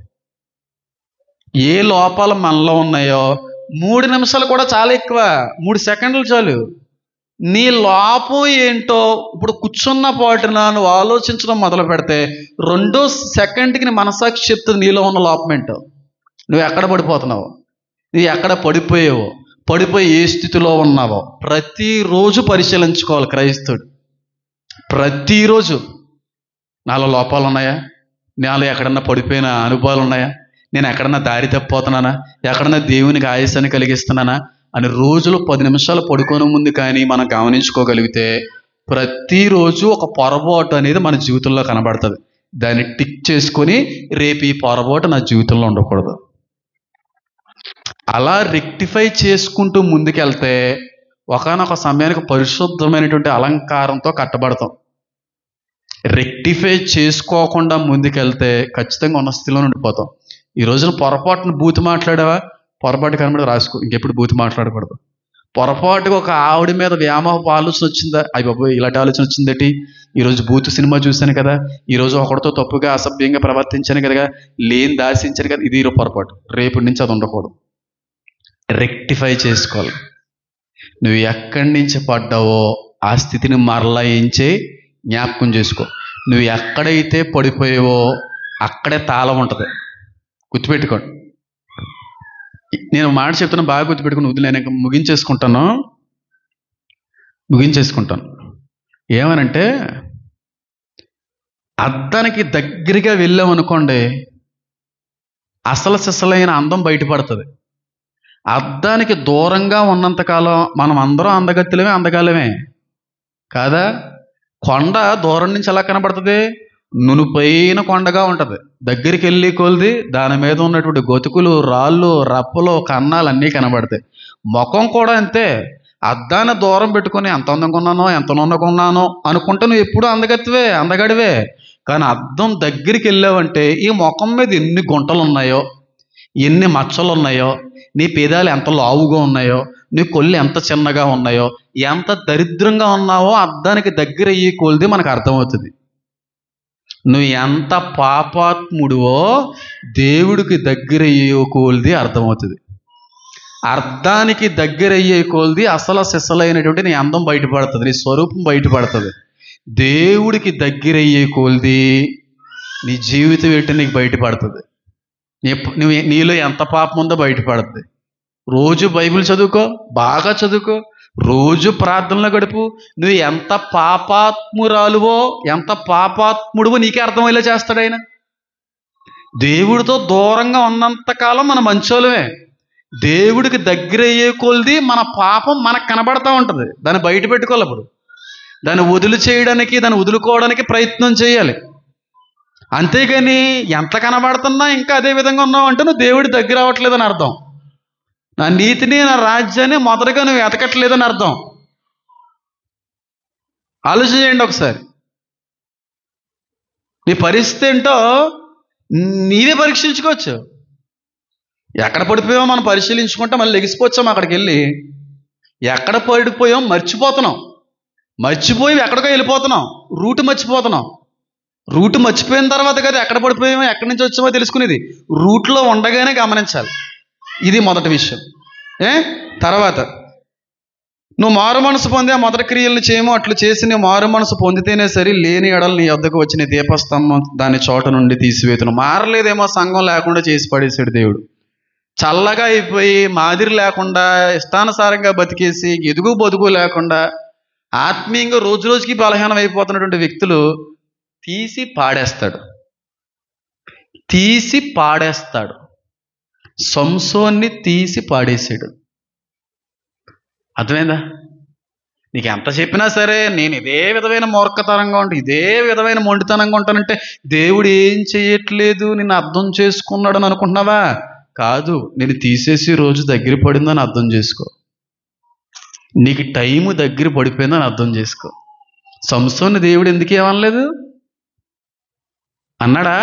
ఏ లోపాలు మనలో ఉన్నాయో 3 నిమిషాలు కూడా చాలా ఎక్కువ, 3 సెకండ్లు చాలు. నీ లోపం ఏంటో ఇప్పుడు కూర్చున్న పాటున నువ్వు ఆలోచించడం మొదలు పెడితే 2 సెకండ్కి నీ మనసాక్షి చెప్తుంది నీలో ఉన్న లోపం ఏంటో, నువ్వు ఎక్కడ పడిపోతున్నావో, నువ్వు ఎక్కడ పడిపోయావో, పడిపోయి ఏ స్థితిలో ఉన్నావో ప్రతిరోజు పరిశీలించుకోవాలి క్రైస్తవుడు. ప్రతిరోజు నాలో లోపాలు ఉన్నాయా, నాలో ఎక్కడన్నా పడిపోయిన అనుభవాలు ఉన్నాయా, నేను ఎక్కడన్నా దారి తప్పిపోతున్నానా, ఎక్కడన్నా దేవునికి ఆయాసాన్ని కలిగిస్తున్నానా అని రోజులో 10 నిమిషాలు పడుకోని ముందు కానీ మనం గమనించుకోగలిగితే ప్రతిరోజు ఒక పొరపాటు అనేది మన జీవితంలో కనబడుతుంది. దాన్ని టిక్ చేసుకొని రేపు ఈ పొరపాటు నా జీవితంలో ఉండకూడదు. అలా రెక్టిఫై చేసుకుంటూ ముందుకెళ్తే ఒకానొక సమయానికి పరిశుద్ధమైనటువంటి అలంకారంతో కట్టబడతాం. రెక్టిఫై చేసుకోకుండా ముందుకెళ్తే ఖచ్చితంగా ఉన్న స్థితిలో ఉండిపోతాం. ఈ రోజున పొరపాటును బూతు మాట్లాడావా, పొరపాటు కనబడి రాసుకో, ఇంకెప్పుడు బూతు మాట్లాడకూడదు. పొరపాటుగా ఒక ఆవిడ మీద వ్యామోహపు ఆలోచన వచ్చిందా, అయ్యి బాబోయ్ ఇలాంటి ఆలోచన వచ్చిందేటి, ఈరోజు బూతు సినిమా చూశాను కదా, ఈరోజు ఒకరితో తప్పుగా అసభ్యంగా ప్రవర్తించాను కదా, లేని దాసించాను కదా, ఇది పొరపాటు, రేపటి నుంచి అది ఉండకూడదు. రెక్టిఫై చేసుకోవాలి. నువ్వు ఎక్కడి నుంచి పడ్డావో ఆ స్థితిని మరలా జ్ఞాపకం చేసుకో. నువ్వు ఎక్కడైతే పడిపోయావో అక్కడే తాళం ఉంటుంది, గుర్తుపెట్టుకోండి. నేను మాట చెప్తున్నా, బాగా గుర్తుపెట్టుకుని వదిలే, నేను ముగించేసుకుంటాను. ఏమనంటే అద్దానికి దగ్గరగా వెళ్ళామనుకోండి అసలు సిసలైన అందం బయటపడుతుంది. అద్దానికి దూరంగా ఉన్నంతకాలం మనం అందరం అందగాలమే కాదా? కొండ దూరం నుంచి ఎలా కనబడుతుంది? నునుపైన కొండగా ఉంటుంది. దగ్గరికి వెళ్ళి కొలిది దాని మీద ఉన్నటువంటి గతుకులు, రాళ్ళు, రప్పలు, కన్నాలు అన్నీ కనబడతాయి. ముఖం కూడా అంతే. అద్దాన్ని దూరం పెట్టుకొని ఎంత అందంగా ఉన్నానో, ఎంత అందంగా ఉన్నానో అనుకుంటే నువ్వు ఎప్పుడు అందగాడివే. కానీ అద్దం దగ్గరికి వెళ్ళావంటే ఈ ముఖం మీద ఎన్ని గుంటలు ఉన్నాయో, ఎన్ని మచ్చలు ఉన్నాయో, నీ పేదాలు ఎంత లావుగా ఉన్నాయో, నీ కొళ్ళు ఎంత చిన్నగా ఉన్నాయో, ఎంత దరిద్రంగా ఉన్నావో అద్దానికి దగ్గర అయ్యి కొలిది మనకు అర్థమవుతుంది. నువ్వు ఎంత పాపాత్ముడివో దేవుడికి దగ్గర అయ్యే కొలిది అర్థమవుతుంది. అర్థానికి దగ్గర అయ్యే కొలిది అసలు సిసలైనటువంటి నీ అందం బయటపడుతుంది, నీ స్వరూపం బయటపడుతుంది. దేవుడికి దగ్గర అయ్యే కొలిది నీ జీవితం ఏంటో నీకు బయటపడుతుంది. నీలో ఎంత పాపం ఉందో బయటపడుతుంది. రోజు బైబిల్ చదువుకో, బాగా చదువుకో, రోజు ప్రార్థనలో గడుపు. నువ్వు ఎంత పాపాత్మురాలువో, ఎంత పాపాత్ముడువో నీకే అర్థమయ్యేలా చేస్తాడు ఆయన. దేవుడితో దూరంగా ఉన్నంతకాలం మన మంచోళమే. దేవుడికి దగ్గర అయ్యే కొలిది మన పాపం మనకు కనబడతా ఉంటుంది. దాన్ని బయట పెట్టుకోవాలి. అప్పుడు దాన్ని దాన్ని వదులుకోవడానికి ప్రయత్నం చేయాలి. అంతేగాని ఎంత కనబడుతున్నా ఇంకా అదే విధంగా ఉన్నావు అంటే నువ్వు దేవుడి దగ్గర అవ్వట్లేదని అర్థం. నా నీతిని, నా రాజ్యాన్ని మొదటగా నువ్వు ఎతకట్లేదని అర్థం. ఆలోచన చేయండి ఒకసారి. నీ పరిస్థితి ఏంటో నీవే పరీక్షించుకోవచ్చు. ఎక్కడ పడిపోయామో మనం పరిశీలించుకుంటే మళ్ళీ లెగిసిపోవచ్చాం. అక్కడికి వెళ్ళి ఎక్కడ పడిపోయాం మర్చిపోతున్నాం. మర్చిపోయి ఎక్కడికో వెళ్ళిపోతున్నాం. రూట్ మర్చిపోతున్నాం. రూట్ మర్చిపోయిన తర్వాత కదా ఎక్కడ పడిపోయామో ఎక్కడి నుంచి వచ్చామో తెలుసుకునేది. రూట్లో ఉండగానే గమనించాలి. ఇది మొదటి విషయం. తర్వాత నువ్వు మారు మనసు పొంది ఆ మొదటి క్రియలను చేయమో అట్లు చేసి నువ్వు మారు మనసు పొందితేనే సరే, లేని ఎడలు నీ వద్దకు వచ్చిన దీపస్తంభం దాని చోట నుండి తీసివేతును. మారలేదేమో, సంఘం లేకుండా చేసి పడేసాడు దేవుడు. చల్లగా అయిపోయి మాదిరి లేకుండా ఇష్టానుసారంగా బతికేసి ఎదుగు బతుకు లేకుండా ఆత్మీయంగా రోజు రోజుకి బలహీనం అయిపోతున్నటువంటి వ్యక్తులు తీసి పాడేస్తాడు. సంసోన్ని తీసి పాడేశాడు. అర్థమైందా? నీకు ఎంత చెప్పినా సరే నేను ఇదే విధమైన మూర్ఖతనంగా ఉంటాను, ఇదే విధమైన మొండితనంగా ఉంటానంటే దేవుడు ఏం చేయట్లేదు, నేను అర్థం చేసుకున్నాడు అని అనుకుంటున్నావా? కాదు, నేను తీసేసి రోజు దగ్గర పడిందని అర్థం చేసుకో. నీకు టైము దగ్గర పడిపోయిందని అర్థం చేసుకో. సంసోన్ని దేవుడు ఎందుకు ఏమనలేదు? అన్నాడా?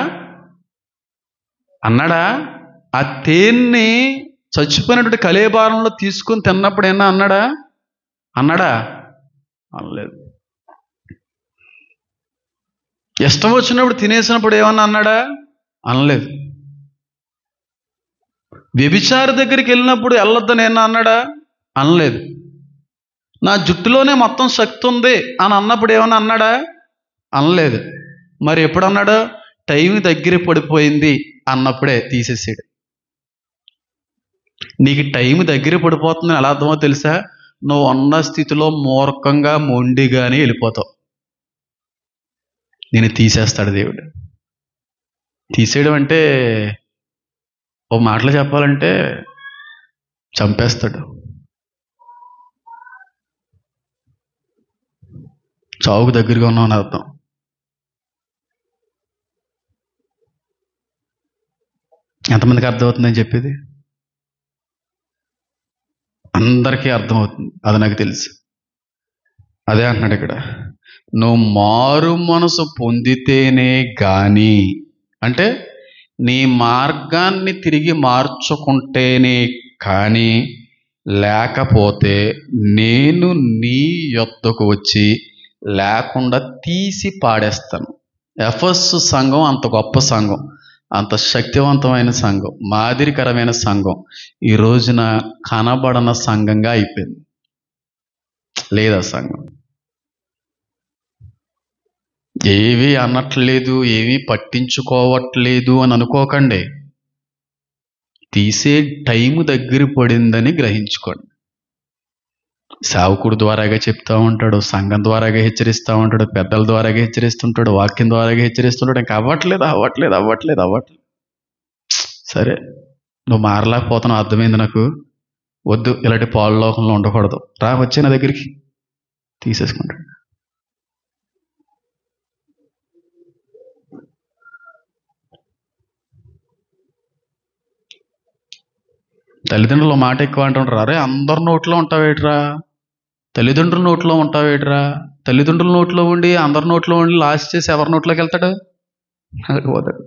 ఆ తేన్ని చచ్చిపోయినటువంటి కలేబారంలో తీసుకుని తిన్నప్పుడు ఏమన్నా అన్నాడా? అనలేదు. ఇష్టం వచ్చినప్పుడు తినేసినప్పుడు ఏమన్నా అన్నాడా? అనలేదు. వ్యభిచారి దగ్గరికి వెళ్ళినప్పుడు వెళ్ళొద్దని ఏమన్నా అన్నాడా? అనలేదు. నా జుట్టులోనే మొత్తం శక్తి ఉంది అని అన్నప్పుడు ఏమన్నా అన్నాడా? అనలేదు. మరి ఎప్పుడు అన్నాడు? టైం దగ్గర పడిపోయింది అన్నప్పుడే తీసేసాడు. నీకు టైం దగ్గర పడిపోతుందని ఎలా అర్థమో తెలుసా? నువ్వు ఉన్న స్థితిలో మూర్ఖంగా మొండిగానే వెళ్ళిపోతావు. నేను తీసేస్తాడు దేవుడు. తీసేయడం అంటే ఓ మాటలు చెప్పాలంటే చంపేస్తాడు. చావుకు దగ్గరగా ఉన్నావు అని అర్థం. ఎంతమందికి అర్థమవుతుందని చెప్పేది? అందరికీ అర్థమవుతుంది, అది నాకు తెలుసు. అదే అంటున్నాడు ఇక్కడ, నువ్వు మారు మనసు పొందితేనే గాని, అంటే నీ మార్గాన్ని తిరిగి మార్చుకుంటేనే కానీ, లేకపోతే నేను నీ యొద్దకు వచ్చి లేకుండా తీసి పాడేస్తాను. ఎఫెసు సంఘం అంత గొప్ప సంఘం, అంత శక్తివంతమైన సంఘం, మాదిరికరమైన సంఘం ఈ రోజున కనబడన సంఘంగా అయిపోయింది. లేదా సంఘం ఏమీ అనట్లేదు, ఏమీ పట్టించుకోవట్లేదు అని అనుకోకండి. తీసే టైము దగ్గర పడిందని గ్రహించుకోండి. సేవకుడు ద్వారాగా చెప్తా ఉంటాడు, సంఘం ద్వారాగా హెచ్చరిస్తూ ఉంటాడు, పెద్దల ద్వారాగా హెచ్చరిస్తుంటాడు, వాక్యం ద్వారాగా హెచ్చరిస్తుంటాడు. ఇంకా అవ్వట్లేదు. సరే, నువ్వు మారలేకపోతున్నావు, అర్థమైంది నాకు. వద్దు, ఇలాంటి పాలలోకంలో ఉండకూడదు, రా వచ్చే నా దగ్గరికి. తీసేసుకుంటాడు. తల్లిదండ్రుల మాట ఎక్కువ అంటుంటారు. అరే అందరి నోట్లో ఉంటావేట్రా, తల్లిదండ్రుల నోట్లో ఉంటావేట్రా. తల్లిదండ్రుల నోట్లో ఉండి అందరి నోట్లో ఉండి లాస్ట్ చేసి ఎవరి నోట్లోకి వెళ్తాడు? పోతాడు.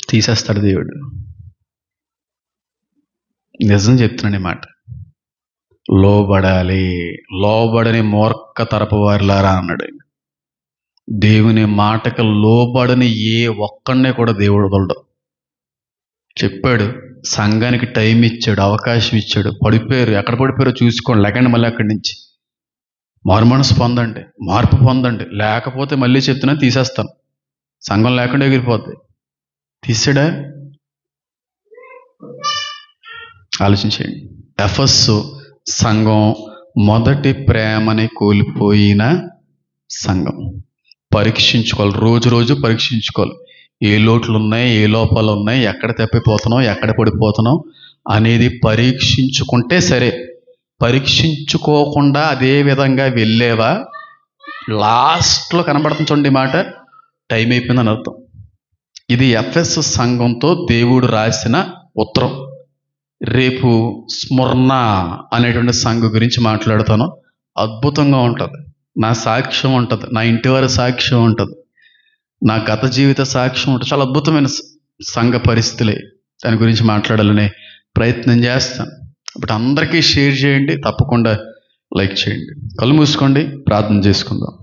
తీసేస్తాడు దేవుడు. నిజం చెప్తున్నాను ఈ మాట. లోబడాలి. లోబడని మూర్ఖ తరపు వారిలారా అన్నాడు. దేవుని మాటకు లోబడని ఏ ఒక్కడినే కూడా దేవుడు వదలడు. చెప్పాడు, సంఘానికి టైం ఇచ్చాడు, అవకాశం ఇచ్చాడు. పడిపోయారు, ఎక్కడ పడిపోయారో చూసుకోండి, లేకండి మళ్ళీ అక్కడి నుంచి మారు మనసు పొందండి, మార్పు పొందండి. లేకపోతే మళ్ళీ చెప్తున్నా తీసేస్తాను, సంఘం లేకుండా ఎగిరిపోద్ది. తీసాడా? ఆలోచించండి. ఎఫెసు సంఘం మొదటి ప్రేమని కోల్పోయిన సంఘం. పరీక్షించుకోవాలి, రోజు రోజు పరీక్షించుకోవాలి. ఏ లోట్లు ఉన్నాయి, ఏ లోపాలు ఉన్నాయి, ఎక్కడ తప్పిపోతున్నాం, ఎక్కడ పడిపోతున్నాం అనేది పరీక్షించుకుంటే సరే. పరీక్షించుకోకుండా అదే విధంగా వెళ్ళేవా, లాస్ట్లో కనబడుతుంది చూడండి మాట, టైం అయిపోయిందని అర్థం. ఇది ఎఫెసు సంఘంతో దేవుడు రాసిన ఉత్తరం. రేపు స్మరణ అనేటువంటి సంఘం గురించి మాట్లాడుతాను. అద్భుతంగా ఉంటుంది. నా సాక్ష్యం ఉంటుంది, నా ఇంటి వారి సాక్ష్యం ఉంటుంది, నా గత జీవిత సాక్ష్యం ఉంటుంది. చాలా అద్భుతమైన సంఘ పరిస్థితులే. దాని గురించి మాట్లాడాలనే ప్రయత్నం చేస్తాను. బట్ అందరికీ షేర్ చేయండి, తప్పకుండా లైక్ చేయండి. కళ్ళు మూసుకోండి, ప్రార్థన చేసుకుందాం.